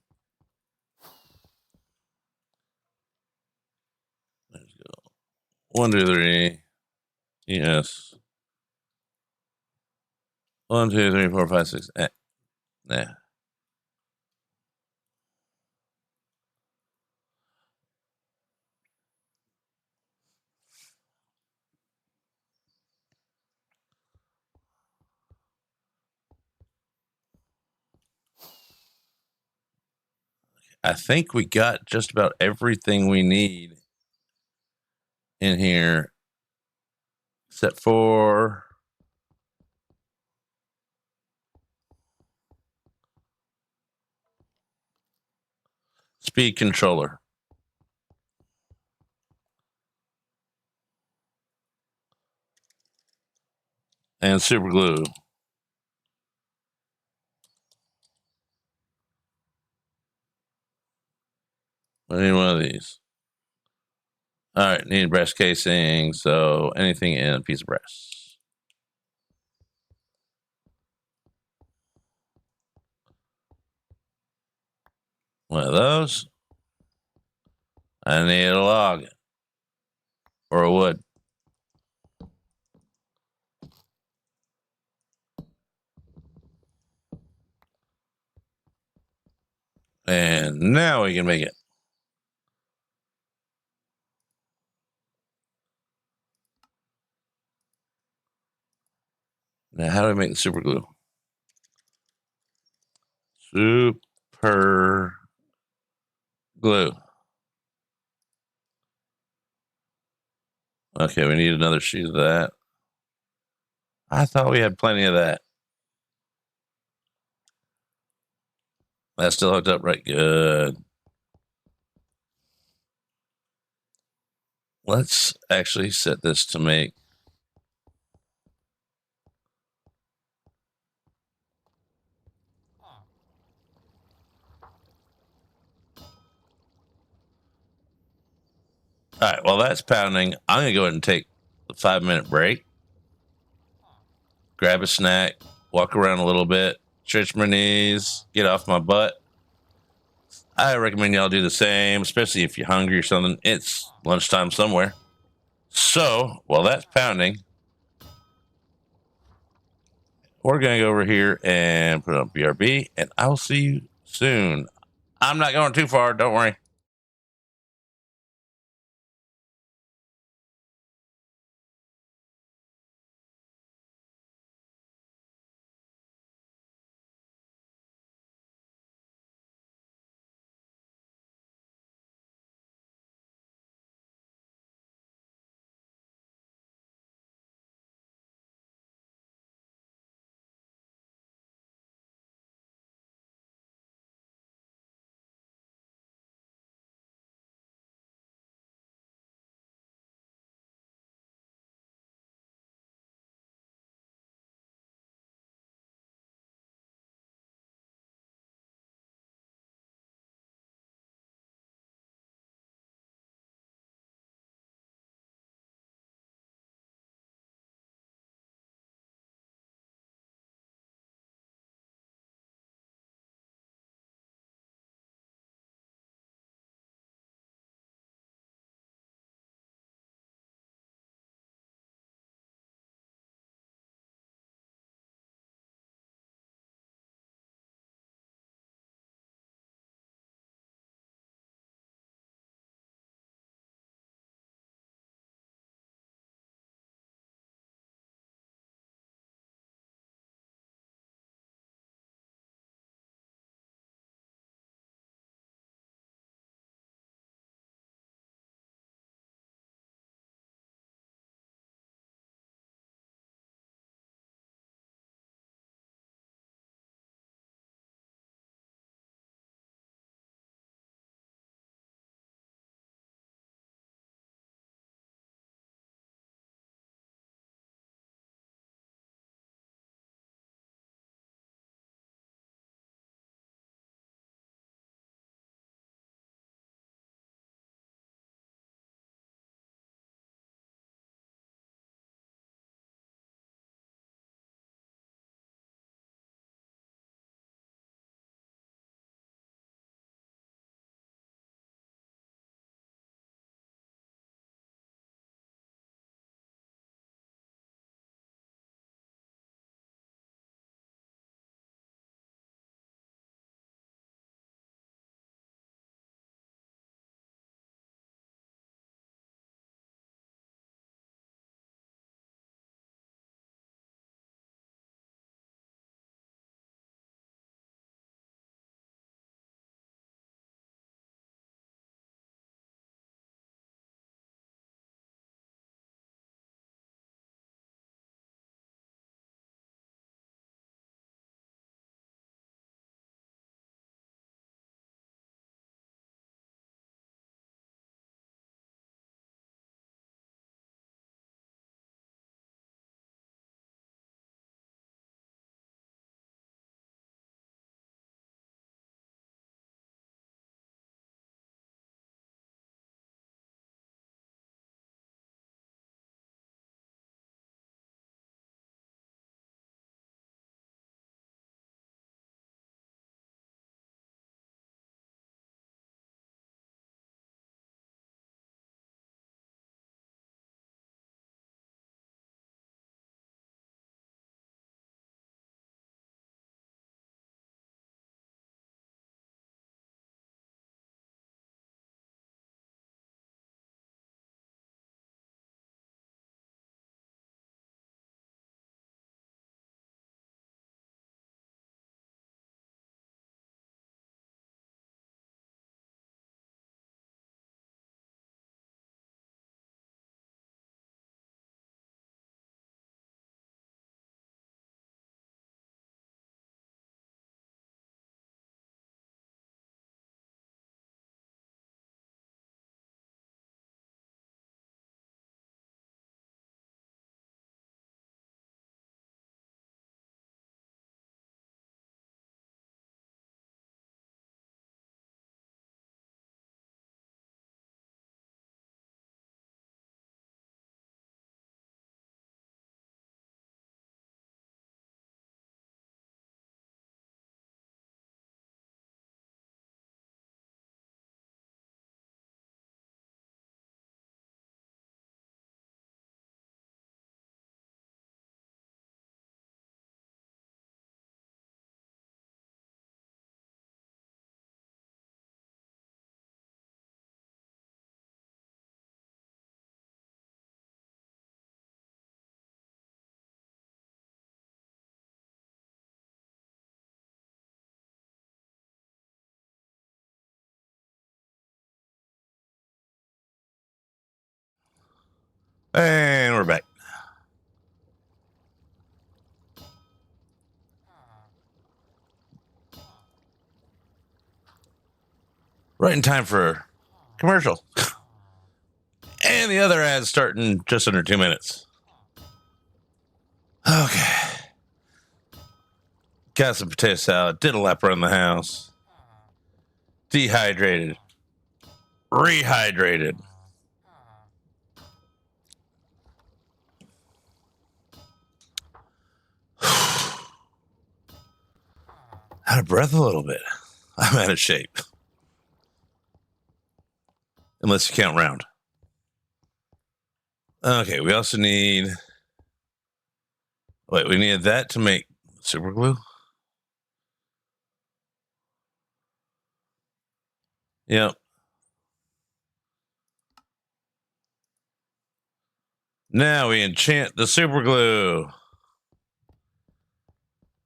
Let's go. 1, 2, 3. Yes. 1, 2, 3, 4, 5, 6. Yeah. I think we got just about everything we need in here, except for speed controller and super glue. I need one of these. All right, need breast casing, so anything in a piece of breast. One of those. I need a log or a wood. And now we can make it. Now, how do we make the super glue? Super glue. Okay, we need another sheet of that. I thought we had plenty of that. That's still hooked up right good. Let's actually set this to make. All right, while that's pounding, I'm going to go ahead and take a 5-minute break, grab a snack, walk around a little bit, stretch my knees, get off my butt. I recommend y'all do the same, especially if you're hungry or something. It's lunchtime somewhere. So while that's pounding, we're going to go over here and put on BRB, and I will see you soon. I'm not going too far. Don't worry. And we're back. Right in time for commercial. And the other ad's starting just under 2 minutes. Okay. Got some potato salad. Did a lap around the house. Dehydrated. Rehydrated. Out of breath a little bit. I'm out of shape. Unless you count round. Okay, we also need... Wait, we needed that to make super glue? Yep. Now we enchant the super glue.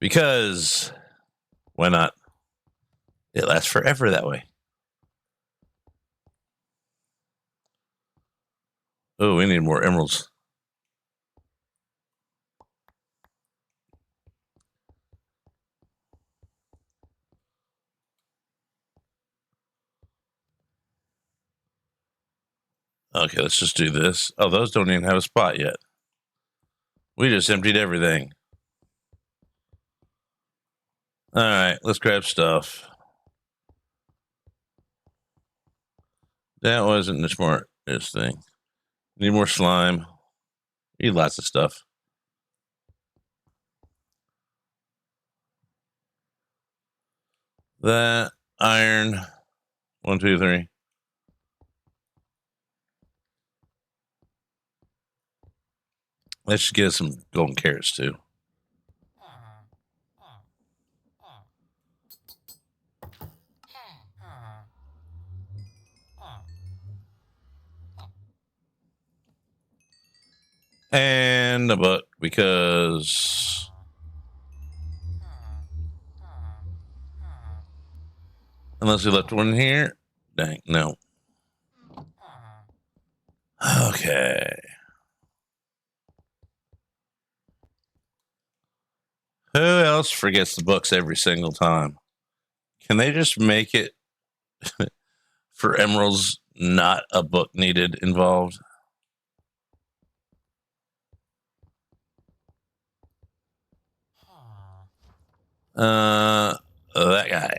Because... Why not? It lasts forever that way. Oh, we need more emeralds. Okay, let's just do this. Oh, those don't even have a spot yet. We just emptied everything. All right, let's grab stuff. That wasn't the smartest thing. Need more slime. Need lots of stuff. That iron. 1, 2, 3. Let's just get some golden carrots too. And a book because unless we left one here. Dang, no. Okay. Who else forgets the books every single time? Can they just make it for emeralds not a book needed involved? That guy.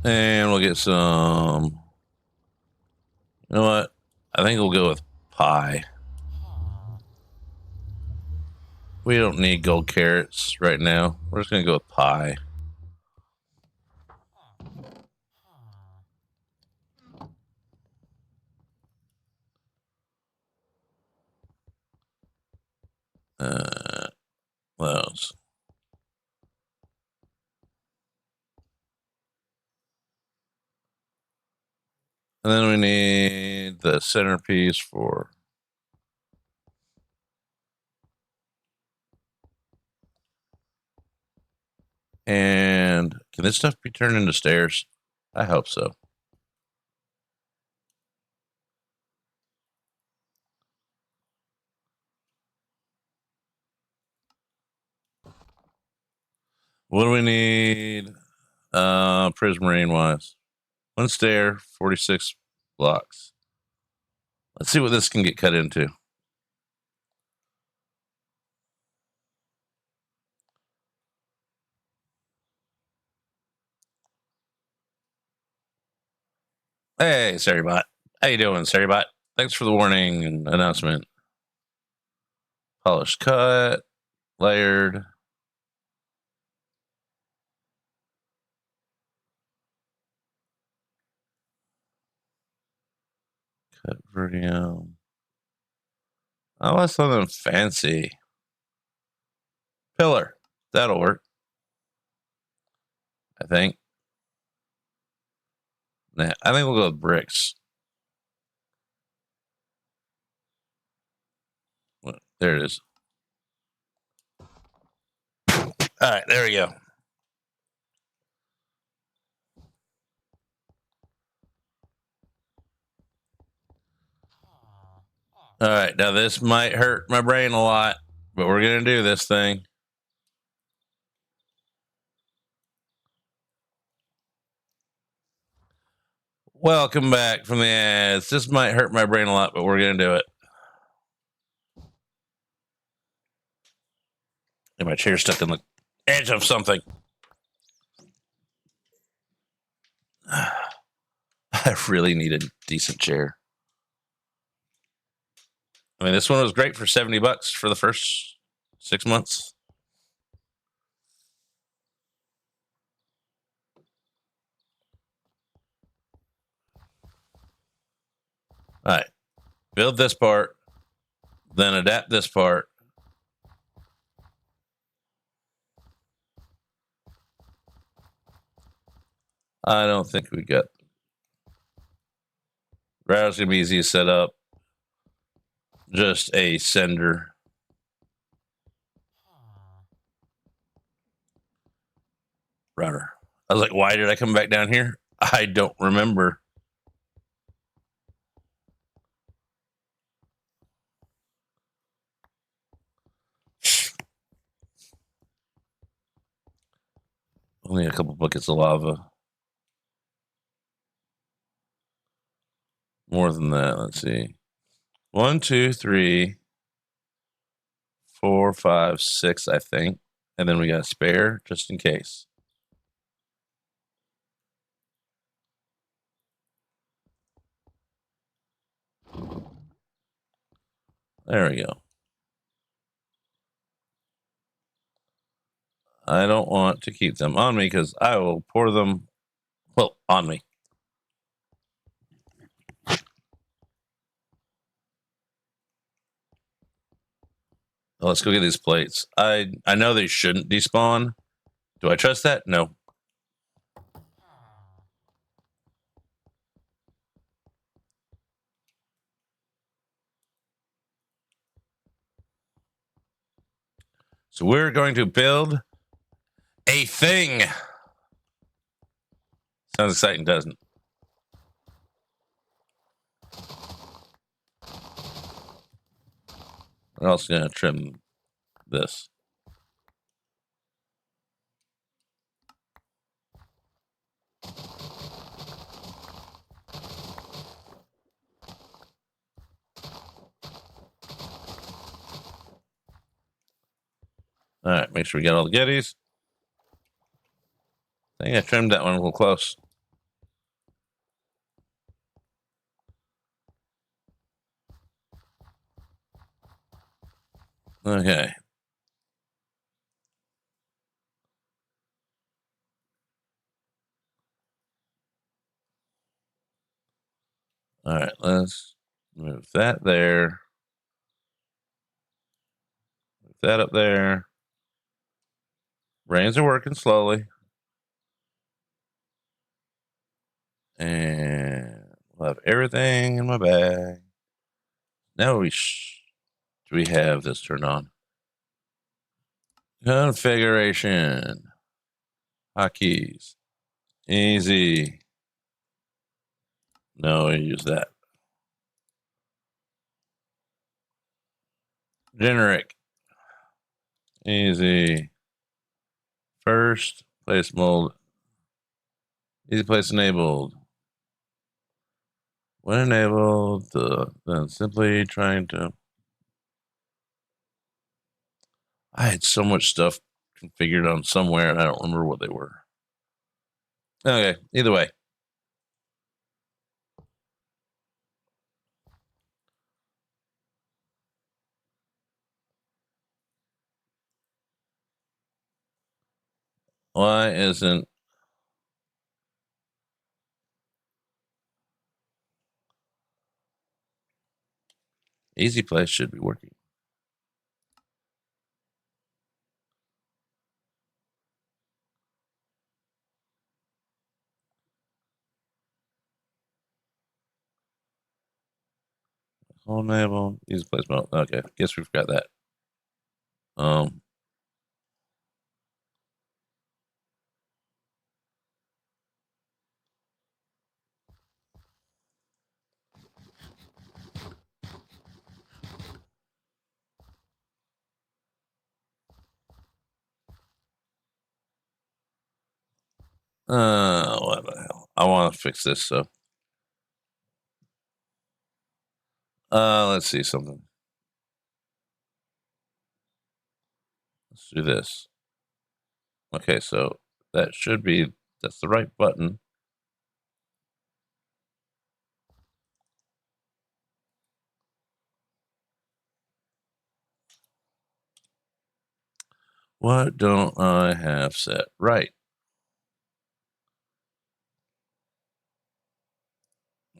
And we'll get some. You know what? I think we'll go with pie. We don't need gold carrots right now. We're just going to go with pie. What else? And then we need the centerpiece for. And can this stuff be turned into stairs? I hope so. What do we need? Prismarine wise. 1 stair, 46 blocks. Let's see what this can get cut into. Hey, Sarybot. How you doing, Sarybot? Thanks for the warning and announcement. Polished cut, layered. Cut vertium. I want something fancy. Pillar. That'll work. I think. Nah, I think we'll go with bricks. There it is. All right, there we go. All right, now this might hurt my brain a lot, but we're going to do this thing. Welcome back from the ads. This might hurt my brain a lot, but we're going to do it. And my chair's stuck in the edge of something. I really need a decent chair. I mean, this one was great for $70 for the first 6 months. All right. Build this part, then adapt this part. I don't think we got. Router's going to be easy to set up. Just a sender. Router. I was like, why did I come back down here? I don't remember. Only a couple buckets of lava. More than that. Let's see. 1, 2, 3, 4, 5, 6, I think. And then we got a spare just in case. There we go. I don't want to keep them on me because I will pour them, well, on me. Well, let's go get these plates. I know they shouldn't despawn. Do I trust that? No. So we're going to build a thing. Sounds exciting, doesn't it? We're also going to trim this. All right, make sure we get all the Gettys. I think I trimmed that one a little close. Okay. All right, let's move that there. Move that up there. Brains are working slowly. And we'll have everything in my bag. Now do we have this turned on? Configuration. Hotkeys. Easy. No, we use that. Generic. Easy. First, place mold. Easy place enabled. When enabled, then simply trying to. I had so much stuff configured on somewhere, and I don't remember what they were. Okay, either way. Why isn't Easy Place should be working? Hold enable, easy place mode. Okay, guess we forgot that. What the hell? I want to fix this, so let's see something. Let's do this. Okay, so that's the right button. What don't I have set right?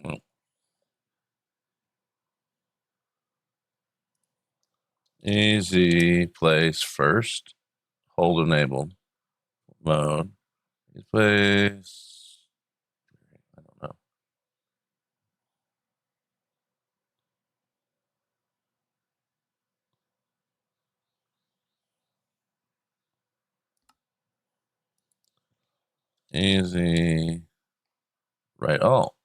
Well, easy place first. Hold enabled mode. Easy place. I don't know. Easy. Right all.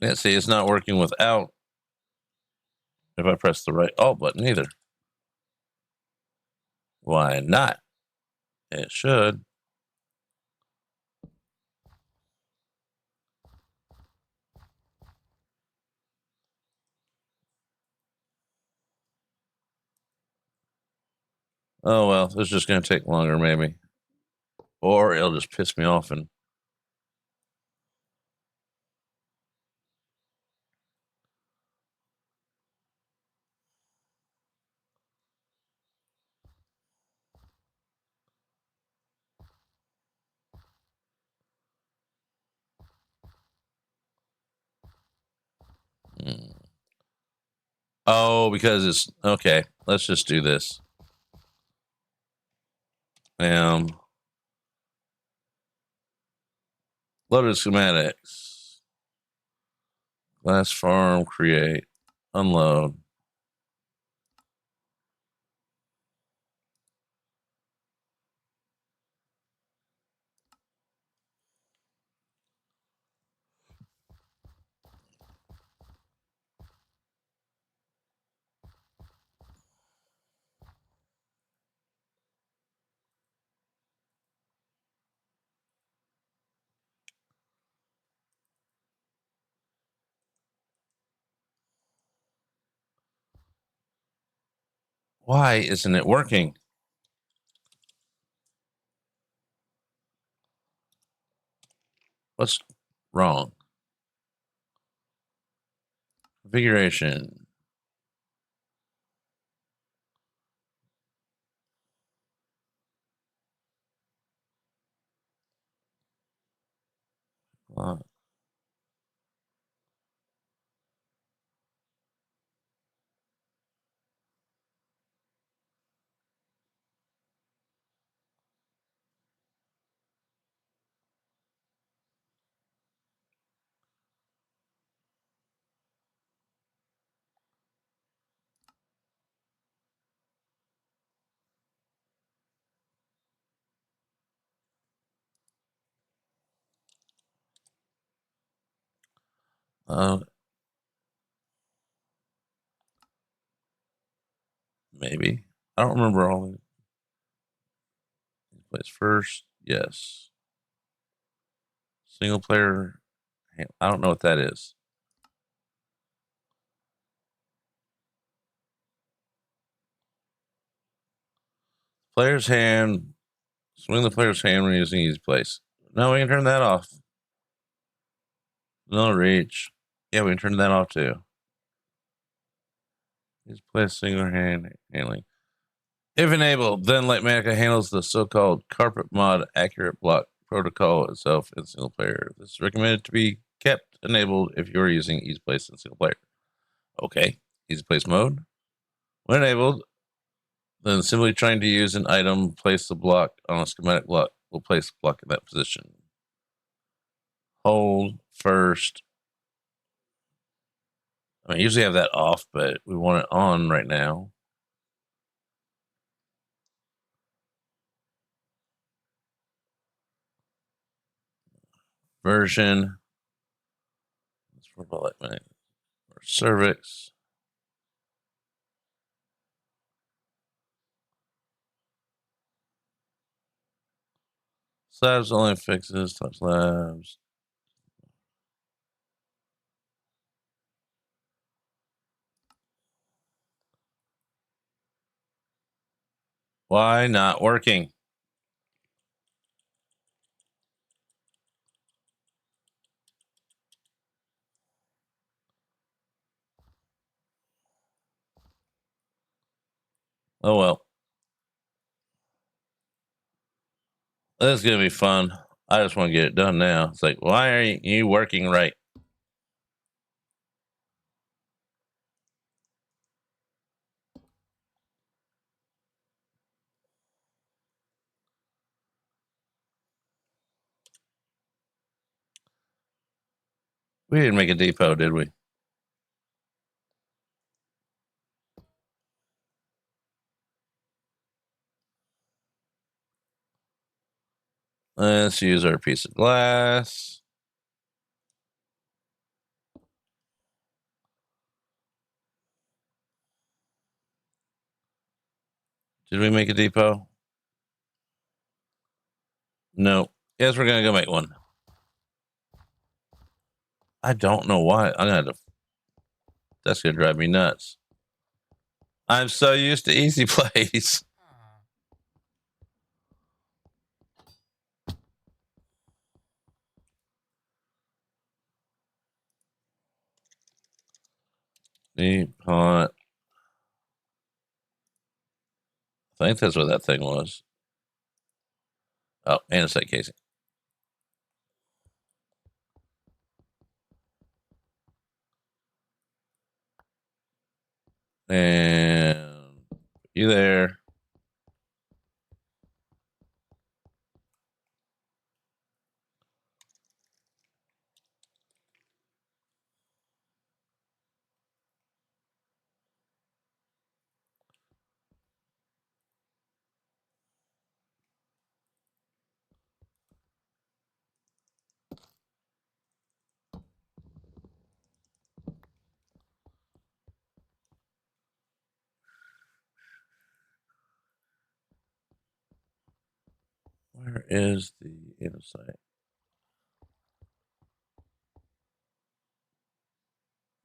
Yeah, see, it's not working without if I press the right alt button either. Why not? It should. Oh well, this is just going to take longer, maybe, or it'll just piss me off and. Oh, because it's okay. Let's just do this. Loaded schematics. Glass farm, create, unload. Why isn't it working? What's wrong? Configuration. Uh, uh, maybe. I don't remember all the place first. Yes. Single player. I don't know what that is. Player's hand. Swing the player's hand when using easy place. No, we can turn that off. No reach. Yeah, we can turn that off too. Easy place single hand handling. If enabled, then Litematica handles the so-called carpet mod accurate block protocol itself in single player. This is recommended to be kept enabled if you're using easy place in single player. Okay, easy place mode. When enabled, then simply trying to use an item, place the block on a schematic block will place the block in that position. hold first. I usually have that off, but we want it on right now. Version. Let's for cervix. Slabs only fixes touch labs. Why not working? Oh well. This is gonna be fun. I just want to get it done now. It's like, why are you working right? We didn't make a depot, did we? Let's use our piece of glass. Did we make a depot? No. Yes, we're gonna go make one. I don't know why. I'm gonna have to. That's gonna drive me nuts. I'm so used to easy plays. Depot. I think that's what that thing was. Oh, andesite casing. And you there. Where is the andesite?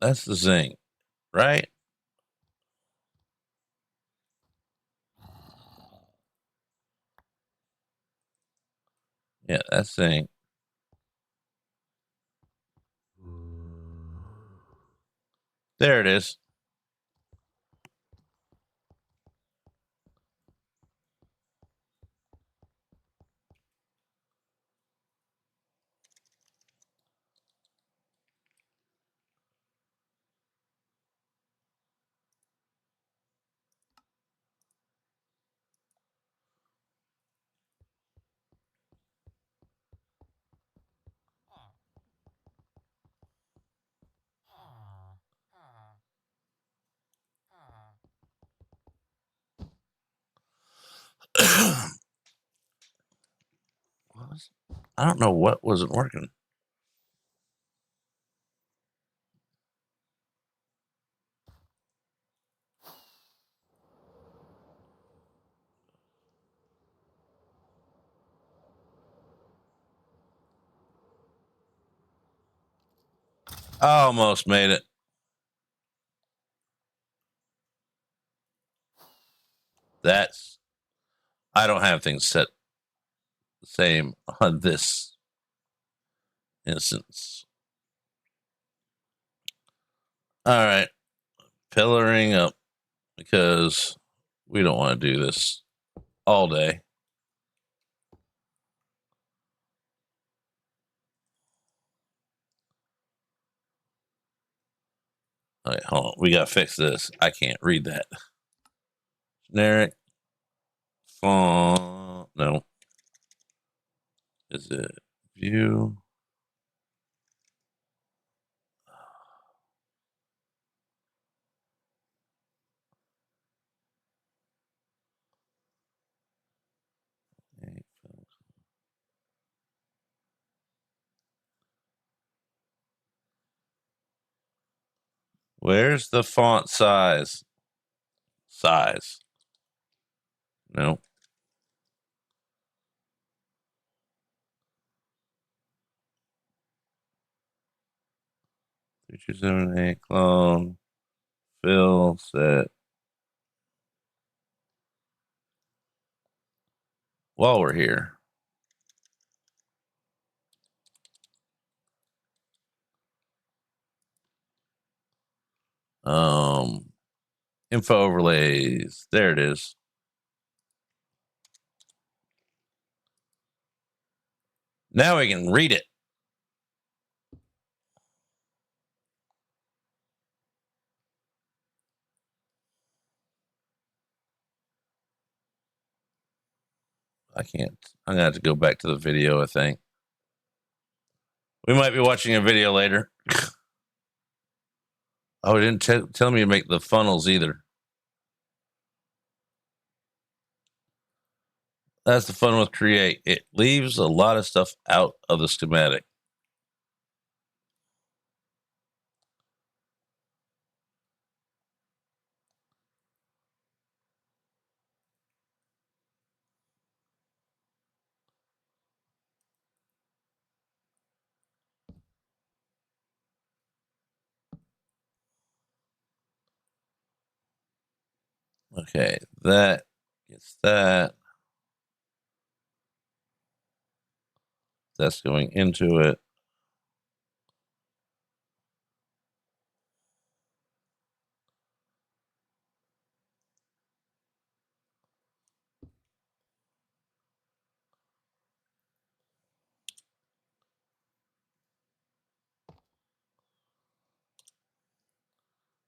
That's the zinc, right? Yeah, that's zinc. There it is. I don't know what wasn't working. I almost made it. I don't have things set the same on this instance. All right. Pillaring up because we don't want to do this all day. All right, hold on. We got to fix this. I can't read that. Generic font. No. Is it view? Where's the font size? No. 3278 clone. Fill set. While we're here. Info overlays. There it is. Now we can read it. I can't. I'm gonna have to go back to the video, I think. We might be watching a video later. Oh, it didn't tell me to make the funnels either. That's the fun with Create. It leaves a lot of stuff out of the schematic. Okay, that gets that. That's going into it.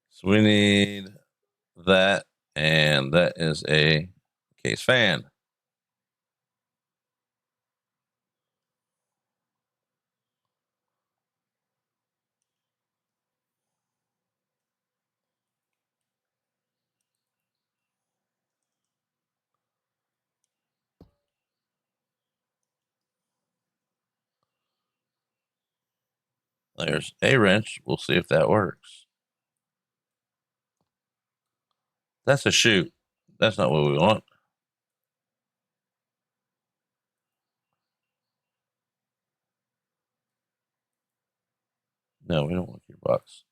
So we need that, and that is a case fan. There's a wrench. We'll see if that works. That's a chute. That's not what we want. No, we don't want gearbox.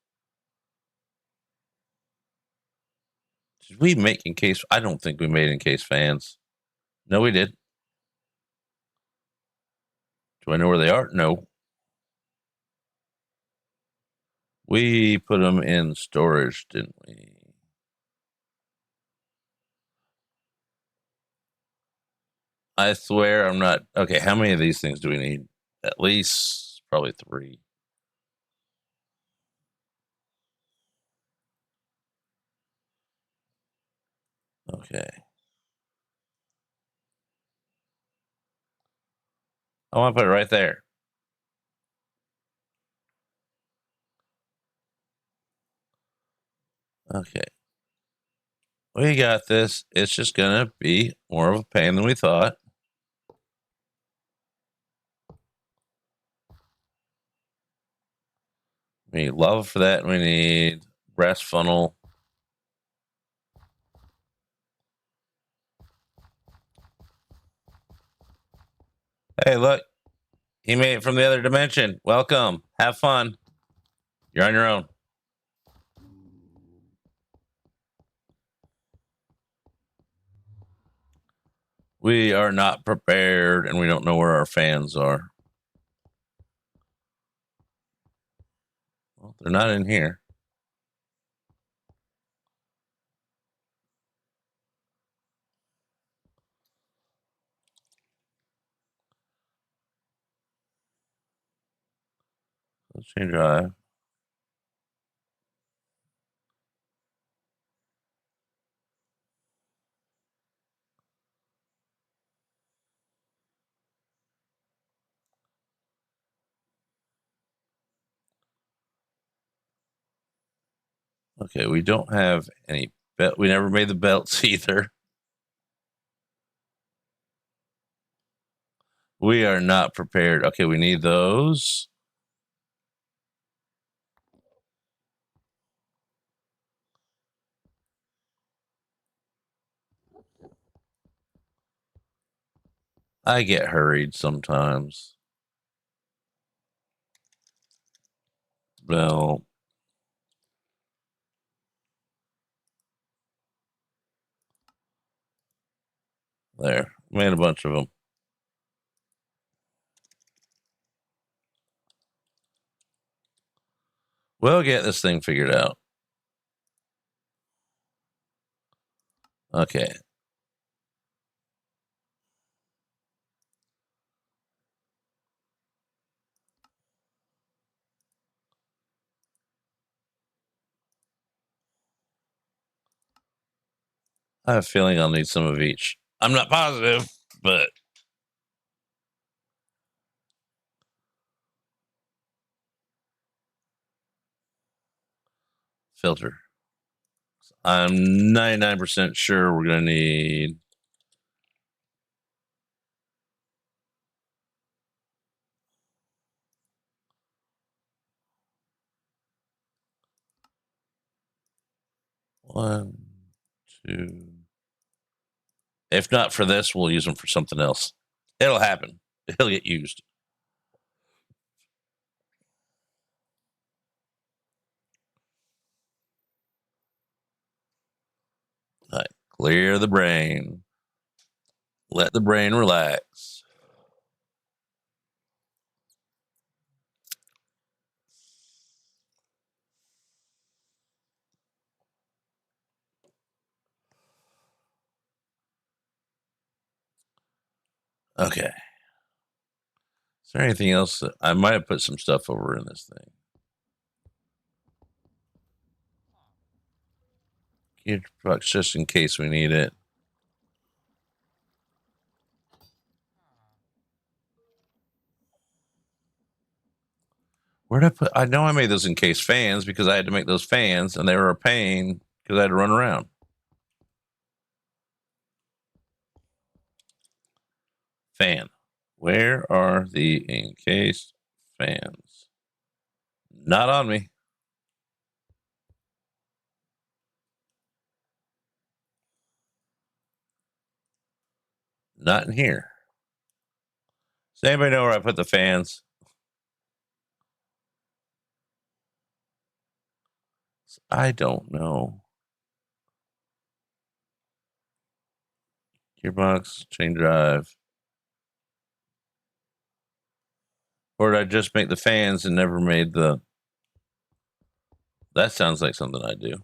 Did we make encase? I don't think we made encase fans. No, we did. Do I know where they are? No. We put them in storage, didn't we? I swear I'm not. Okay, how many of these things do we need? At least probably 3. Okay. I want to put it right there. Okay. We got this. It's just going to be more of a pain than we thought. We need lava for that. We need brass funnel. Hey, look. He made it from the other dimension. Welcome. Have fun. You're on your own. We are not prepared, and we don't know where our fans are. Well, they're not in here. Let's change drive. Okay, we don't have any belt. We never made the belts either. We are not prepared. Okay, we need those. I get hurried sometimes. Well, there. Made a bunch of them. We'll get this thing figured out. Okay. I have a feeling I'll need some of each. I'm not positive, but filter. I'm 99% sure we're going to need one, two. If not for this, we'll use them for something else. It'll happen. It'll get used. All right. Clear the brain. Let the brain relax. Okay. Is there anything else? I might have put some stuff over in this thing. Gearbox, just in case we need it. Where'd I put? I know I made those encased fans because I had to make those fans, and they were a pain because I had to run around. Fan. Where are the encased fans? Not on me. Not in here. Does anybody know where I put the fans? I don't know. Gearbox, chain drive. Or did I just make the fans and never made the... That sounds like something I do.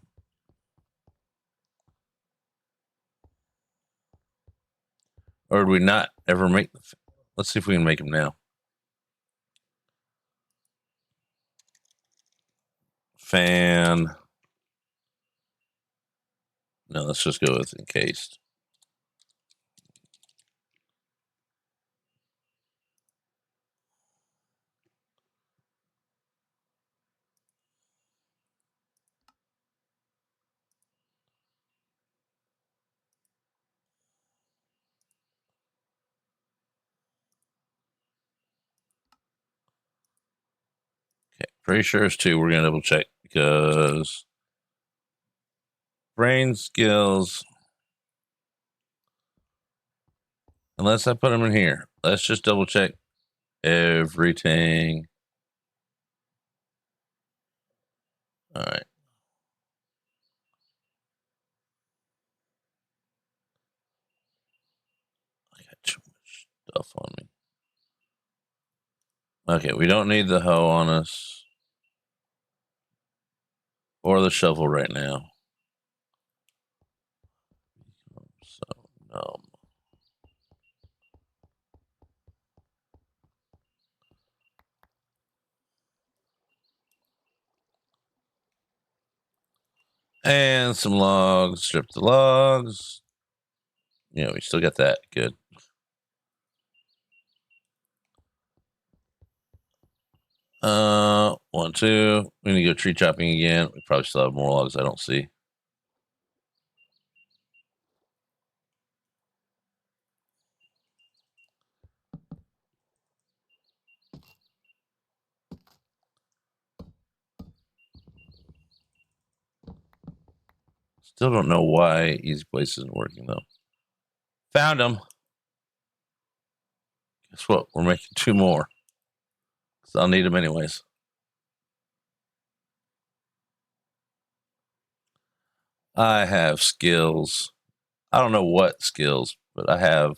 Or did we not ever make the... Let's see if we can make them now. Fan. No, let's just go with encased. Okay, pretty sure it's 2. We're going to double check because brain skills, unless I put them in here. Let's just double check everything. All right. I got too much stuff on me. Okay, we don't need the hoe on us or the shovel right now. So, no. And some logs. Strip the logs. Yeah, we still got that. Good. One, two. We need to go tree chopping again. We probably still have more logs I don't see. Still don't know why Easy Place isn't working though. Found them. Guess what? We're making 2 more. So I'll need them anyways. I have skills. I don't know what skills, but I have.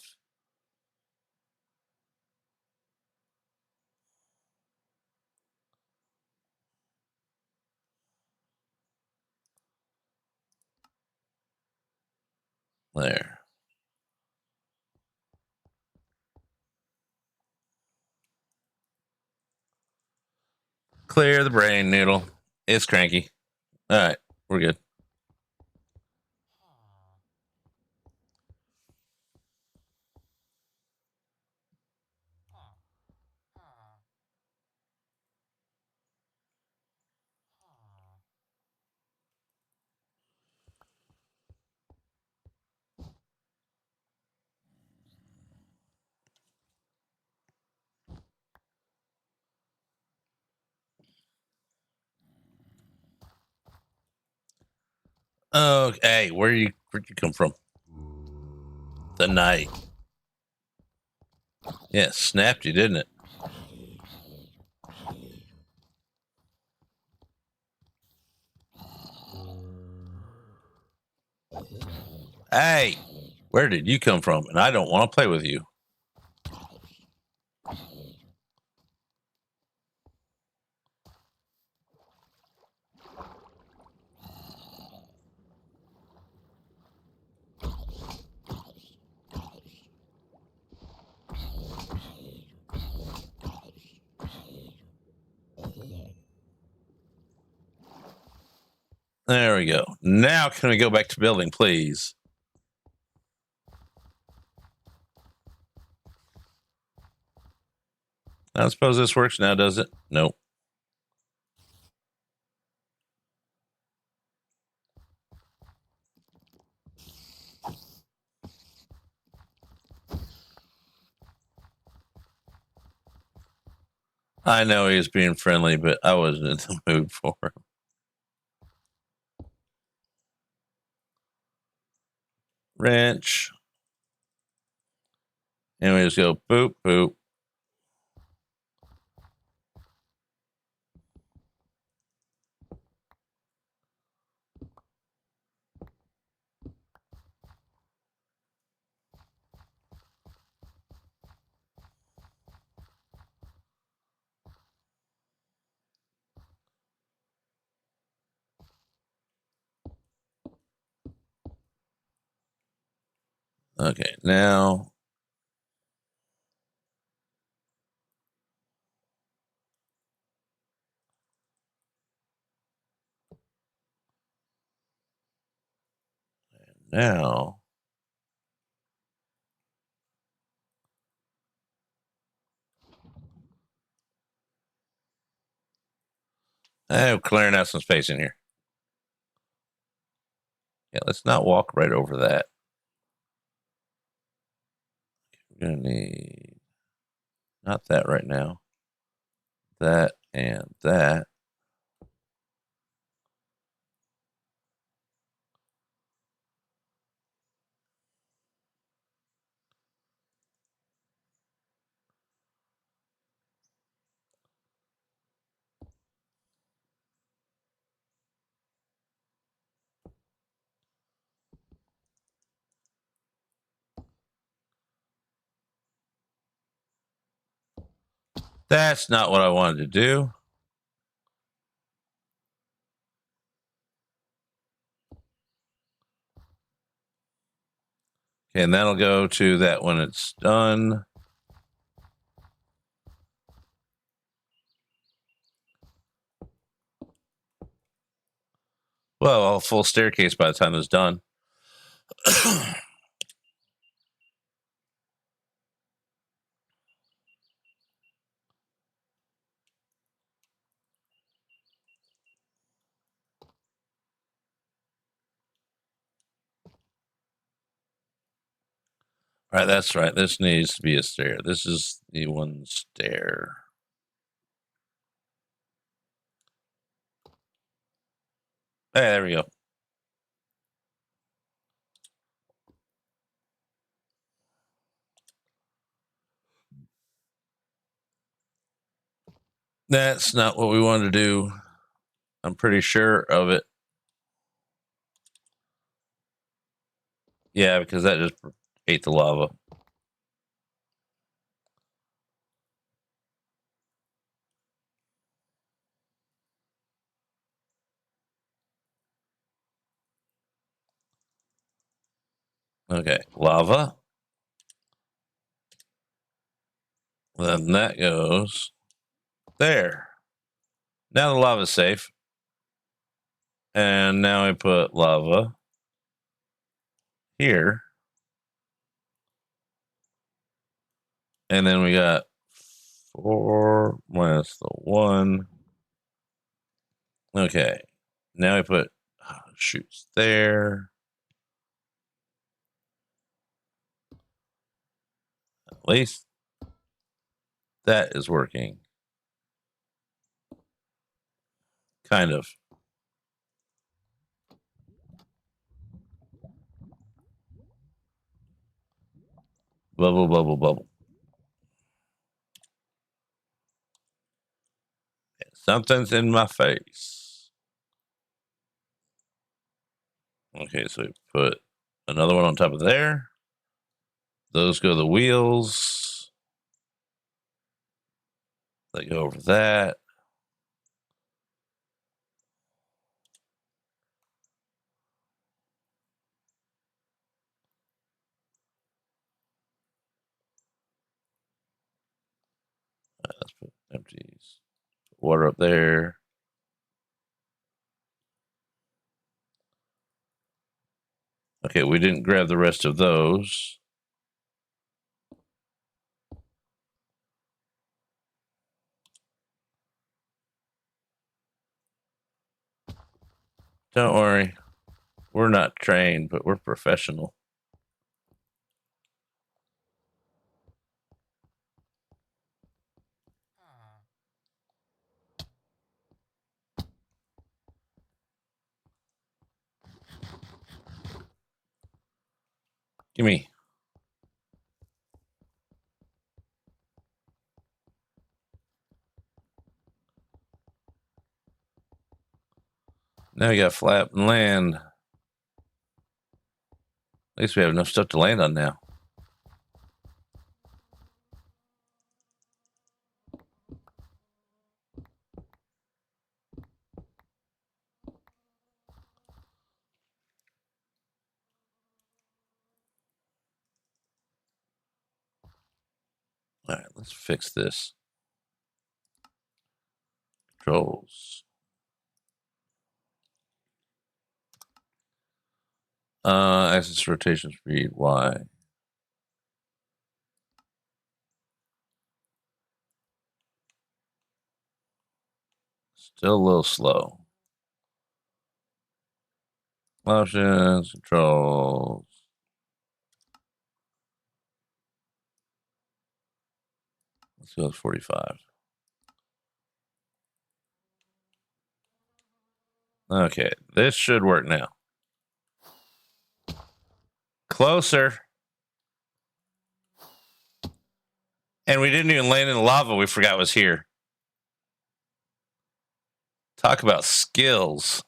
There. Clear the brain noodle. It's cranky. All right, we're good. Okay, where'd you come from? The night. Yeah, it snapped you, didn't it? Hey, where did you come from? And I don't want to play with you. There we go. Now can we go back to building, please? I suppose this works now, does it? Nope. I know he was being friendly, but I wasn't in the mood for him. Wrench. And we just go boop, boop. Okay, now. Now. I'm clearing out some space in here. Yeah, let's not walk right over that. We're going to need not that right now. That and that. That's not what I wanted to do. Okay, and that'll go to that when it's done. Well, a full staircase by the time it's done. All right, that's right. This needs to be a stair. This is the one stair. Hey, there we go. That's not what we wanted to do. I'm pretty sure of it. Yeah, because that just ate the lava. Okay, lava. Then that goes there. Now the lava's safe. And now we put lava here. And then we got 4 minus the 1. Okay. Now we put shoots there. At least that is working. Kind of. Bubble, bubble, bubble. Something's in my face. Okay, so we put another one on top of there. Those go the wheels. They go over that. Let's put empties. Water up there. Okay, we didn't grab the rest of those. Don't worry. We're not trained, but we're professional. Give me. Now we got flat and land. At least we have enough stuff to land on now. All right, let's fix this. Controls. Axis rotation speed, Y. Still a little slow. Options, controls. Let's go with 45. Okay, this should work now. Closer. And we didn't even land in the lava we forgot was here. Talk about skills.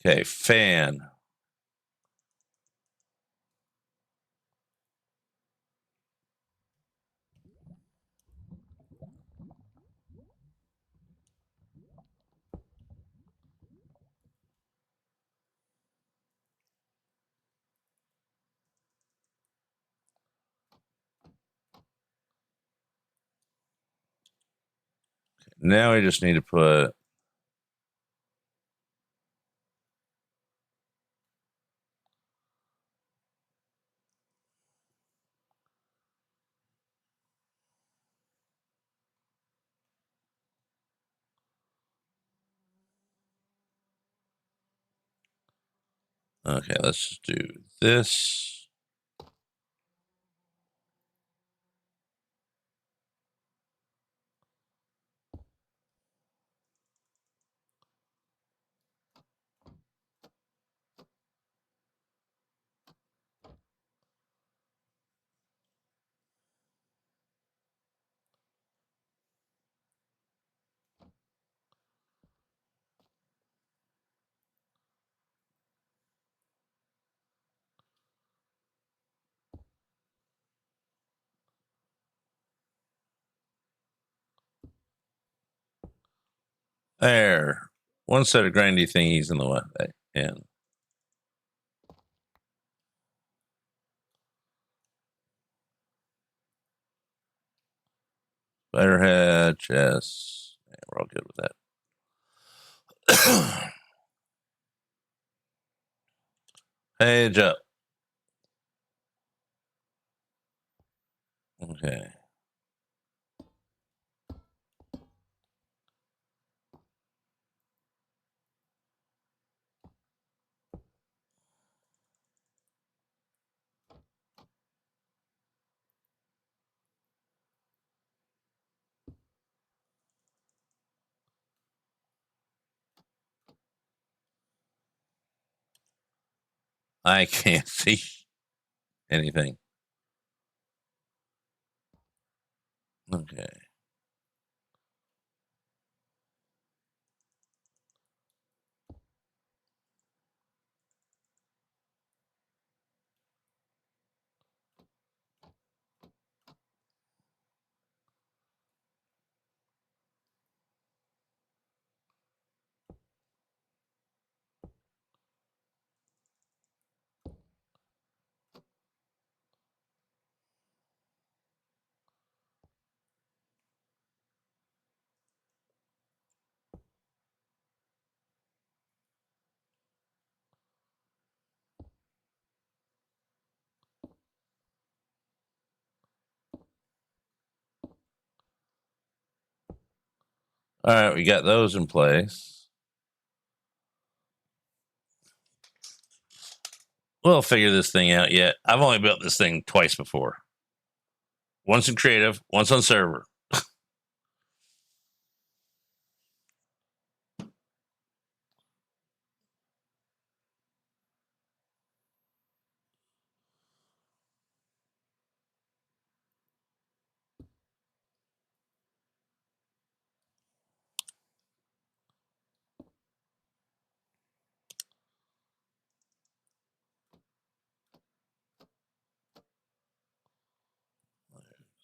Okay, fan. Now we just need to put okay, let's just do this. There. One set of grindy thingies in the way. And Spiderhead, chest. Yeah, we're all good with that. Page up. Okay. I can't see anything. Okay. All right, we got those in place. We'll figure this thing out yet. I've only built this thing twice before. Once in creative, once on server.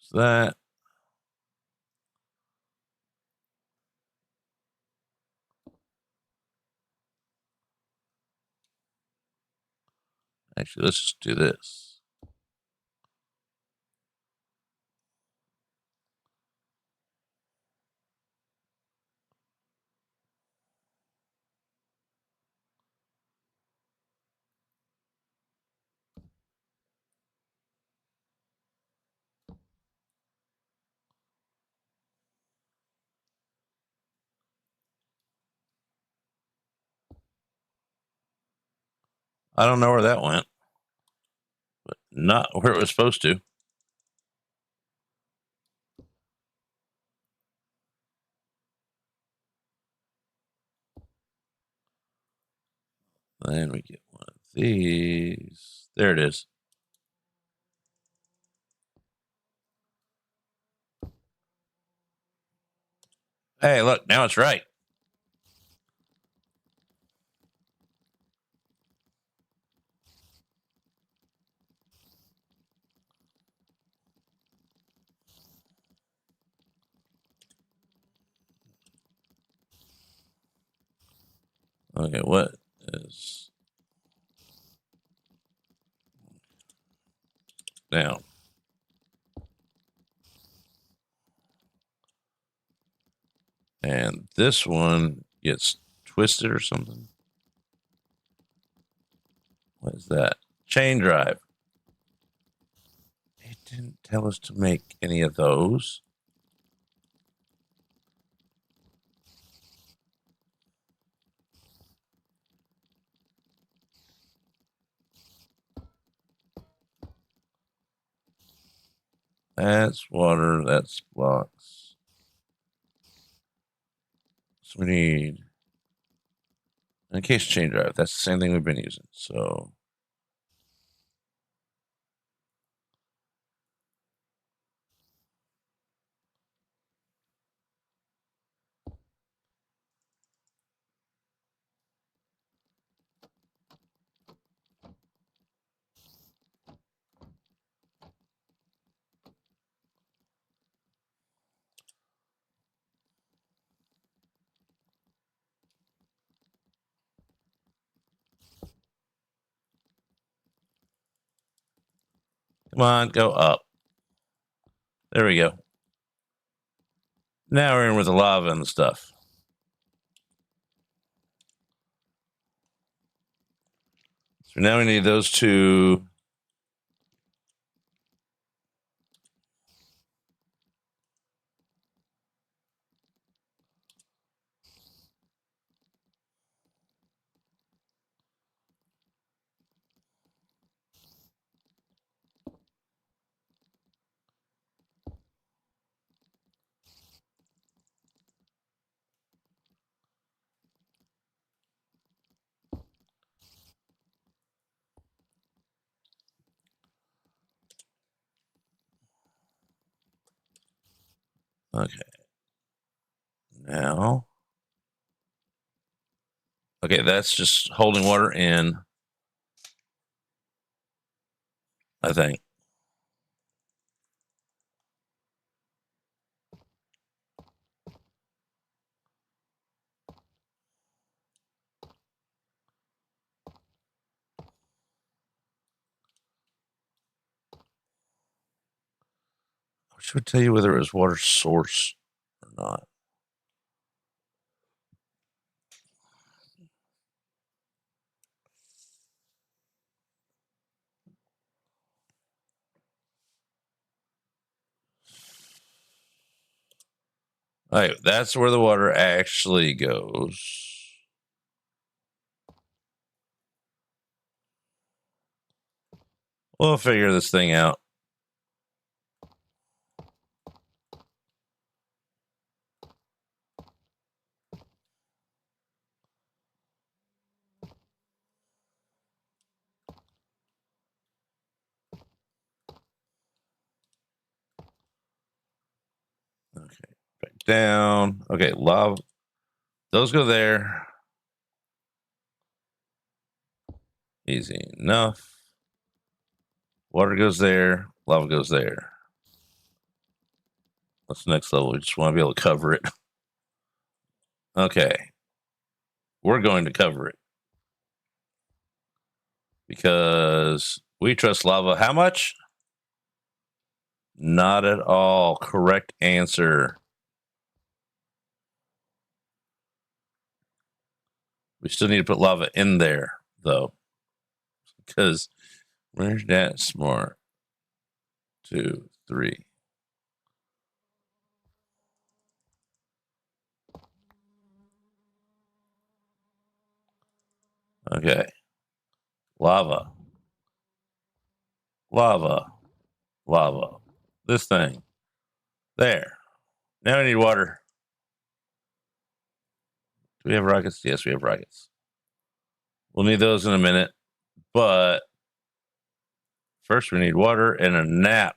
So that. Actually, let's just do this. I don't know where that went, but not where it was supposed to. Then we get one of these. There it is. Hey, look, now it's right. Okay, what is down? And this one gets twisted or something. What is that? Chain drive. It didn't tell us to make any of those. That's water. That's blocks. So we need in case chain drive. That's the same thing we've been using. So Come on, go up. There we go. Now we're in with the lava and the stuff. So now we need those two. Okay. Now. Okay, that's just holding water in, I think. Which would tell you whether it was water source or not. All right, that's where the water actually goes. We'll figure this thing out. Okay, back down. Okay, lava. Those go there. Easy enough. Water goes there. Lava goes there. What's the next level? We just want to be able to cover it. Okay. We're going to cover it. Because we trust lava. How much? Not at all. Correct answer. We still need to put lava in there, though. Because where's that smart? 2, 3. Okay. Lava. Lava. Lava. This thing. There. Now we need water. Do we have rockets? Yes, we have rockets. We'll need those in a minute. But first, we need water and a nap.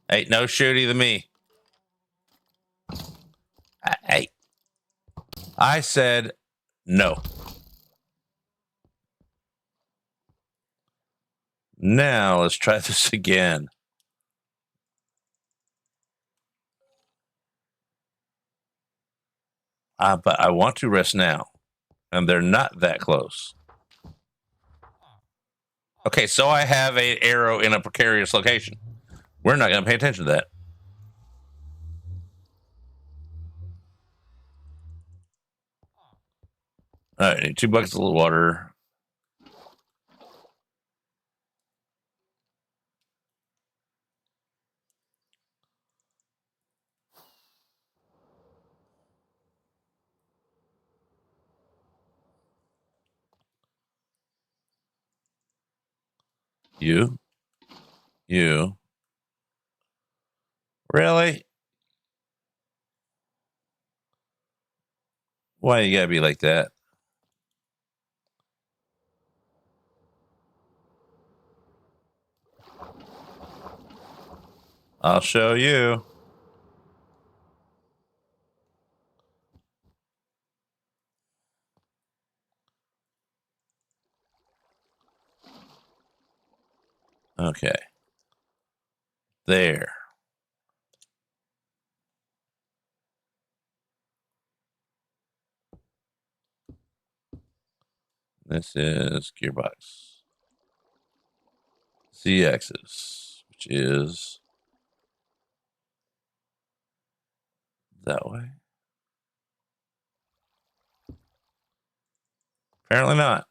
Hey, no shooty to me. Hey. I said no. Now let's try this again. But I want to rest now. And they're not that close. Okay, so I have an arrow in a precarious location. We're not going to pay attention to that. All right, I need 2 buckets of water. You. Really? Why you gotta be like that? I'll show you. Okay. There. This is gearbox. Z-axis, which is that way. Apparently not.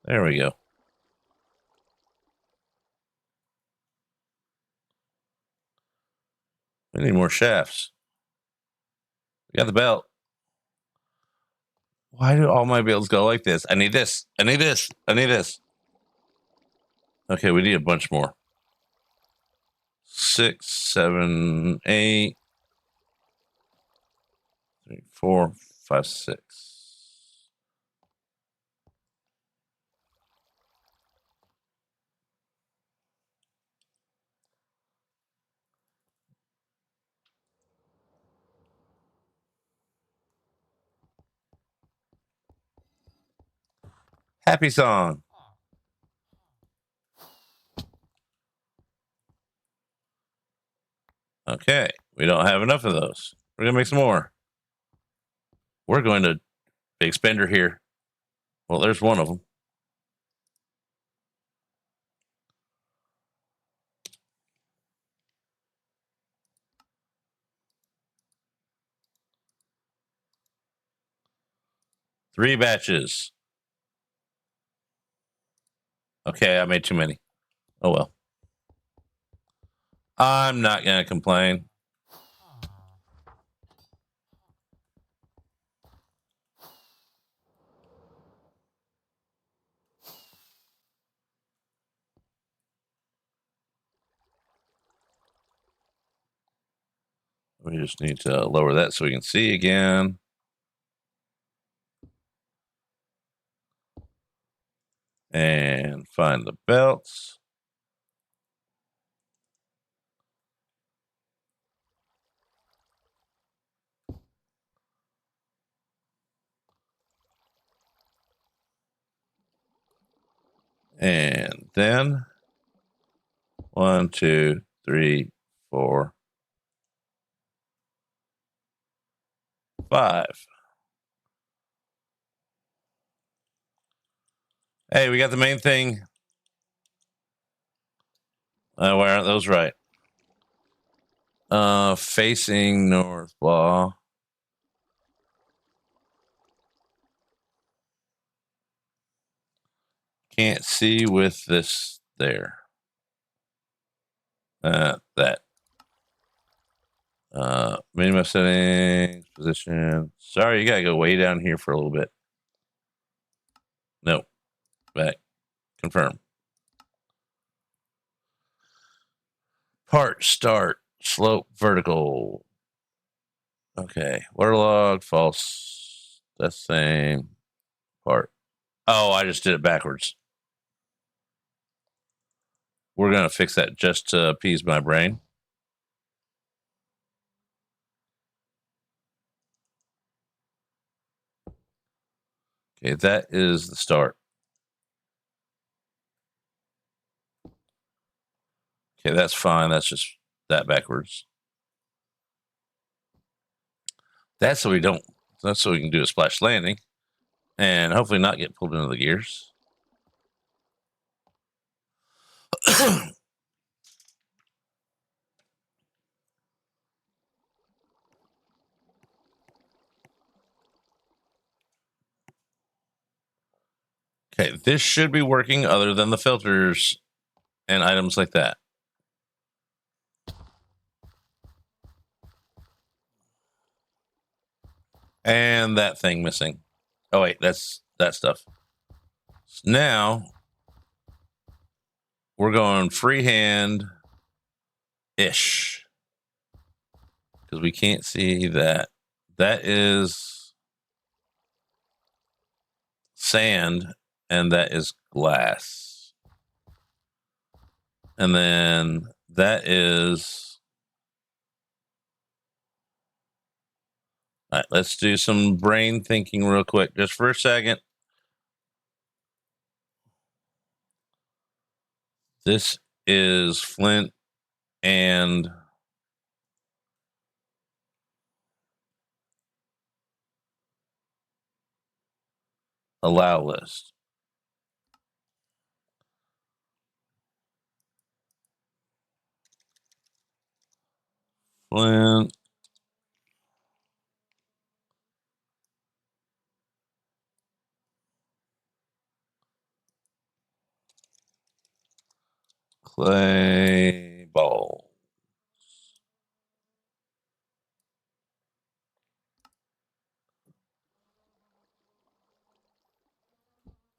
There we go. We need more shafts. We got the belt. Why do all my builds go like this? I need this. I need this. I need this. Okay, we need a bunch more. 6, 7, 8, 3, 4, 5, 6. Happy song. Okay, we don't have enough of those. We're gonna make some more. We're going to big spender here. Well, there's one of them. Three batches. Okay, I made too many. Oh well. I'm not gonna complain. We just need to lower that so we can see again. And find the belts. And then 1, 2, 3, 4, 5. Hey, we got the main thing. Why aren't those right? Facing north, blah. Can't see with this there. That. Minimum settings, position. Sorry, you gotta go way down here for a little bit. Nope. Back. Confirm. Part start. Slope vertical. Okay. Waterlog, false. That's same part. Oh, I just did it backwards. We're gonna fix that just to appease my brain. Okay, that is the start. Okay, that's fine. That's just that backwards. That's so we don't. That's so we can do a splash landing, and hopefully not get pulled into the gears. Okay, this should be working other than the filters and items like that. And that thing missing. Oh, wait, that's that stuff. So now we're going freehand-ish because we can't see that. That is sand and that is glass. And then that is... All right, let's do some brain thinking real quick, just for a second. This is flint and Allow list. Flint. Clay ball.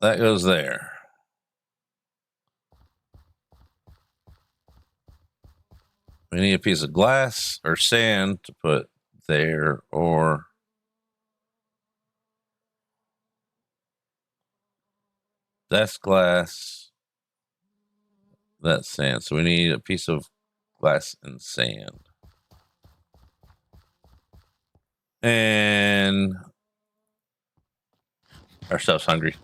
That goes there. We need a piece of glass or sand to put there, or that's glass. That's sand. So we need a piece of glass and sand. And our stuff's hungry.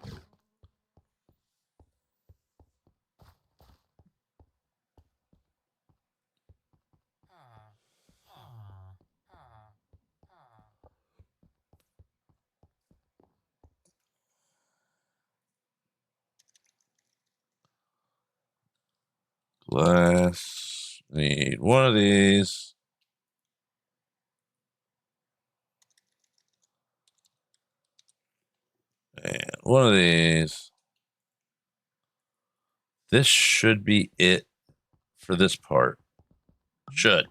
Glass. Need one of these. And one of these. This should be it for this part. Should.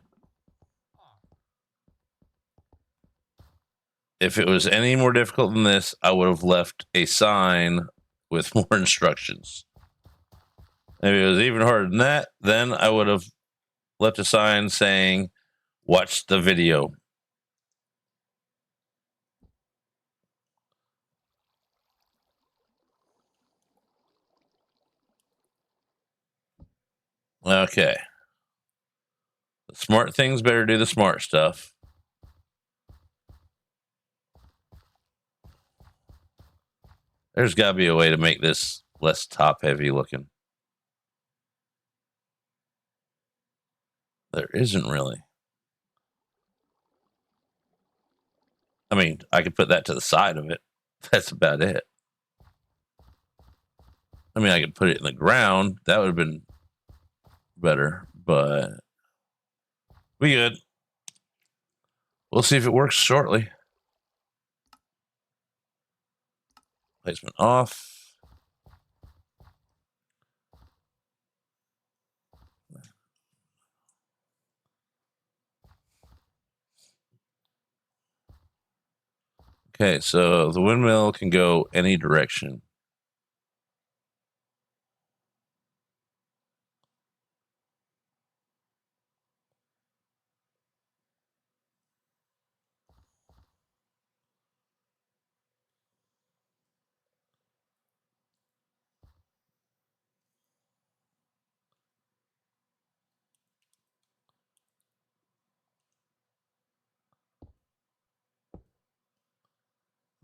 If it was any more difficult than this, I would have left a sign with more instructions. If it was even harder than that, then I would have left a sign saying, watch the video. Okay. The smart things better do the smart stuff. There's got to be a way to make this less top heavy looking. There isn't really. I mean, I could put that to the side of it. That's about it. I mean, I could put it in the ground. That would have been better, but we good. We'll see if it works shortly. Placement off. Okay, so the windmill can go any direction.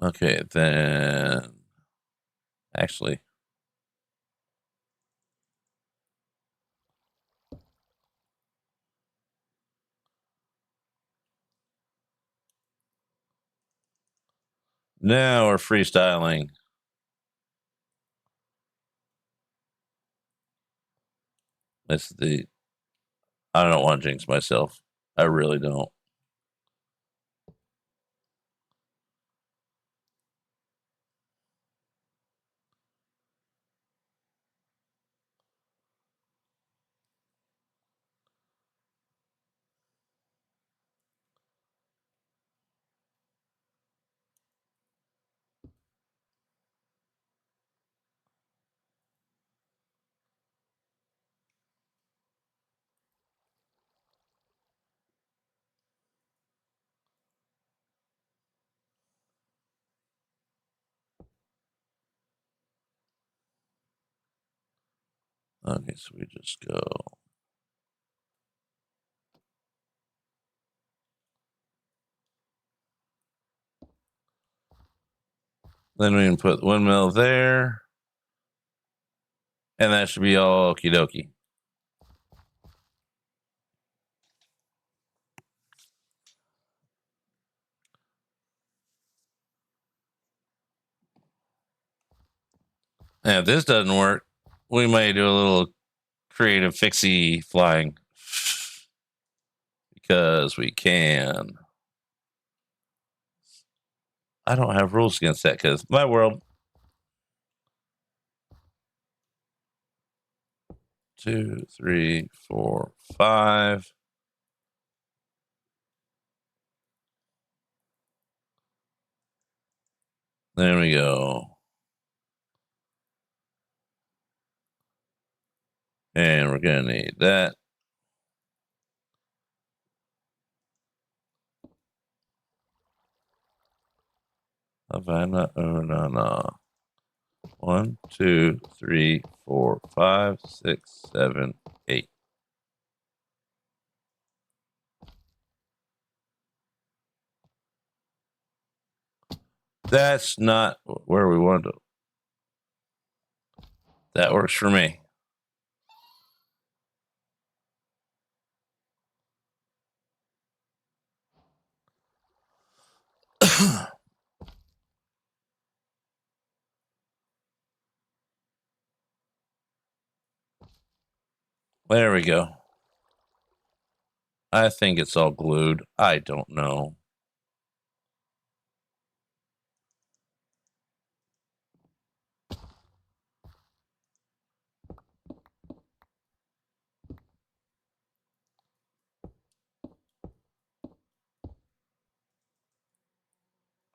Okay, then actually, now we're freestyling. That's the. I don't want to jinx myself. I really don't. Okay, so we just go. Then we can put the windmill there. And that should be all okie dokie. If this doesn't work, we may do a little creative fixie flying. Because we can. I don't have rules against that because my world. 2, 3, 4, 5. There we go. And we're going to need that. Havana, no. 1, 2, 3, 4, 5, 6, 7, 8. That's not where we want to. That works for me. There we go. I think it's all glued. I don't know.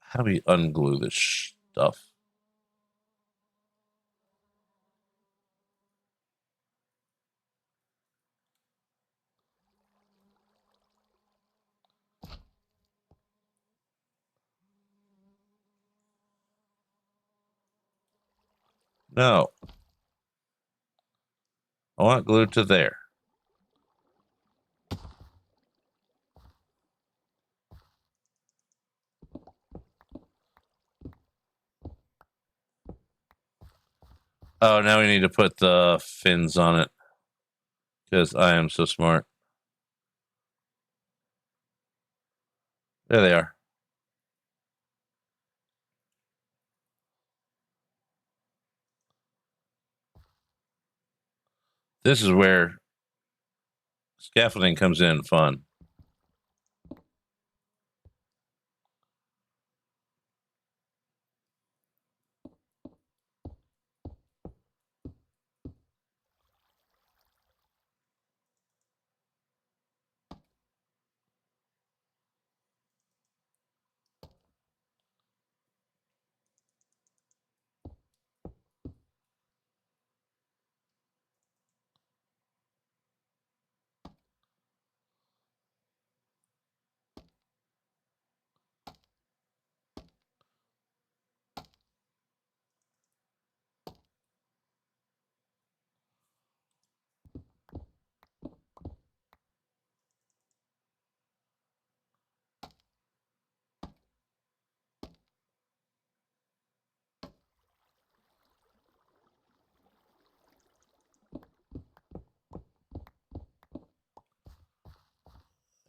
How do we unglue this stuff? No. I want glued to there. Oh, now we need to put the fins on it. Because I am so smart. There they are. This is where scaffolding comes in fun.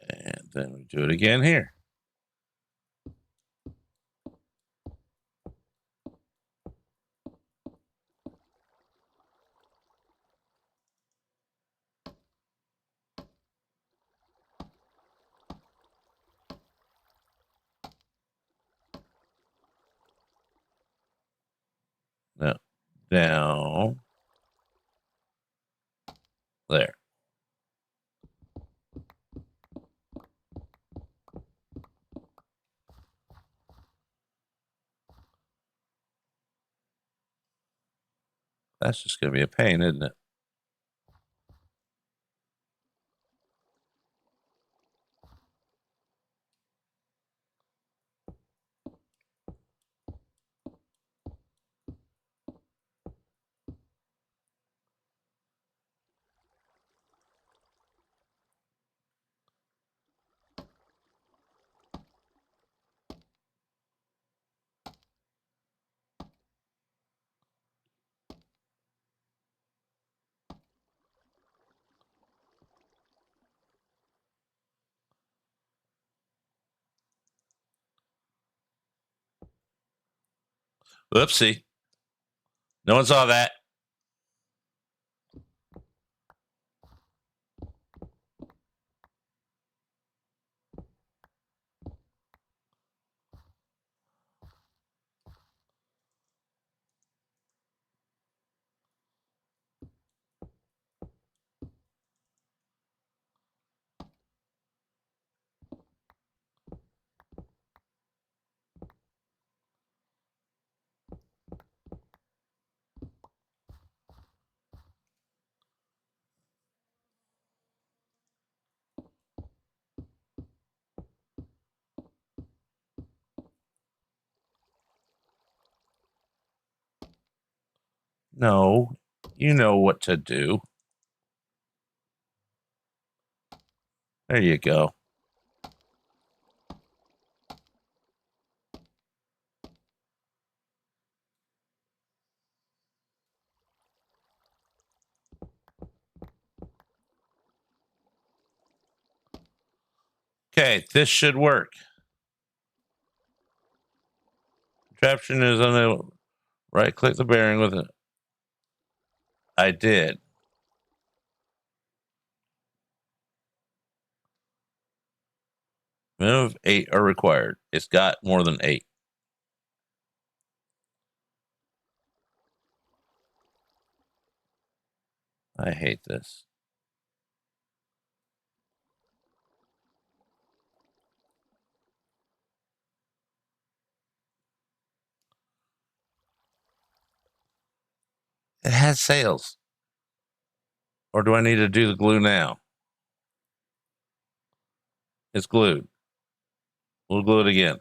And then we do it again here. Now, down. There. That's just going to be a pain, isn't it? Oopsie. No one saw that. No, you know what to do. There you go. Okay, this should work. Contraption is on the right click the bearing with it. I did. Minimum of 8 are required. It's got more than 8. I hate this. It has sails. Or do I need to do the glue now? It's glued. We'll glue it again.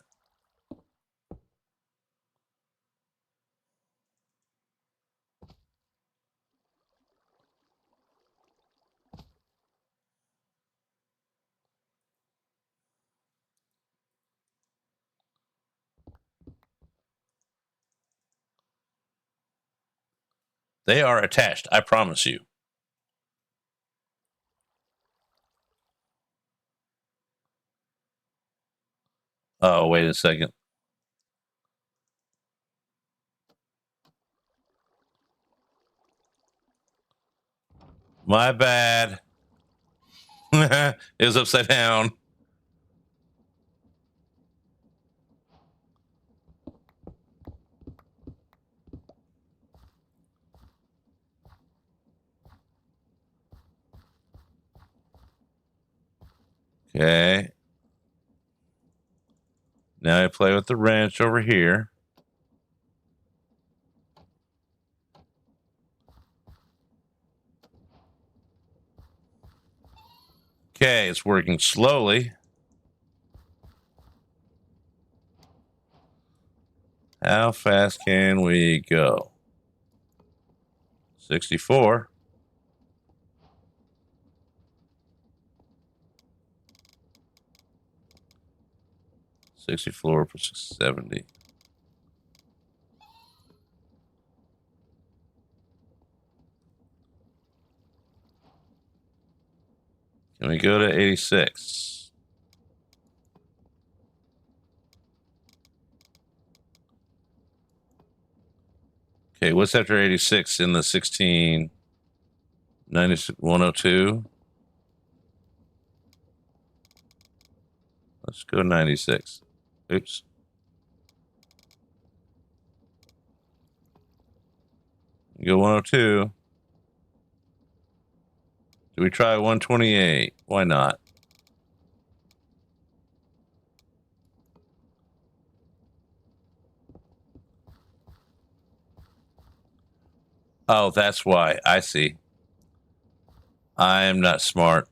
They are attached, I promise you. Oh, wait a second. My bad. It was upside down. Okay. Now I play with the wrench over here. Okay, it's working slowly. How fast can we go? 64. $64 per 70. Can we go to 86? Okay, what's after 86 in the 16? 102. Let's go 96. Oops. Go 102. Do we try 128? Why not? Oh, that's why. I see. I am not smart.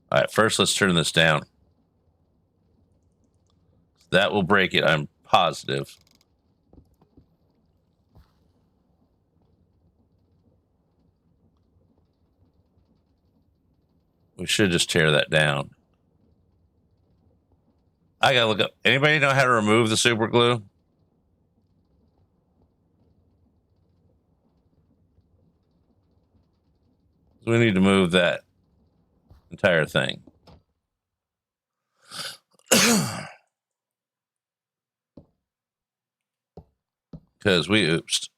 All right, first let's turn this down. That will break it, I'm positive. We should just tear that down. I gotta look up. Anybody know how to remove the super glue? We need to move that entire thing. Because we oopsed.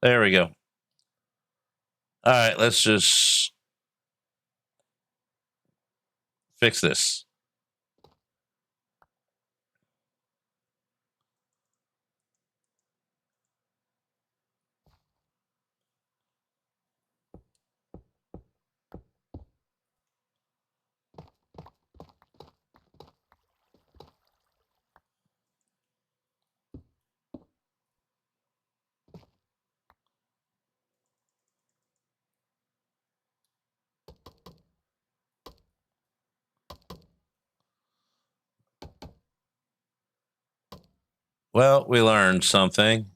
There we go. All right, let's just fix this. Well, we learned something.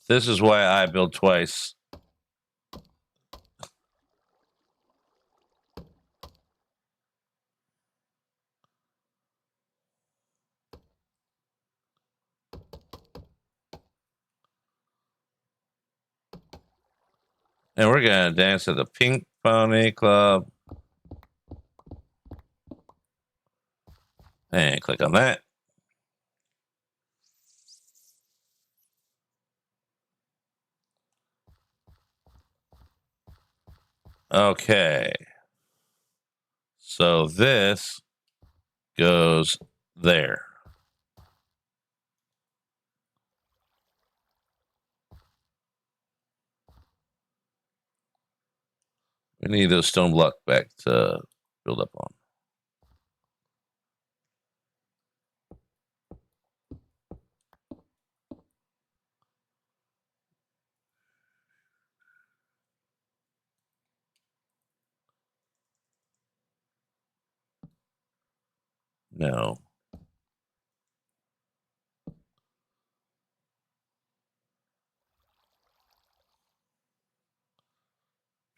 This is why I build twice. And we're going to dance at the Pink Pony Club. And click on that. Okay. So this goes there. We need those stone block back to build up on. No.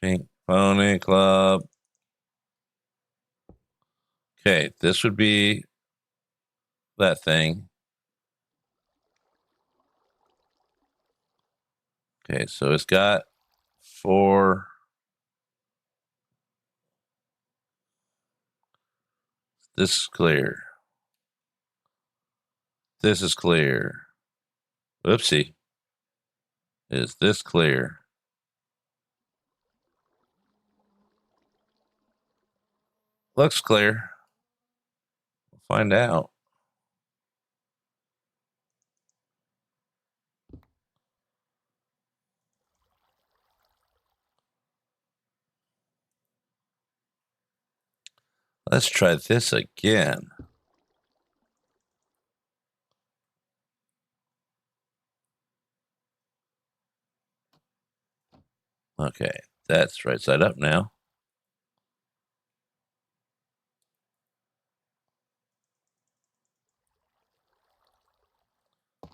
Pink Pony Club. Okay, this would be that thing. Okay, so it's got 4. This is clear. This is clear. Oopsie. Is this clear? Looks clear. We'll find out. Let's try this again. Okay, that's right side up now.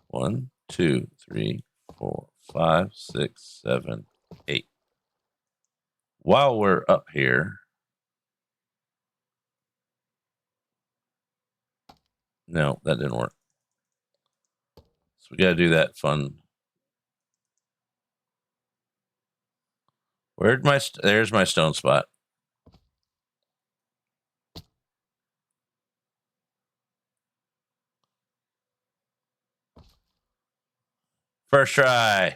One, 2, 3, 4, 5, 6, 7, 8. While we're up here, no, that didn't work. So we got to do that fun. Where'd my there's my stone spot. First try.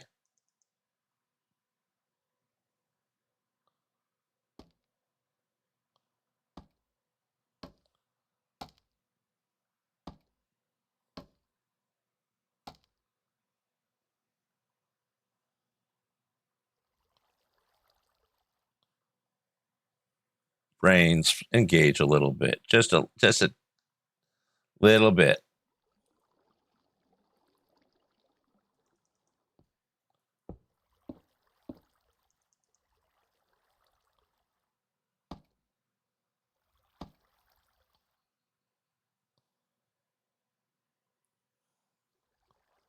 Brains engage a little bit, just a little bit.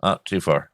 Oh, too far.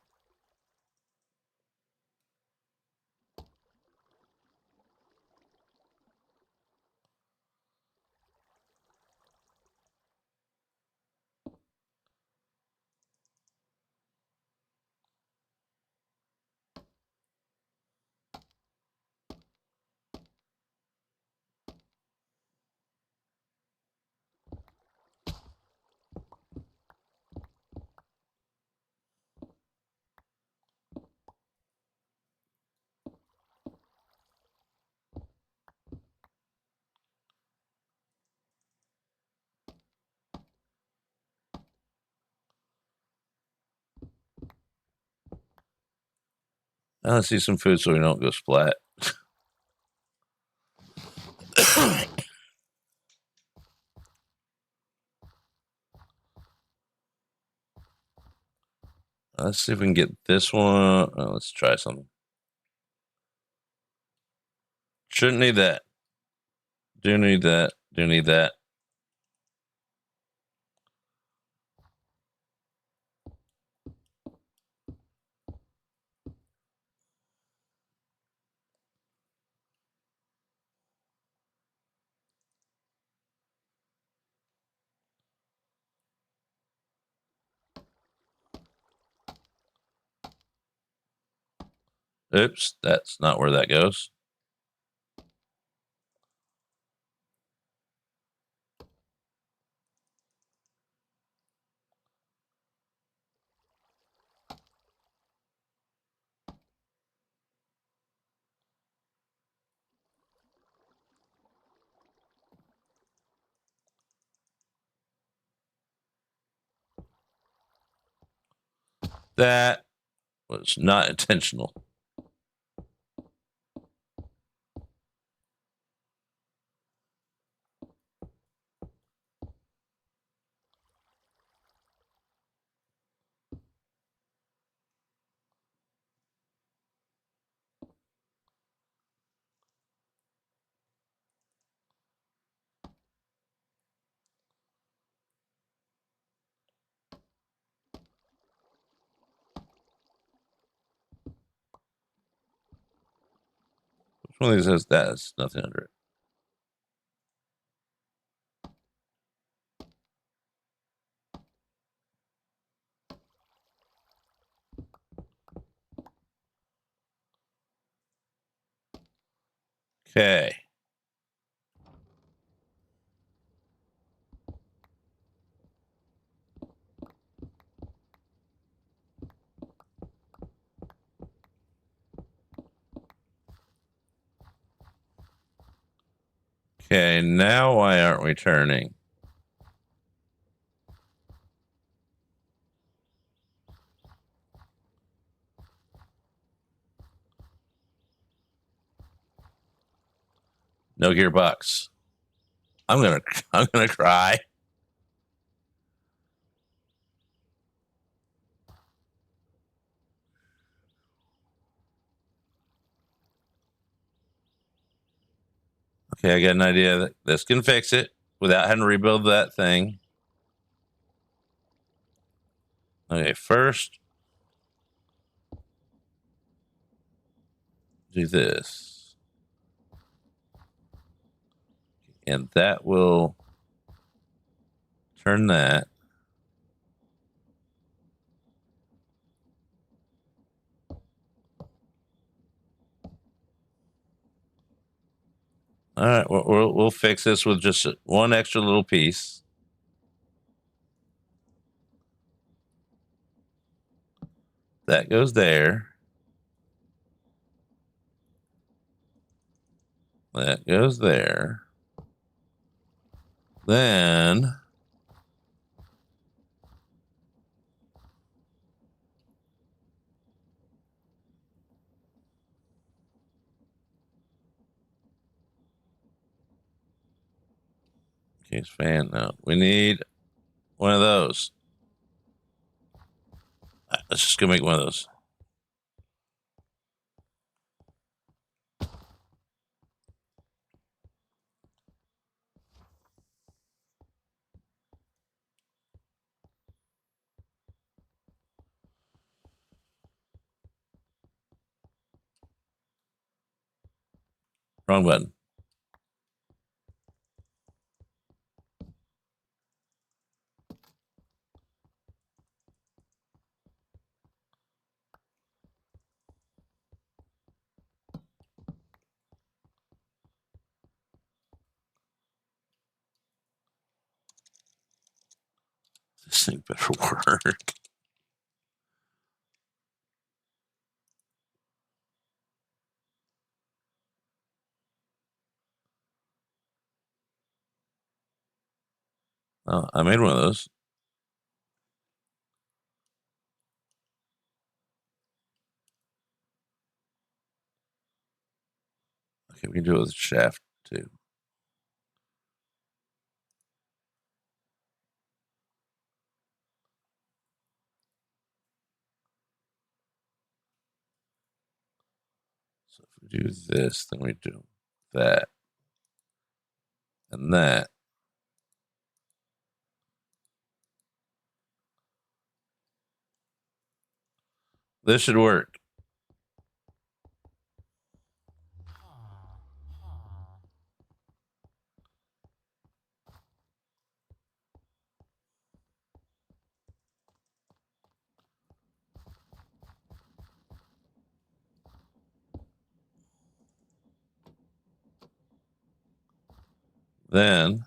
Now let's see some food so we don't go splat. Let's see if we can get this one. Let's try something. Shouldn't need that. Do need that. Do need that. Oops, that's not where that goes. That was not intentional. Which one of these has that? It's nothing under it. Okay. Okay, now why aren't we turning? No gearbox. I'm gonna cry. Okay, I got an idea that this can fix it without having to rebuild that thing. Okay, first do this. And that will turn that. All right, we'll fix this with just one extra little piece. That goes there. That goes there. Then case fan. No, we need one of those. Let's just go make one of those. Wrong button. This thing better work. Oh, I made one of those. Okay, we can do it with the shaft too. So if we do this, then we do that and that. This should work. Then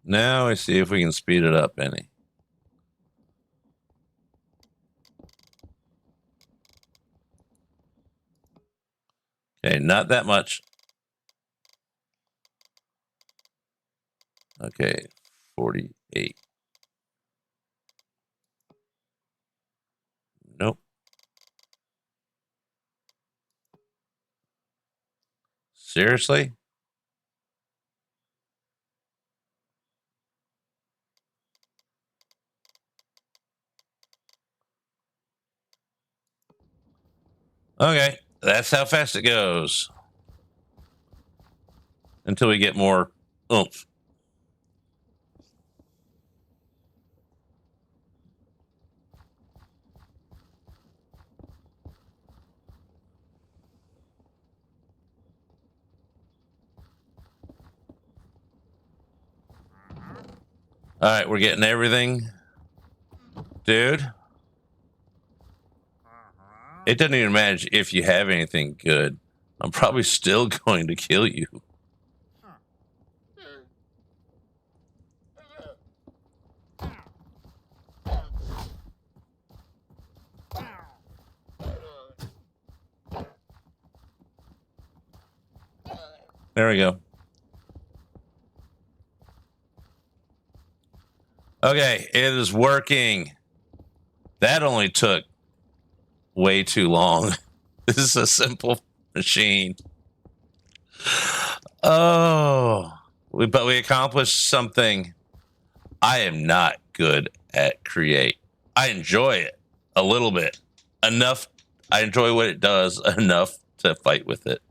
now we see if we can speed it up any. Okay, not that much. Okay, 48. Nope. Seriously? Okay, that's how fast it goes. Until we get more oomph. All right, we're getting everything. Dude, it doesn't even matter if you have anything good. I'm probably still going to kill you. There we go. Okay, it is working. That only took way too long. This is a simple machine. Oh, but we accomplished something. I am not good at create. I enjoy it a little bit. Enough. I enjoy what it does enough to fight with it.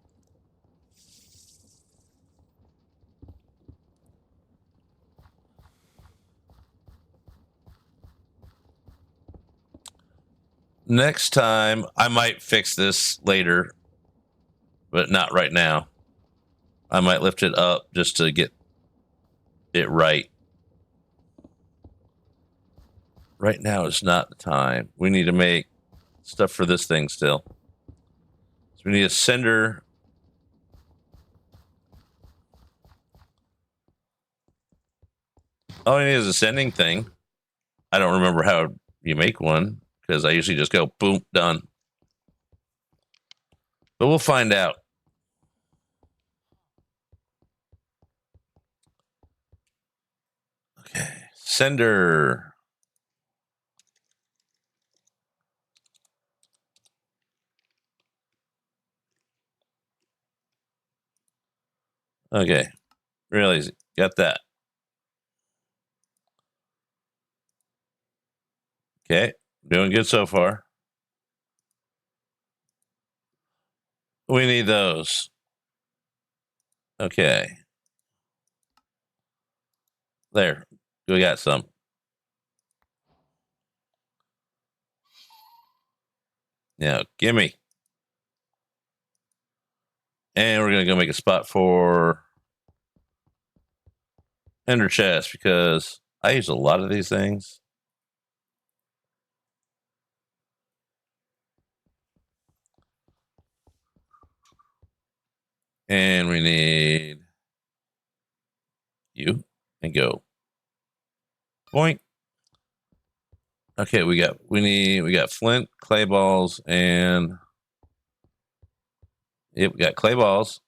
Next time, I might fix this later, but not right now. I might lift it up just to get it right. Right now is not the time. We need to make stuff for this thing still. So we need a sender. All I need is a sending thing. I don't remember how you make one because I usually just go boom, done. But we'll find out. Okay, sender. Okay, real easy. Got that. Okay, doing good so far. We need those. Okay. There. We got some. Now, gimme. And we're going to go make a spot for Ender Chest because I use a lot of these things. And we need you and go. Point. Okay, we got flint, clay balls, and yep, we got clay balls.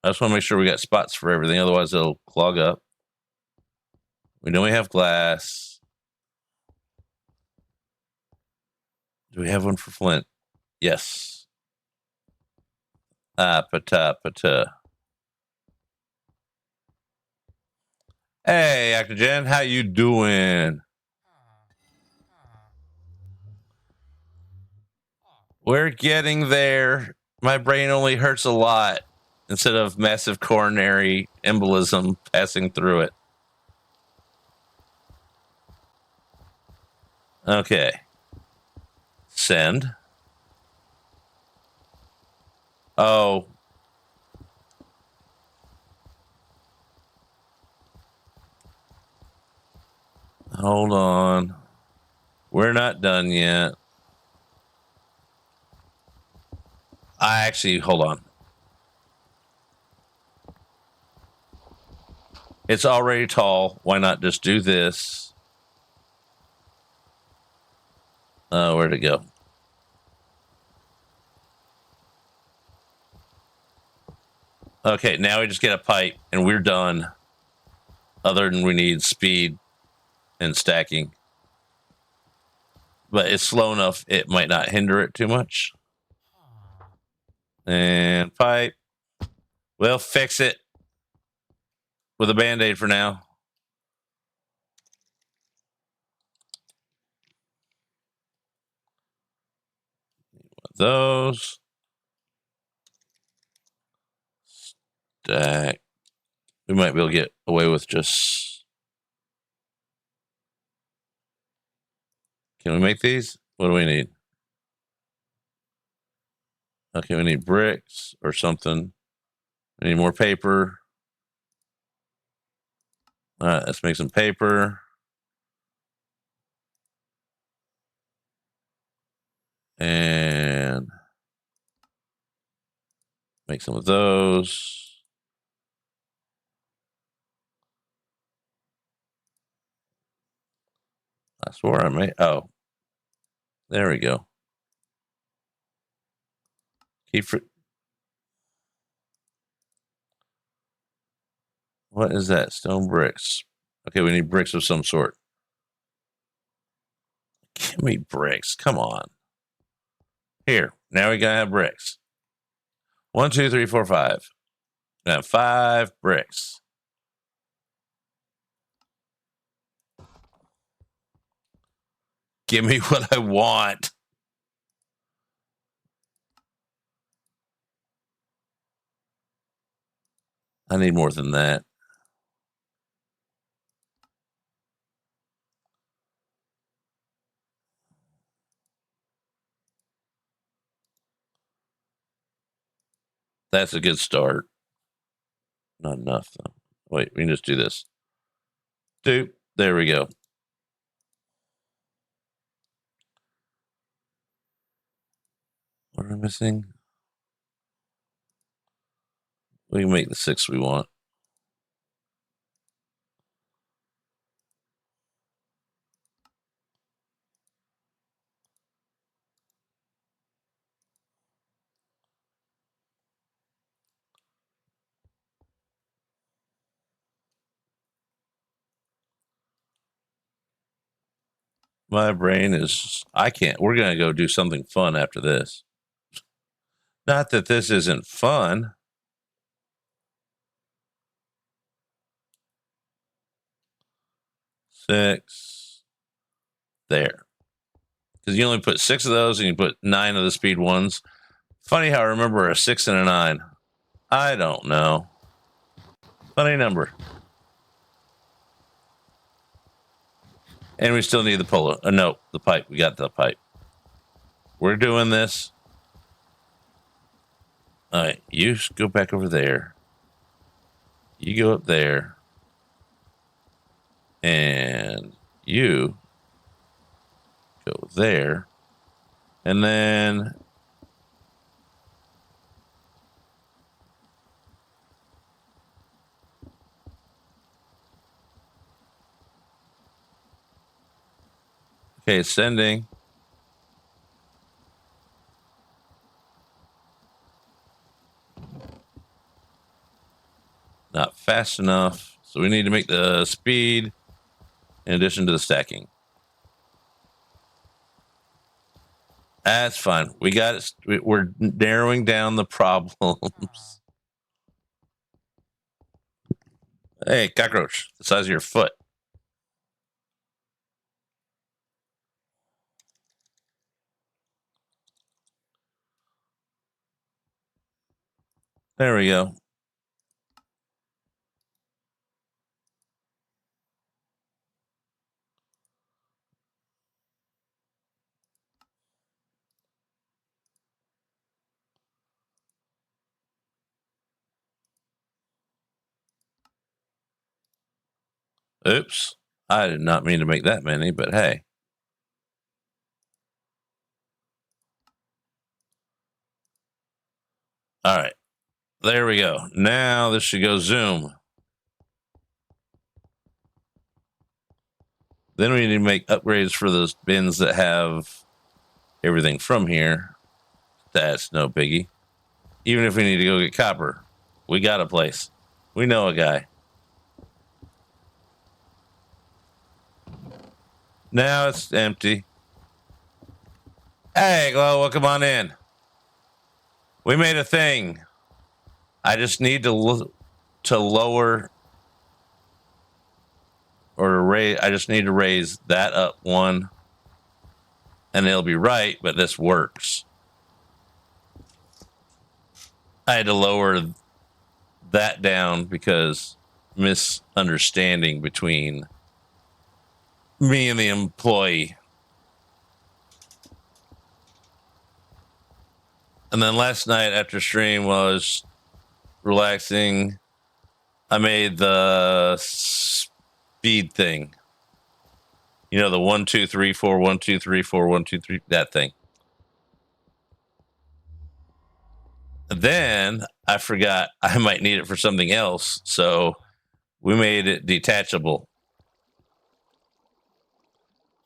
I just want to make sure we got spots for everything, otherwise it'll clog up. We know we have glass. Do we have one for flint? Yes. Pata. Hey, Octogen, how you doing? We're getting there. My brain only hurts a lot instead of massive coronary embolism passing through it. Okay. Send. Oh. Hold on. We're not done yet. Hold on. It's already tall. Why not just do this? Where'd it go? Okay, now we just get a pipe and we're done. Other than we need speed and stacking. But it's slow enough, it might not hinder it too much. And pipe. We'll fix it with a Band-Aid for now. Those. Stack. We might be able to get away with just... Can we make these? What do we need? Okay, we need bricks or something. We need more paper. All right, let's make some paper. And make some of those. I swore I made... Oh. There we go. What is that? Stone bricks. Okay, we need bricks of some sort. Give me bricks. Come on. Here. Now we gotta have bricks. 1, 2, 3, 4, 5. We have 5 bricks. Give me what I want. I need more than that. That's a good start. Not enough, though. Wait, we can just do this. Doop. There we go. What are we missing? We can make the 6 we want. My brain is... I can't. We're going to go do something fun after this. Not that this isn't fun. Six. There. Because you only put 6 of those and you put 9 of the speed ones. Funny how I remember a 6 and a 9. I don't know. Funny number. And we still need the polo. No, the pipe. We got the pipe. We're doing this. All right, you go back over there. You go up there. And you go there. And then... Okay, sending. Not fast enough. So we need to make the speed in addition to the stacking. That's fine. We got it. We're narrowing down the problems. Hey, cockroach, the size of your foot. There we go. Oops. I did not mean to make that many, but hey. All right. There we go. Now this should go zoom. Then we need to make upgrades for those bins that have everything from here. That's no biggie. Even if we need to go get copper, we got a place. We know a guy. Now it's empty. Hey, Glow, welcome on in. We made a thing. I just need to lower or to raise. I just need to raise that up one, and it'll be right. But this works. I had to lower that down because misunderstanding between me and the employee. And then last night after stream while I was relaxing, I made the speed thing. You know, the 1, 2, 3, 4, 1, 2, 3, 4, 1, 2, 3, that thing. Then I forgot I might need it for something else. So we made it detachable.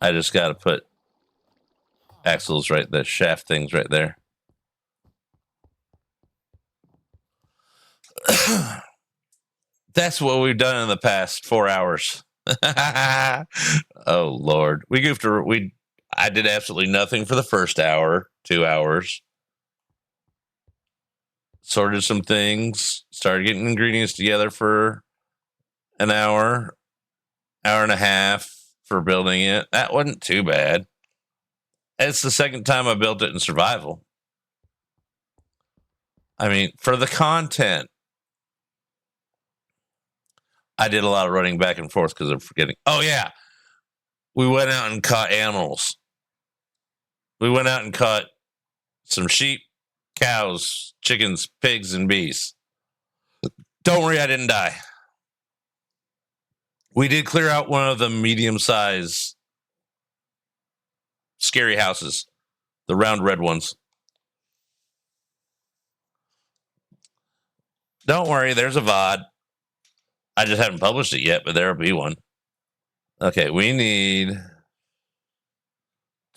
I just got to put axles right there, shaft things right there. That's what we've done in the past 4 hours. Oh Lord, we goofed. I did absolutely nothing for the first hour, 2 hours. Sorted some things, started getting ingredients together for an hour and a half for building it. That wasn't too bad. It's the second time I built it in survival. I mean, for the content, I did a lot of running back and forth because I'm forgetting. Oh, yeah. We went out and caught animals. We went out and caught some sheep, cows, chickens, pigs, and bees. Don't worry, I didn't die. We did clear out one of the medium-sized scary houses, the round red ones. Don't worry, there's a VOD. I just haven't published it yet, but there'll be one. Okay, we need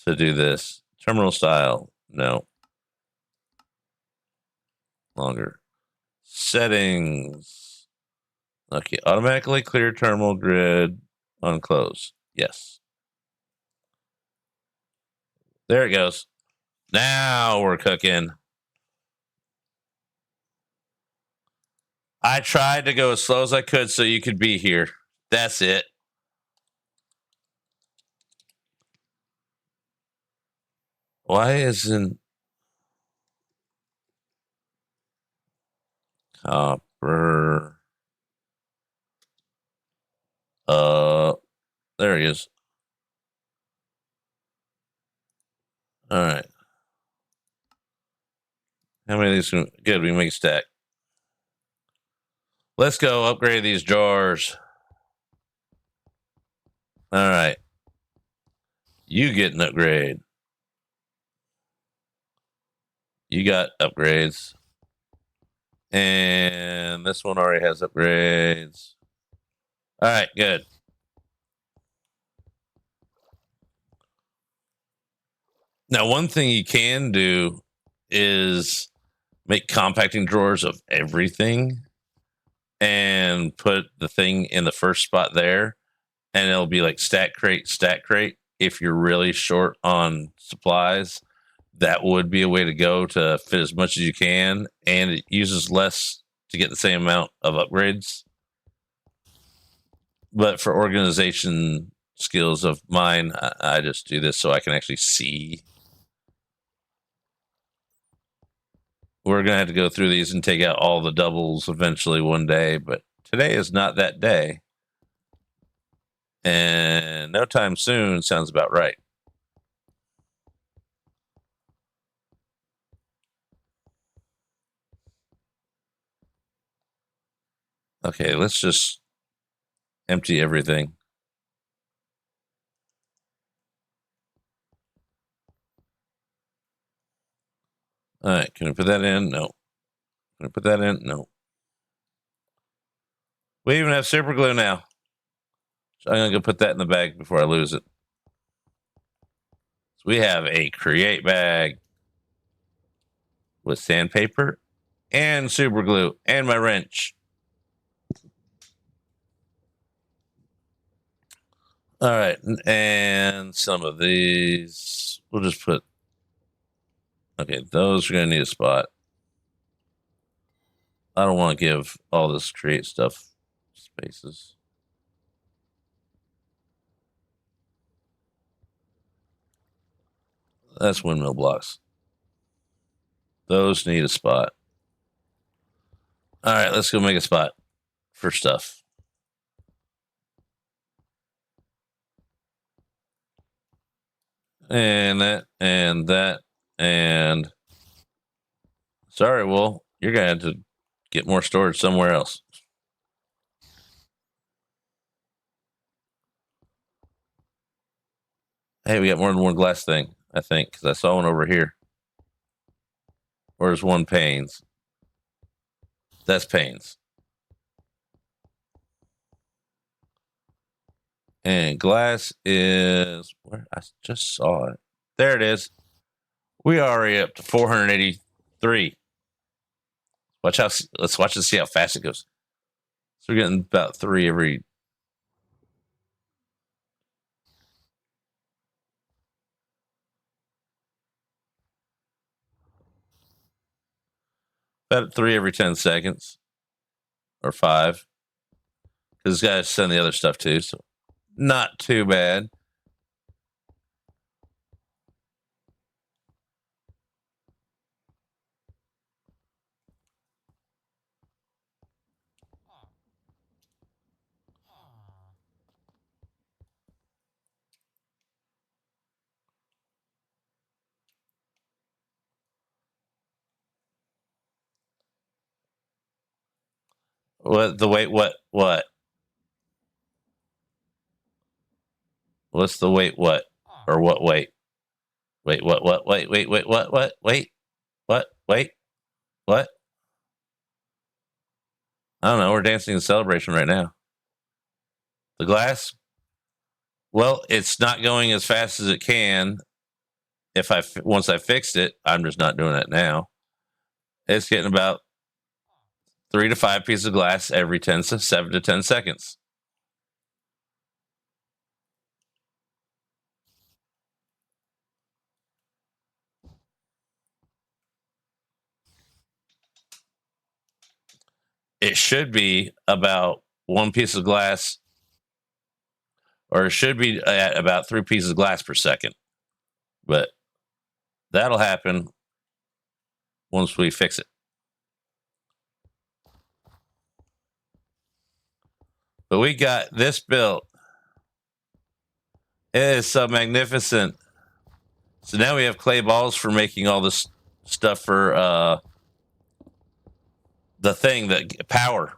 to do this. Terminal style. No. Longer. Settings. Okay, automatically clear terminal grid on close. Yes. There it goes. Now we're cooking. I tried to go as slow as I could so you could be here. That's it. Why isn't copper? There he is. All right. How many of these? Good, we make a stack. Let's go upgrade these jars. All right. You get an upgrade. You got upgrades. And this one already has upgrades. All right, good. Now, one thing you can do is make compacting drawers of everything and put the thing in the first spot there, and it'll be like stack crate, stack crate. If you're really short on supplies, that would be a way to go to fit as much as you can, and it uses less to get the same amount of upgrades. But for organization skills of mine, I just do this so I can actually see. We're gonna have to go through these and take out all the doubles eventually one day, but today is not that day. And no time soon sounds about right. Okay, let's just empty everything. All right, can we put that in? No. Can we put that in? No. We even have super glue now. So I'm gonna go put that in the bag before I lose it. So we have a create bag with sandpaper and super glue and my wrench. All right, and some of these we'll just put. Okay, those are gonna need a spot. I don't want to give all this create stuff spaces. That's windmill blocks. Those need a spot. All right, let's go make a spot for stuff. And that, and that, and sorry, well, you're gonna have to get more storage somewhere else. Hey, we got more than one glass thing, I think, because I saw one over here. Where's one panes? That's panes. And glass is where I just saw it. There it is. We are already up to 483. Watch how. Let's watch and see how fast it goes. So we're getting about 3 every. About 3 every 10 seconds, or 5, because this guy's send the other stuff too. So not too bad. What the wait? What? What's the wait? What? Or what? Wait. Wait. What? Wait. Wait. Wait. What? Wait. What? Wait. What? I don't know. We're dancing in celebration right now. The glass. Well, it's not going as fast as it can. If once I fixed it, I'm just not doing it now. It's getting about 3 to 5 pieces of glass every 7 to 10 seconds. It should be about 1 piece of glass, or it should be at about 3 pieces of glass per second. But that'll happen once we fix it. But we got this built. It is so magnificent. So now we have clay balls for making all this stuff for the thing that power.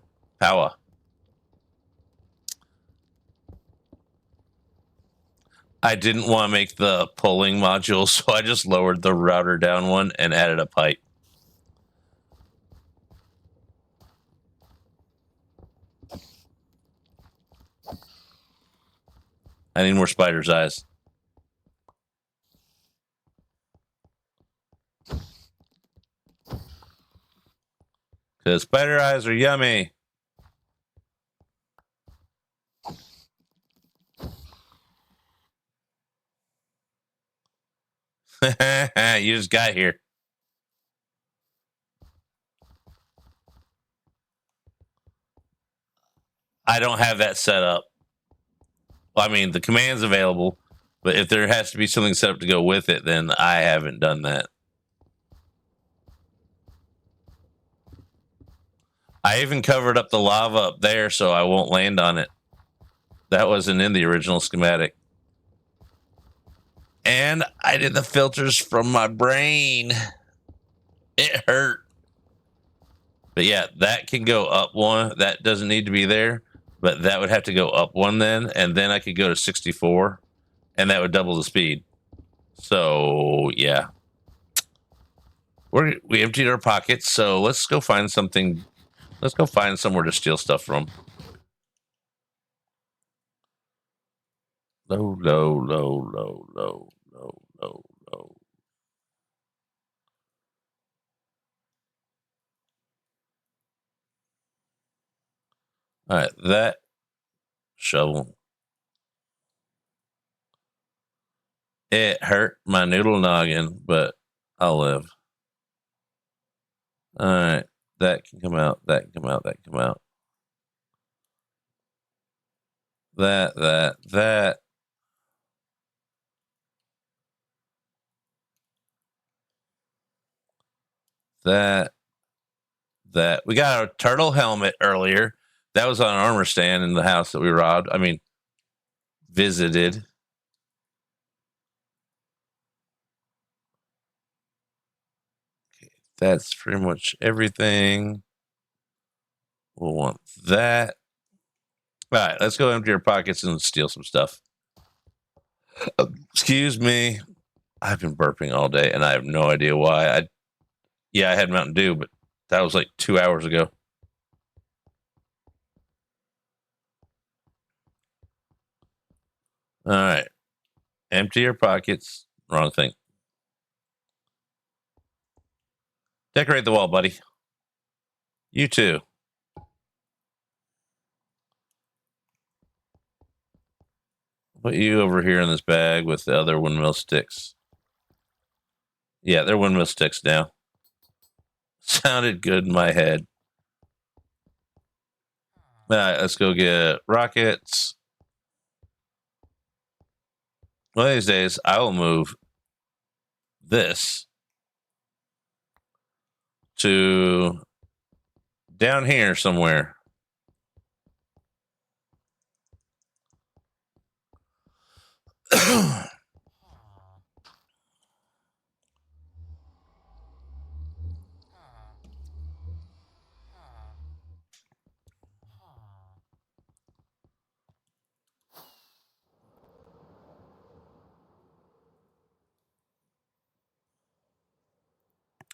I didn't want to make the pulling module, so I just lowered the router down one and added a pipe. I need more spider's eyes. Spider eyes are yummy. You just got here. I don't have that set up. Well, I mean, the command's available, but if there has to be something set up to go with it, then I haven't done that. I even covered up the lava up there so I won't land on it. That wasn't in the original schematic. And I did the filters from my brain. It hurt. But yeah, that can go up one. That doesn't need to be there, but that would have to go up one then, and then I could go to 64, and that would double the speed. So yeah, we emptied our pockets, so let's go find something. Let's go find somewhere to steal stuff from. Low, low, low, low, low, low, low, low. All right, that shovel. It hurt my noodle noggin, but I'll live. All right, that can come out. That can come out. That can come out. That. That. We got a turtle helmet earlier. That was on an armor stand in the house that we robbed. I mean, visited. Okay, that's pretty much everything. We'll want that. All right, let's go empty our pockets and steal some stuff. Excuse me. I've been burping all day and I have no idea why. I had Mountain Dew, but that was like 2 hours ago. All right. Empty your pockets. Wrong thing. Decorate the wall, buddy. You too. Put you over here in this bag with the other windmill sticks. Yeah, they're windmill sticks now. Sounded good in my head. All right, let's go get rockets. One of these days, I will move this to down here somewhere.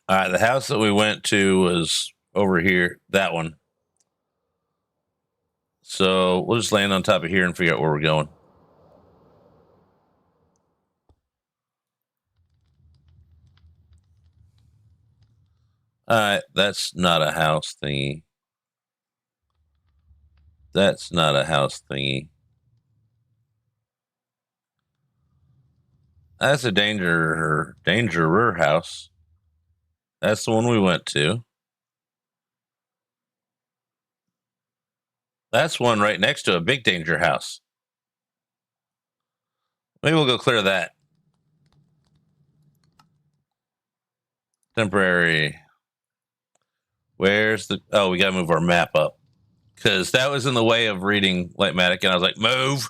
All right, the house that we went to was over here, that one. So we'll just land on top of here and figure out where we're going. All right, that's not a house thingy. That's not a house thingy. That's a dangerer house. That's the one we went to. That's one right next to a big danger house. Maybe we'll go clear that. Temporary. Where's the... Oh, we got to move our map up. Because that was in the way of reading Lightmatic, and I was like, move!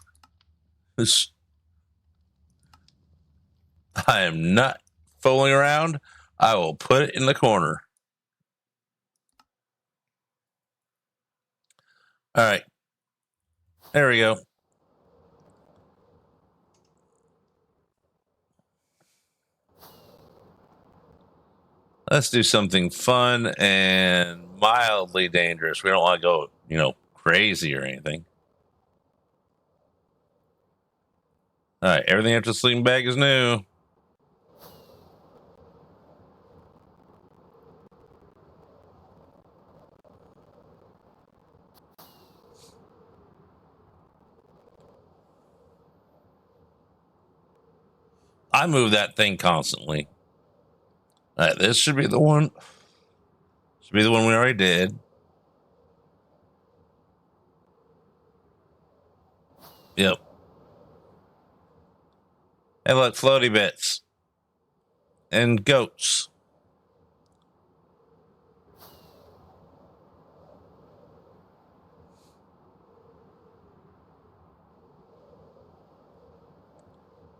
I am not fooling around. I will put it in the corner. All right. There we go. Let's do something fun and mildly dangerous. We don't want to go, crazy or anything. All right. Everything after the sleeping bag is new. I move that thing constantly. All right, this should be the one. Should be the one we already did. Yep. Hey, look, floaty bits and goats.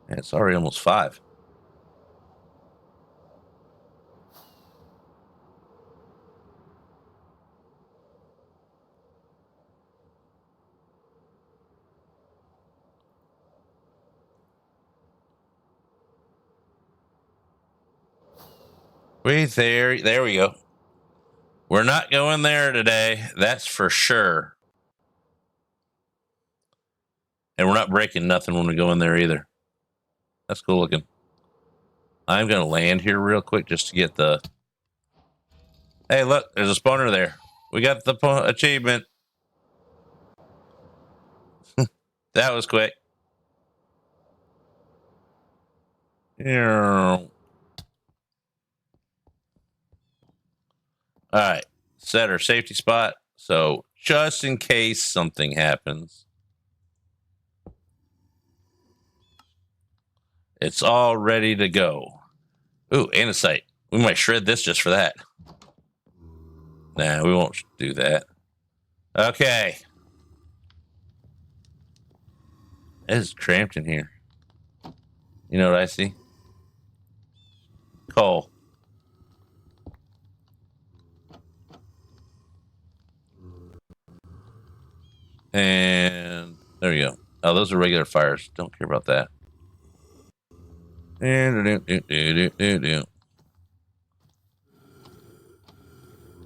Man, it's already almost 5. There we go. We're not going there today. That's for sure. And we're not breaking nothing when we go in there either. That's cool looking. I'm going to land here real quick just to get the... Hey, look, there's a spawner there. We got the achievement. That was quick. All right. Set our safety spot. So just in case something happens, it's all ready to go. Ooh, andesite. We might shred this just for that. Nah, we won't do that. Okay. It's cramped in here. You know what I see? Coal. And there we go. Oh, those are regular fires. Don't care about that.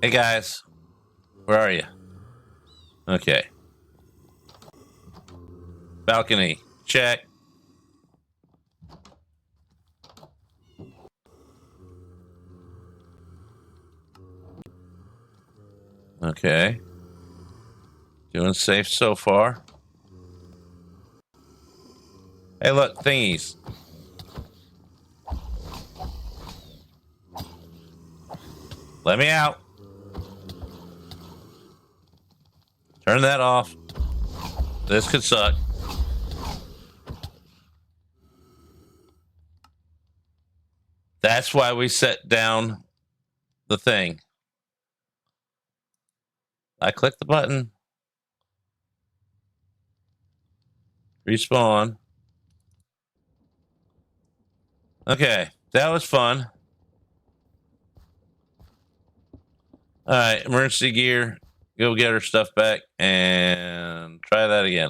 Hey guys, where are you? Okay. Balcony, check. Okay. Doing safe so far. Hey, look, thingies. Let me out. Turn that off. This could suck. That's why we set down the thing. I clicked the button. Respawn. Okay, that was fun. All right, emergency gear. Go get our stuff back and try that again.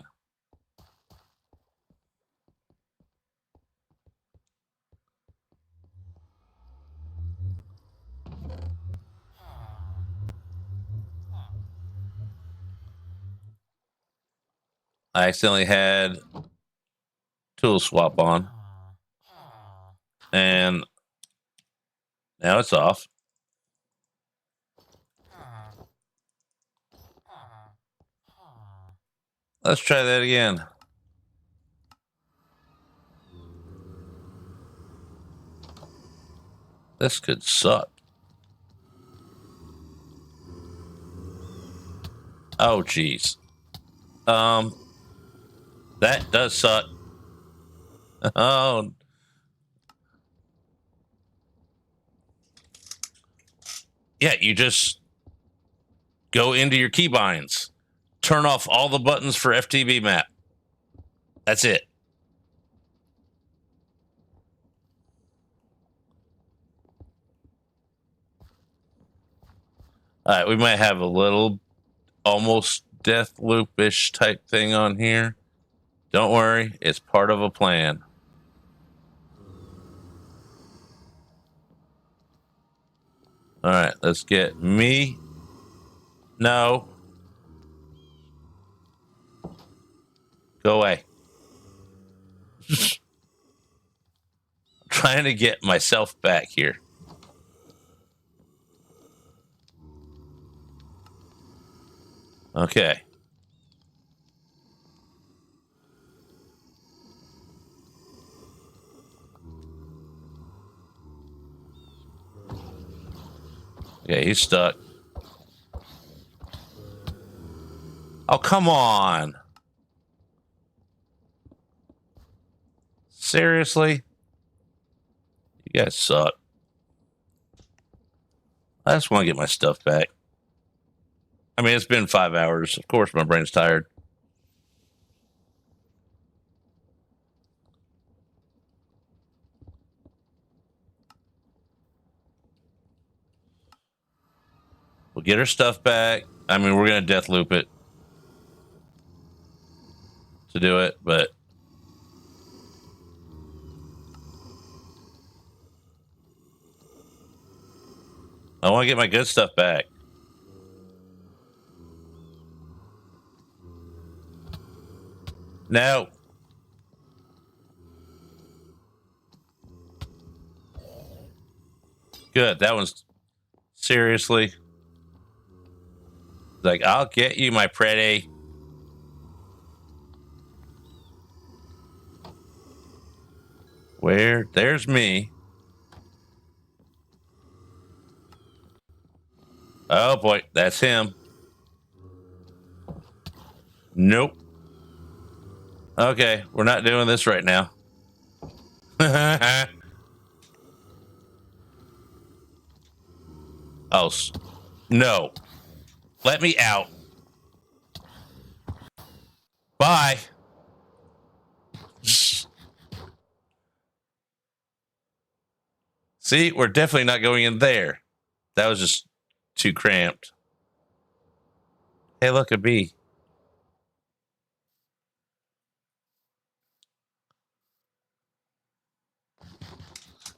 I accidentally had tool swap on. And now it's off. Let's try that again. This could suck. Oh, geez. That does suck. Oh. Yeah, you just go into your keybinds. Turn off all the buttons for FTB map. That's it. All right, we might have a little almost death loop-ish type thing on here. Don't worry, it's part of a plan. All right, let's get me. No. Go away. I'm trying to get myself back here. Okay. Okay, he's stuck. Oh, come on. Seriously? You guys suck. I just want to get my stuff back. I mean, it's been 5 hours. Of course, my brain's tired. We'll get our stuff back. I mean, we're going to death loop it to do it, but I want to get my good stuff back. No. Good. That one's seriously. Like, I'll get you, my pretty. Where? There's me. Oh boy, that's him. Nope. Okay, we're not doing this right now. Oh, no. Let me out. Bye. See, we're definitely not going in there. That was just too cramped. Hey, look, a bee.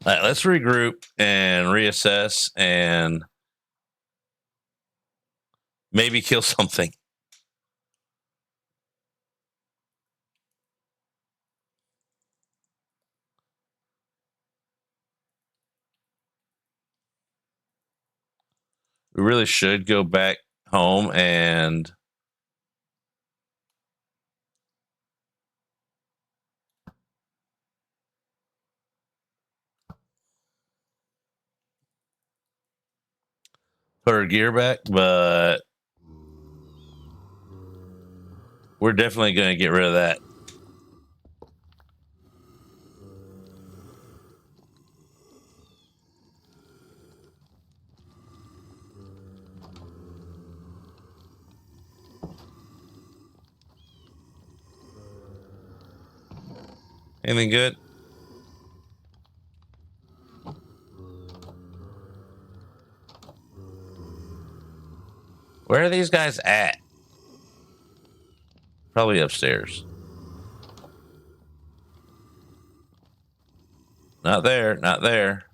All right, let's regroup and reassess and maybe kill something. We really should go back home and put our gear back, but we're definitely going to get rid of that. Anything good? Where are these guys at? Probably upstairs. Not there, not there.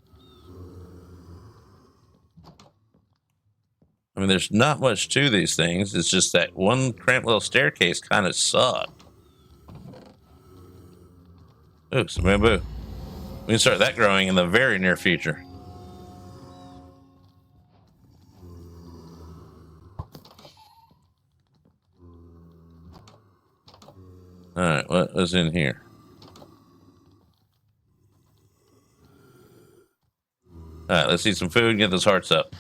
I mean, there's not much to these things. It's just that one cramped little staircase kind of sucked. Ooh, some bamboo. We can start that growing in the very near future. All right, what was in here? All right, let's eat some food and get those hearts up.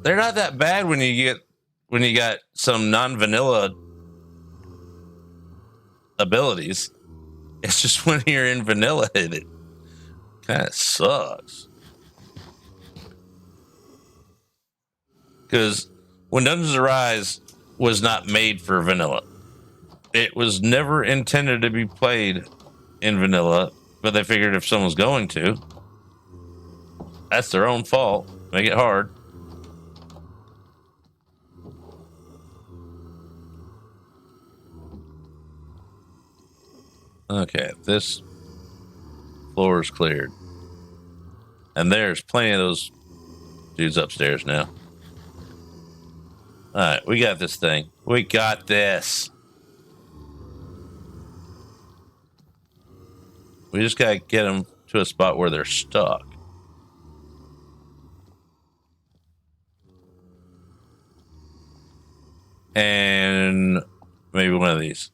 They're not that bad when you got some non-vanilla abilities. It's just when you're in vanilla, it kind of sucks. Because when Dungeons Arise was not made for vanilla, it was never intended to be played in vanilla. But they figured if someone's going to, that's their own fault. Make it hard. Okay, this floor is cleared. And there's plenty of those dudes upstairs now. All right, we got this thing. We got this. We just got to get them to a spot where they're stuck. And maybe one of these.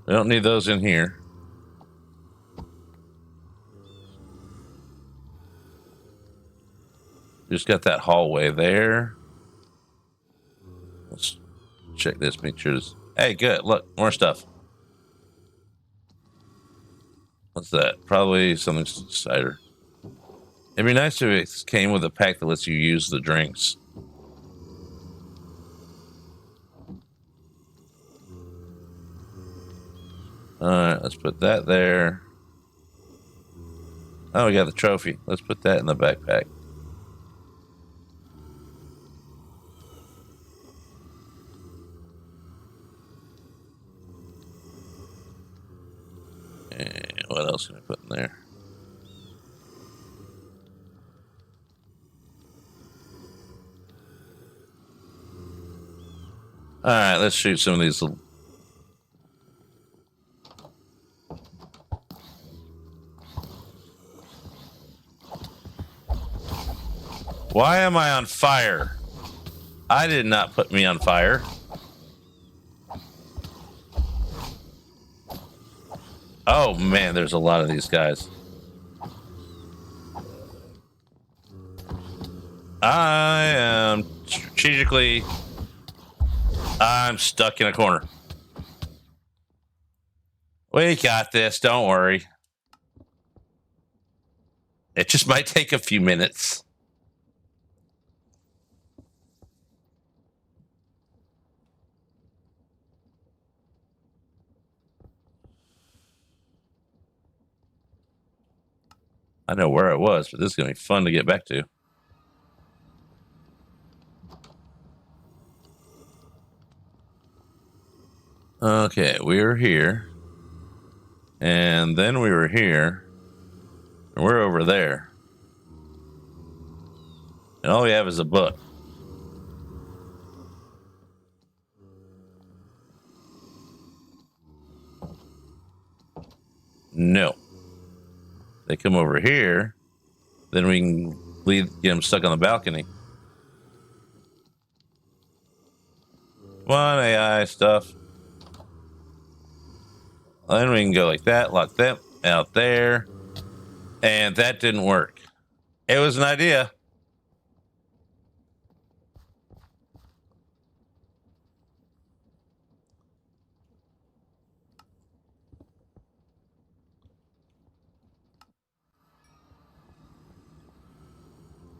We don't need those in here. just got that hallway there. Let's check this, make sure this. Hey, good. Look, more stuff. What's that? Probably something cider. It'd be nice if it came with a pack that lets you use the drinks. Alright, let's put that there. Oh, we got the trophy. Let's put that in the backpack. And what else can I put in there? Alright, let's shoot some of these little... Why am I on fire? I did not put me on fire. Oh man, there's a lot of these guys. I am strategically... I'm stuck in a corner. We got this, don't worry. It just might take a few minutes. I know where I was, but this is going to be fun to get back to. Okay, we were here. And then we were here. And we're over there. And all we have is a book. No. They come over here, then we can get them stuck on the balcony. Come on, AI stuff. Then we can go like that, lock them out there. And that didn't work. It was an idea.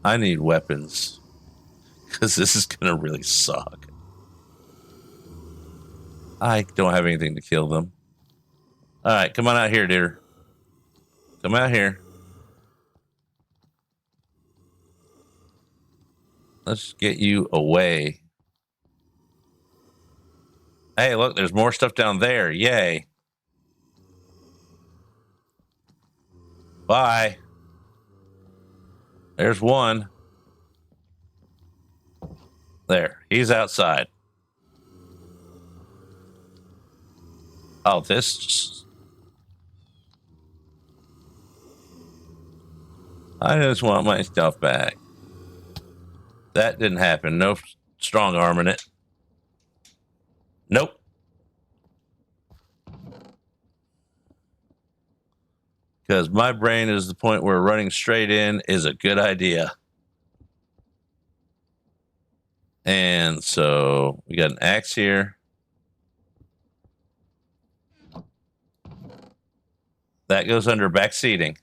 I need weapons. Because this is going to really suck. I don't have anything to kill them. All right, come on out here, dear. Come out here. Let's get you away. Hey, look, there's more stuff down there. Yay. Bye. There's one. There. He's outside. Oh, this... I just want my stuff back. That didn't happen. No strong arm in it. Nope. Because my brain is the point where running straight in is a good idea. And so we got an axe here. That goes under back seating.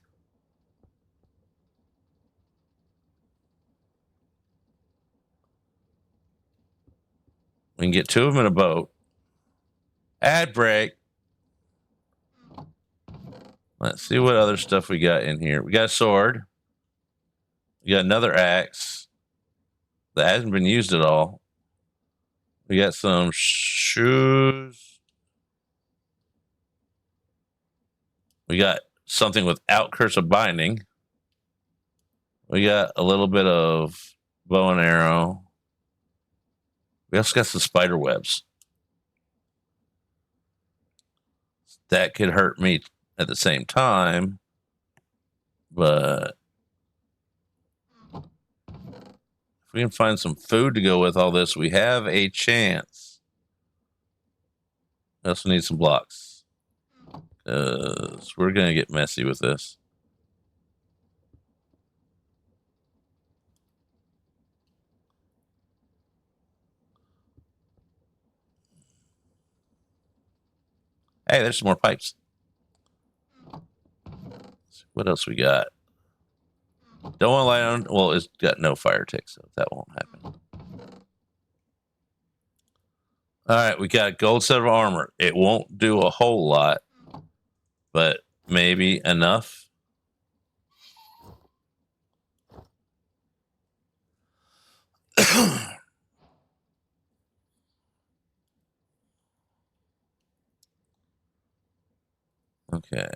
We can get two of them in a boat. Ad break. Let's see what other stuff we got in here. We got a sword. We got another axe that hasn't been used at all. We got some shoes. We got something without cursive binding. We got a little bit of bow and arrow. We also got some spider webs. That could hurt me at the same time, but if we can find some food to go with all this, we have a chance. We also need some blocks, because we're going to get messy with this. Hey, there's some more pipes. What else we got? Don't want to lie on. Well, it's got no fire tick, so that won't happen. All right, we got gold set of armor. It won't do a whole lot, but maybe enough. Okay.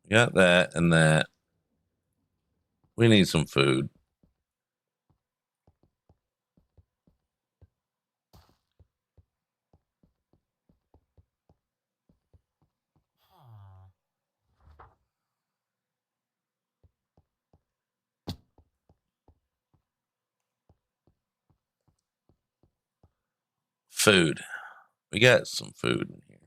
Got that and that. We need some food. Food. We got some food in here.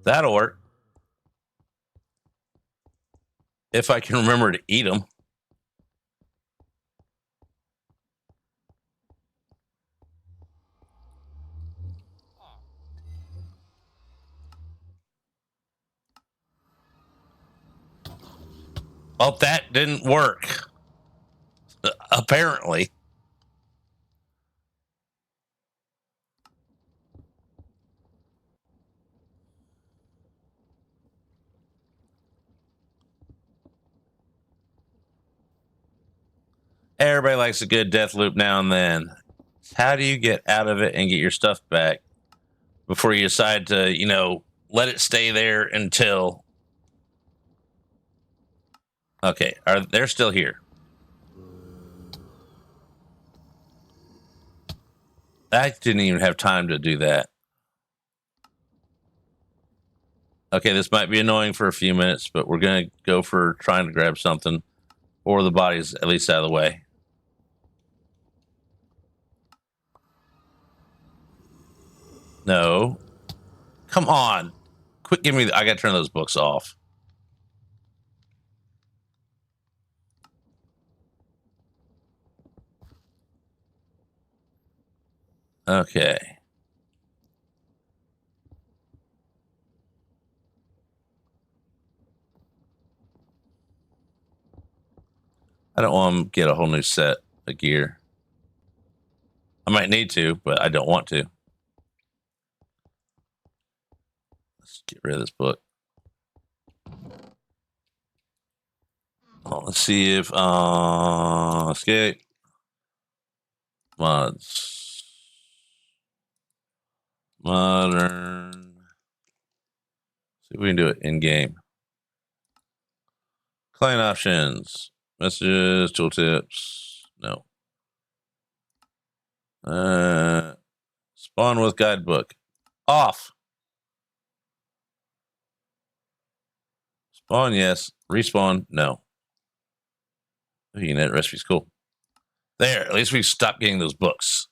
That'll work. If I can remember to eat them. Well, that didn't work. Apparently. Everybody likes a good death loop now and then. How do you get out of it and get your stuff back before you decide to, let it stay there until... Okay, they're still here. I didn't even have time to do that. Okay, this might be annoying for a few minutes, but we're going to go for trying to grab something, or the body's at least out of the way. No. Come on. Quit giving me... I got to turn those books off. Okay. I don't want to get a whole new set of gear. I might need to, but I don't want to. Let's get rid of this book. Let's see if escape mods modern. See if we can do it in game. Client options, messages, tooltips. No. Spawn with guidebook off. Spawn, yes. Respawn, no. That recipe's cool. There, at least we stopped getting those books.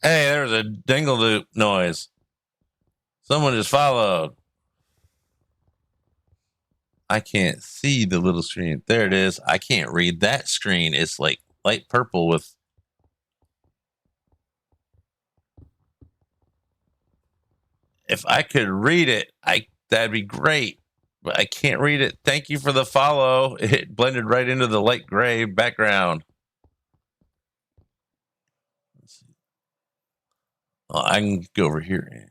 Hey, there was a dingle-doop noise. Someone just followed. I can't see the little screen. There it is. I can't read that screen. It's like light purple with... If I could read it, that'd be great. But I can't read it. Thank you for the follow. It blended right into the light gray background. Let's see. Well, I can go over here.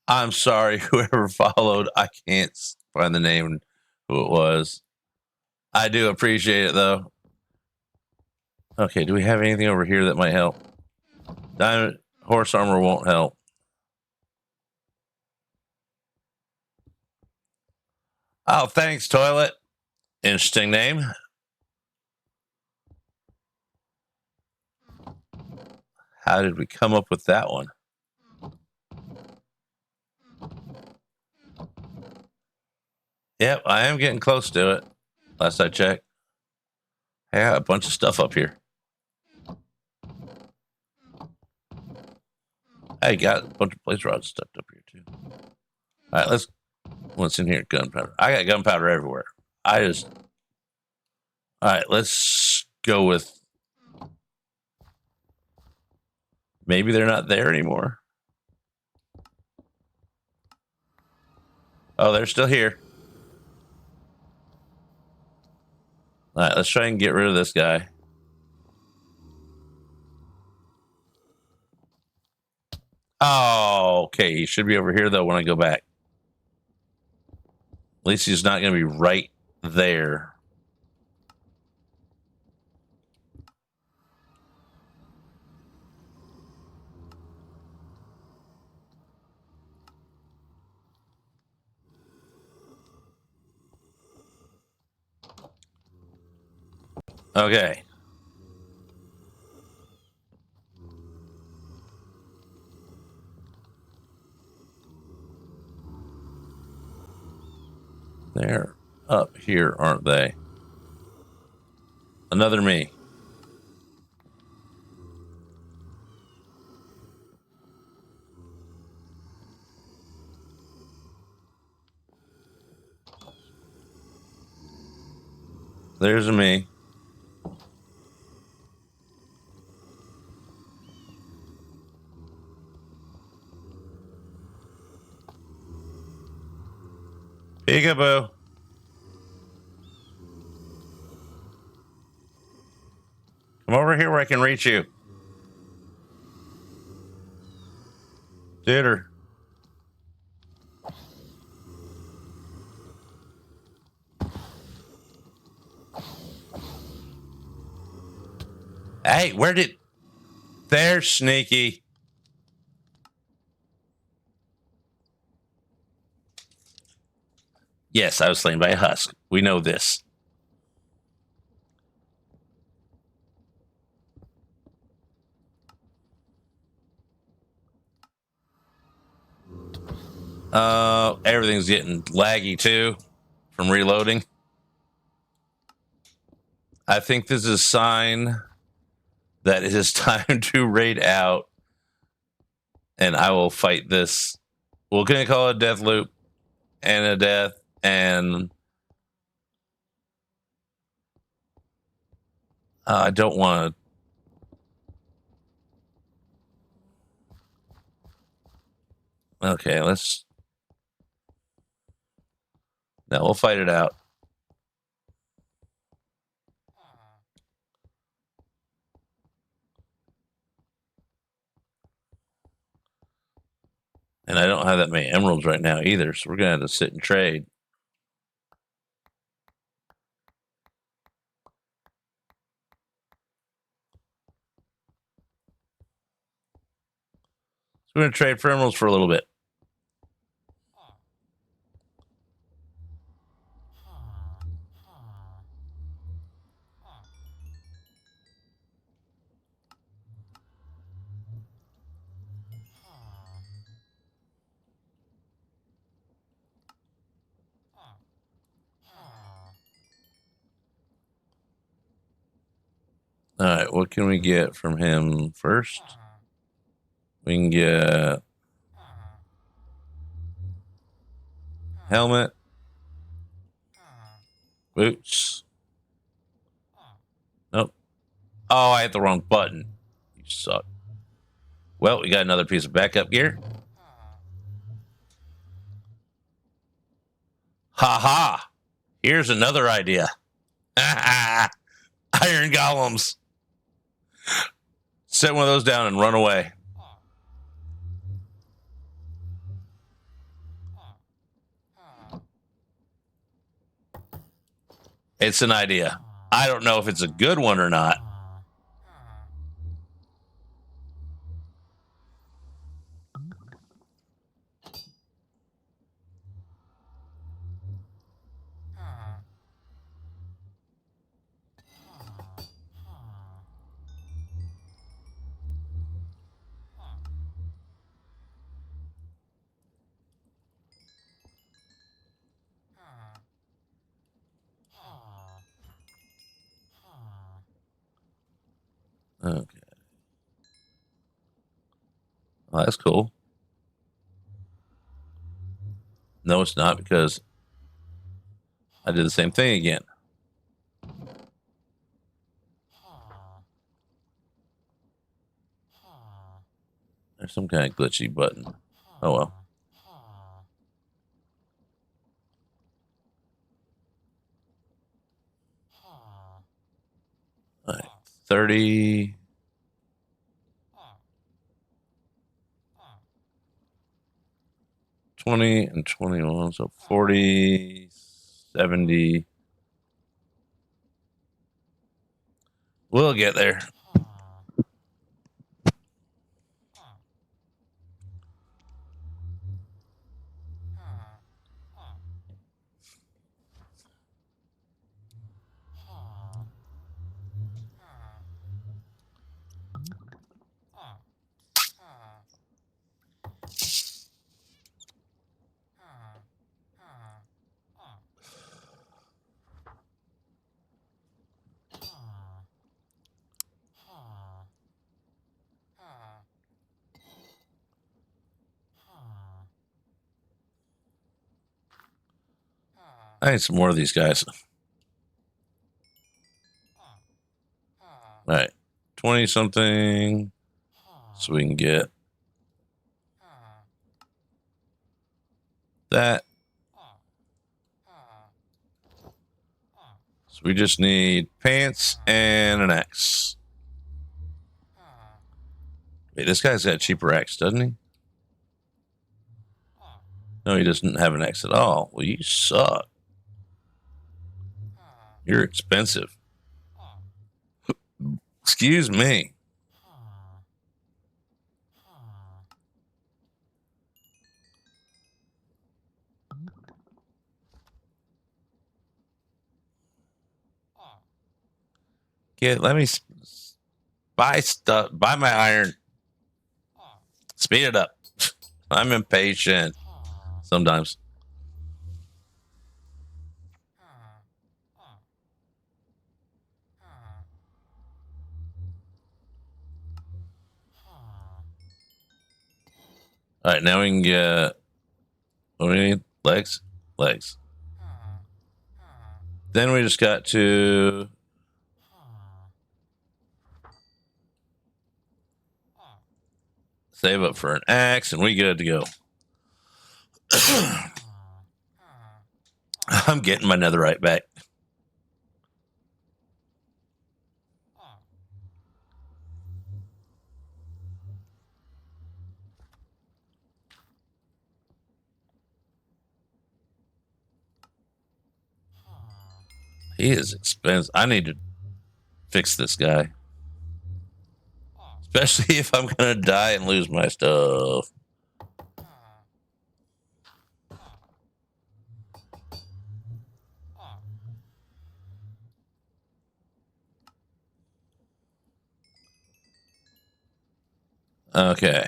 I'm sorry, whoever followed. I can't find the name who it was. I do appreciate it, though. Okay, do we have anything over here that might help? Diamond horse armor won't help. Oh, thanks, Toilet. Interesting name. How did we come up with that one? Yep, I am getting close to it. Last I checked. I got a bunch of stuff up here. I got a bunch of blaze rods stuck up here too. All right, what's in here? Gunpowder. I got gunpowder everywhere. All right, let's go with. Maybe they're not there anymore. Oh, they're still here. All right, let's try and get rid of this guy. Oh, okay. He should be over here, though, when I go back. At least he's not going to be right there. Okay. They're up here, aren't they? Another me. There's a me. Peekaboo. Come over here where I can reach you. Duder. Hey, where did... They're sneaky. Yes, I was slain by a husk. We know this. Everything's getting laggy too from reloading. I think this is a sign that it is time to raid out, and I will fight this. We're gonna call it a death loop and a death, and I don't want to. Okay, let's. No, we'll fight it out. And I don't have that many emeralds right now either, so we're gonna have to sit and trade. So we're gonna trade for emeralds for a little bit. All right, what can we get from him first? We can get helmet, boots. Nope. Oh, I hit the wrong button. You suck. Well, we got another piece of backup gear. Ha ha! Here's another idea. Iron golems. Set one of those down and run away. It's an idea. I don't know if it's a good one or not. Okay. Oh, that's cool. No, it's not, because I did the same thing again. There's some kind of glitchy button. Oh well. All right. 30. 20 and 21. So 40, 70. We'll get there. I need some more of these guys. All right. 20 something. So we can get that. So we just need pants and an axe. Wait, this guy's got a cheaper axe, doesn't he? No, he doesn't have an axe at all. Well, you suck. You're expensive. Excuse me. Let me buy stuff. Buy my iron. Speed it up. I'm impatient sometimes. All right, now we can get. What do we need? Legs? Legs. Then we just got to save up for an axe, and we good to go. I'm getting my netherite back. He is expensive. I need to fix this guy. Especially if I'm going to die and lose my stuff. Okay.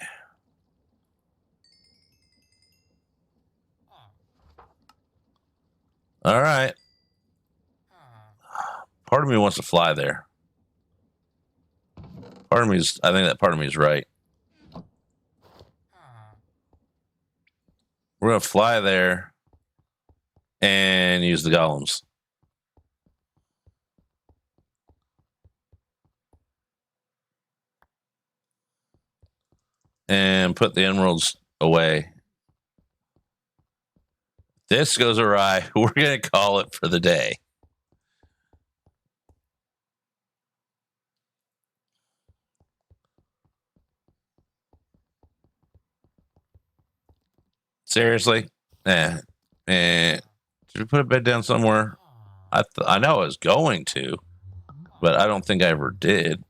All right. Part of me wants to fly there. I think that part of me is right. We're going to fly there and use the golems. And put the emeralds away. This goes awry. We're going to call it for the day. Seriously? Should we put a bed down somewhere? I know I was going to, but I don't think I ever did.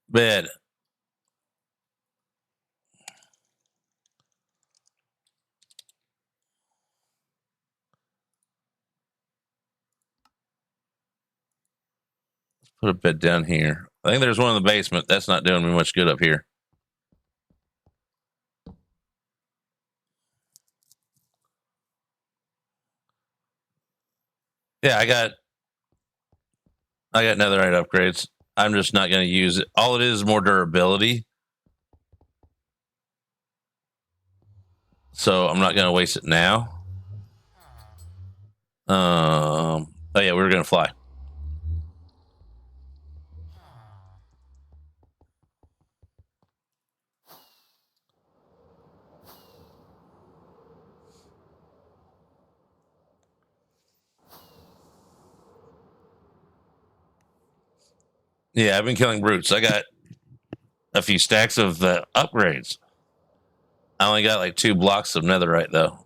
Bed. Let's put a bed down here. I think there's one in the basement. That's not doing me much good up here. Yeah, I got I got netherite upgrades. I'm just not going to use it. All it is more durability. So I'm not going to waste it now. Oh yeah, we were going to fly. Yeah, I've been killing brutes. I got a few stacks of upgrades. I only got like 2 blocks of netherite though.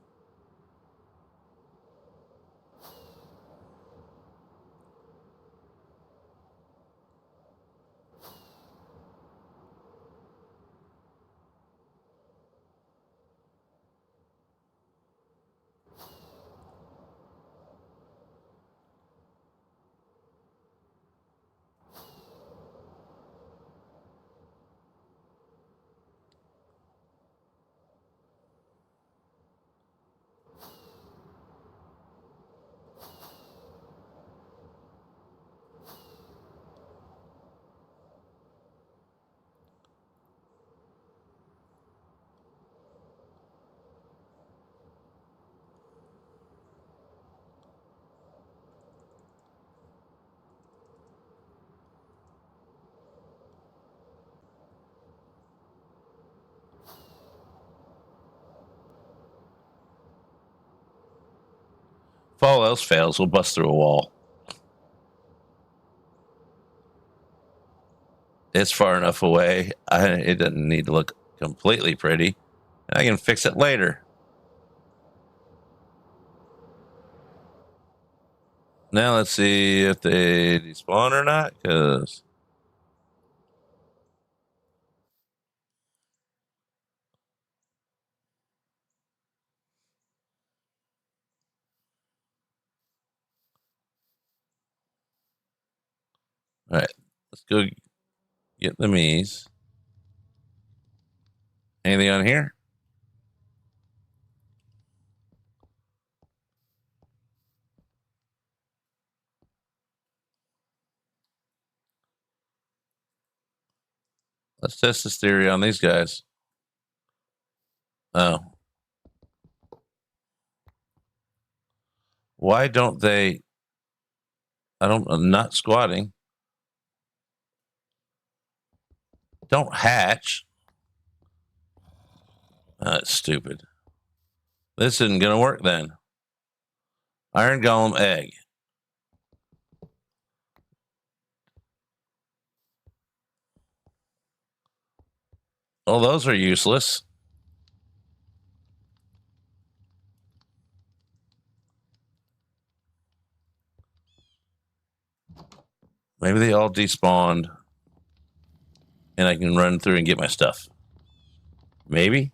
If all else fails, we'll bust through a wall. It's far enough away. It doesn't need to look completely pretty. I can fix it later. Now let's see if they despawn or not, because all right, let's go get the Mies. Anything on here? Let's test this theory on these guys. Oh. Why don't they? I'm not squatting. Don't hatch. That's stupid. This isn't going to work then. Iron Golem egg. Well, those are useless. Maybe they all despawned and I can run through and get my stuff. Maybe.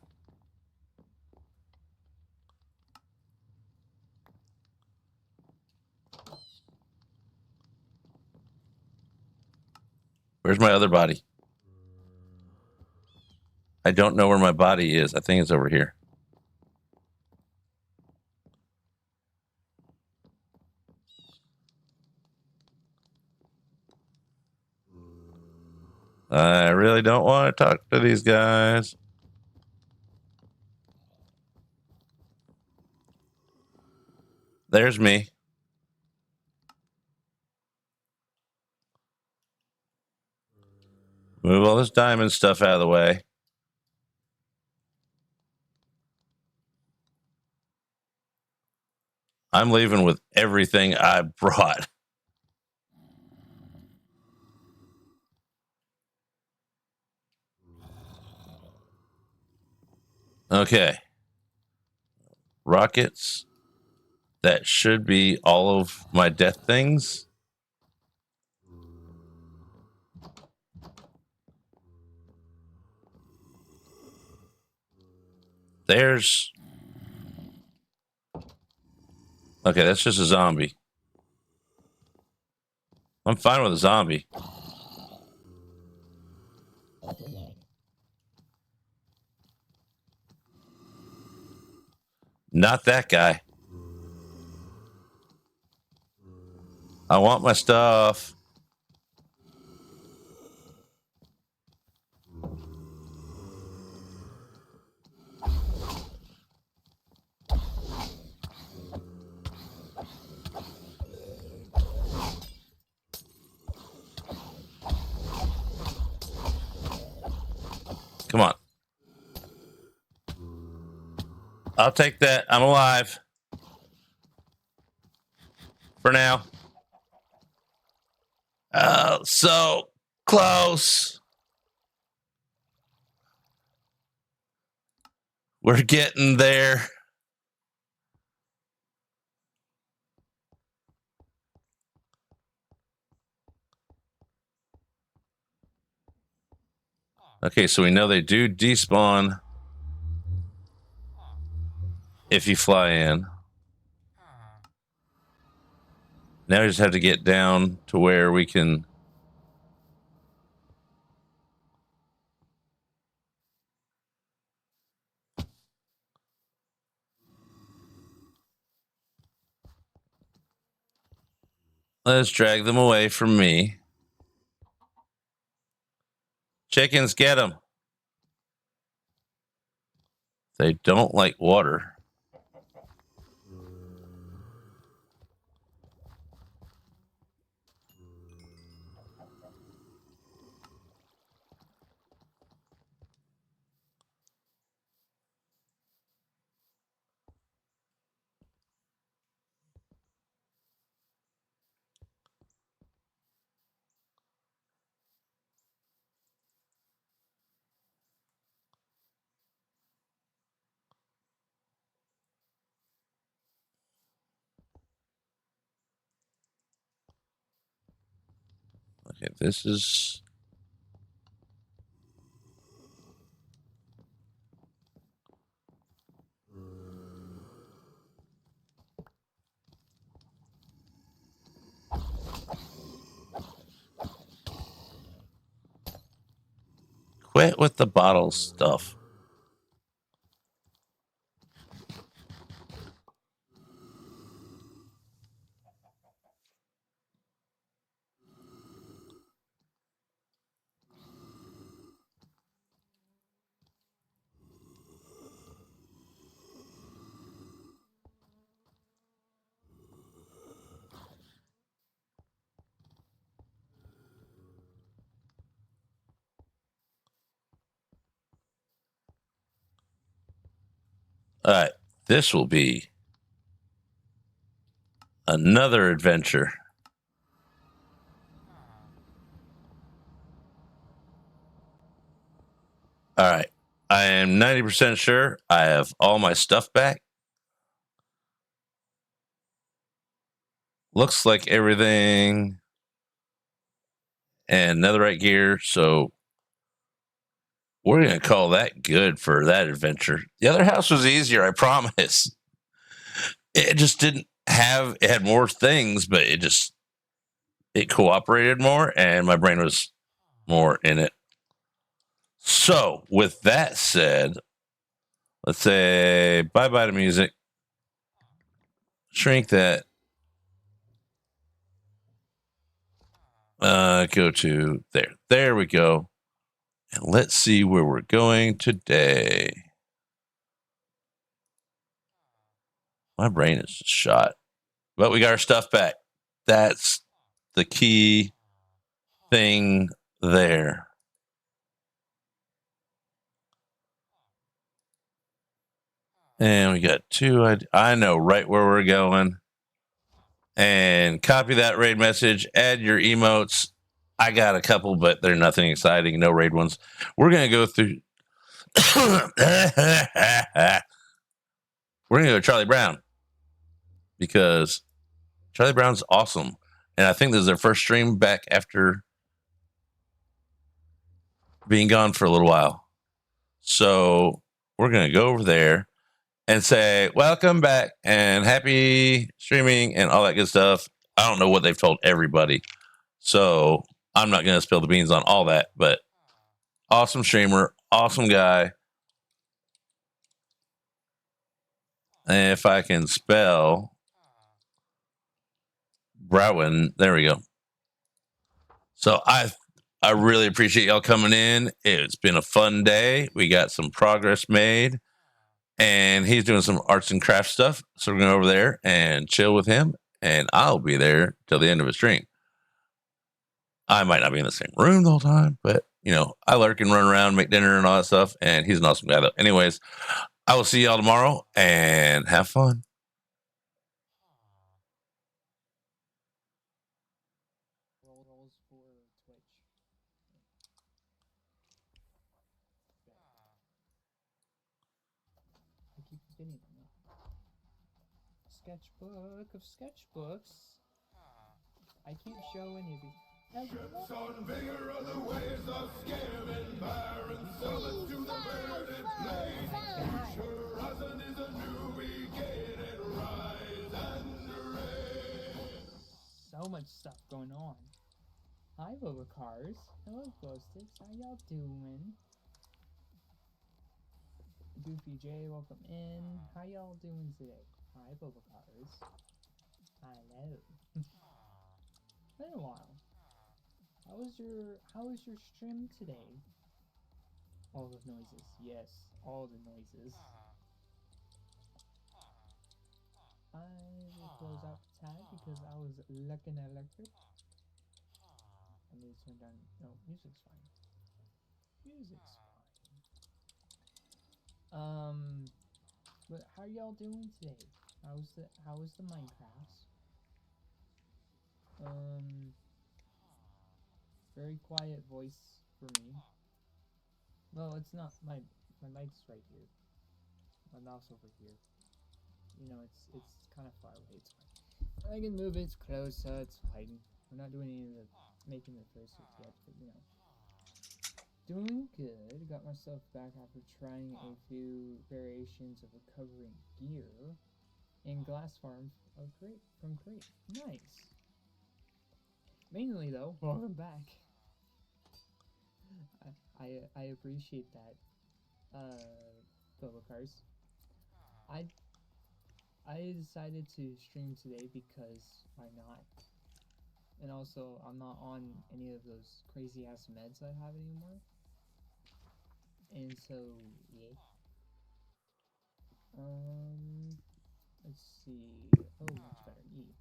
Where's my other body? I don't know where my body is. I think it's over here. I really don't want to talk to these guys. There's me. Move all this diamond stuff out of the way. I'm leaving with everything I brought. Okay. Rockets. That should be all of my death things. There's... Okay, that's just a zombie. I'm fine with a zombie. Not that guy. I want my stuff. Come on. I'll take that. I'm alive. For now. So close. We're getting there. Okay, so we know they do despawn if you fly in. Now we just have to get down to where we can. Let's drag them away from me. Chickens, get them. They don't like water. Okay, this is. Quit with the bottle stuff. All right, this will be another adventure. All right, I am 90% sure I have all my stuff back. Looks like everything and netherite gear, so we're going to call that good for that adventure. The other house was easier, I promise. It just didn't have, it had more things, but it cooperated more and my brain was more in it. So, with that said, let's say bye-bye to music. Shrink that. Go to there. There we go. And let's see where we're going today. My brain is just shot. But we got our stuff back. That's the key thing there. And we got two. I know right where we're going. And copy that raid message. Add your emotes. I got a couple, but they're nothing exciting. No raid ones. We're going to go through. We're going to go to Charlie Brown. Because Charlie Brown's awesome. And I think this is their first stream back after being gone for a little while. So we're going to go over there and say, welcome back and happy streaming and all that good stuff. I don't know what they've told everybody. So I'm not going to spill the beans on all that, but awesome streamer, awesome guy. And if I can spell Browen, there we go. So I really appreciate y'all coming in. It's been a fun day. We got some progress made. And he's doing some arts and crafts stuff. So we're going over there and chill with him. And I'll be there till the end of his stream. I might not be in the same room the whole time, but, I lurk and run around, make dinner and all that stuff. And he's an awesome guy, though. Anyways, I will see y'all tomorrow and have fun. Rolls for Twitch. I keep forgetting them. Sketchbook of sketchbooks. I can't show any of these. Ships on vigor of the waves of scale and barren, so let's do the bearded blade. Horizon is a new beginning, rise and rain. So much stuff going on. Hi, Bobacars. Hello, Glowsticks. How y'all doing? Goofy J, welcome in. How y'all doing today? Hi, Bobacars. Hello. Been a while. How was your stream today? All the noises. Yes, all the noises. I will close out the tab because I was looking electric. I need to turn down. No, music's fine. Music's fine. But how y'all doing today? How was the Minecraft? Very quiet voice for me. Well, it's not my mic's right here. My mouse over here. It's kind of far away. It's fine. I can move it closer. It's fine. We're not doing any of the making the fursuits yet, but doing good. Got myself back after trying a few variations of recovering gear in Glass Farm from Crate. Nice. Mainly though, welcome back. I appreciate that. Bobacars. I decided to stream today because why not? And also, I'm not on any of those crazy ass meds I have anymore. And so, yeah. Let's see. Oh, much better. Yeah.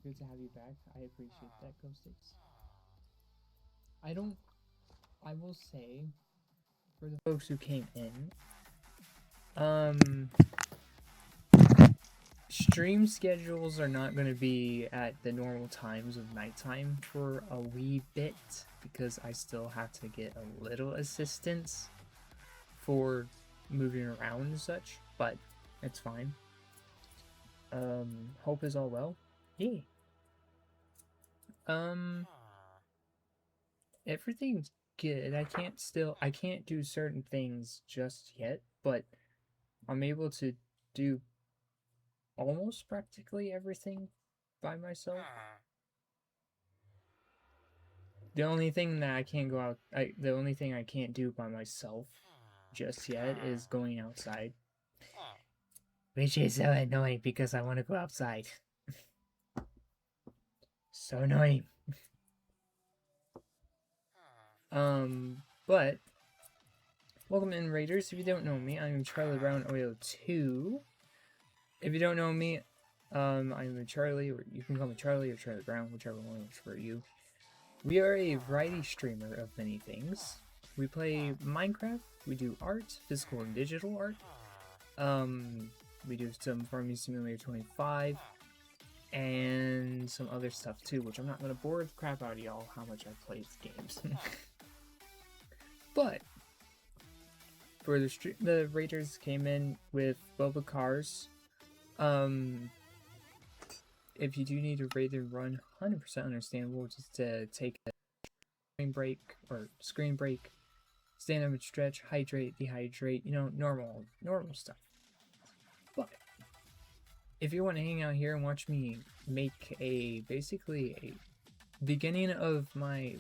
Good to have you back. I appreciate that, Ghostix. I will say, for the folks who came in, stream schedules are not going to be at the normal times of nighttime for a wee bit because I still have to get a little assistance for moving around and such, but it's fine. Hope is all well. Yeah. Everything's good. I can't do certain things just yet, but I'm able to do almost practically everything by myself. The only thing that I can't go out, the only thing I can't do by myself just yet is going outside. Which is so annoying because I want to go outside. So annoying. But welcome in, Raiders. If you don't know me, I'm Charlie Brown 002. If you don't know me, I'm Charlie, or you can call me Charlie or Charlie Brown, whichever one works for you. We are a variety streamer of many things. We play Minecraft, we do art, physical and digital art. We do some Farming Simulator 25, and some other stuff too, which I'm not going to bore the crap out of y'all how much I play these games. But for the Raiders came in with Bobacars. If you do need a raid and run, 100% understandable. Just to take a screen break, stand up and stretch, hydrate, dehydrate, normal stuff. But if you want to hang out here and watch me make basically a beginning of my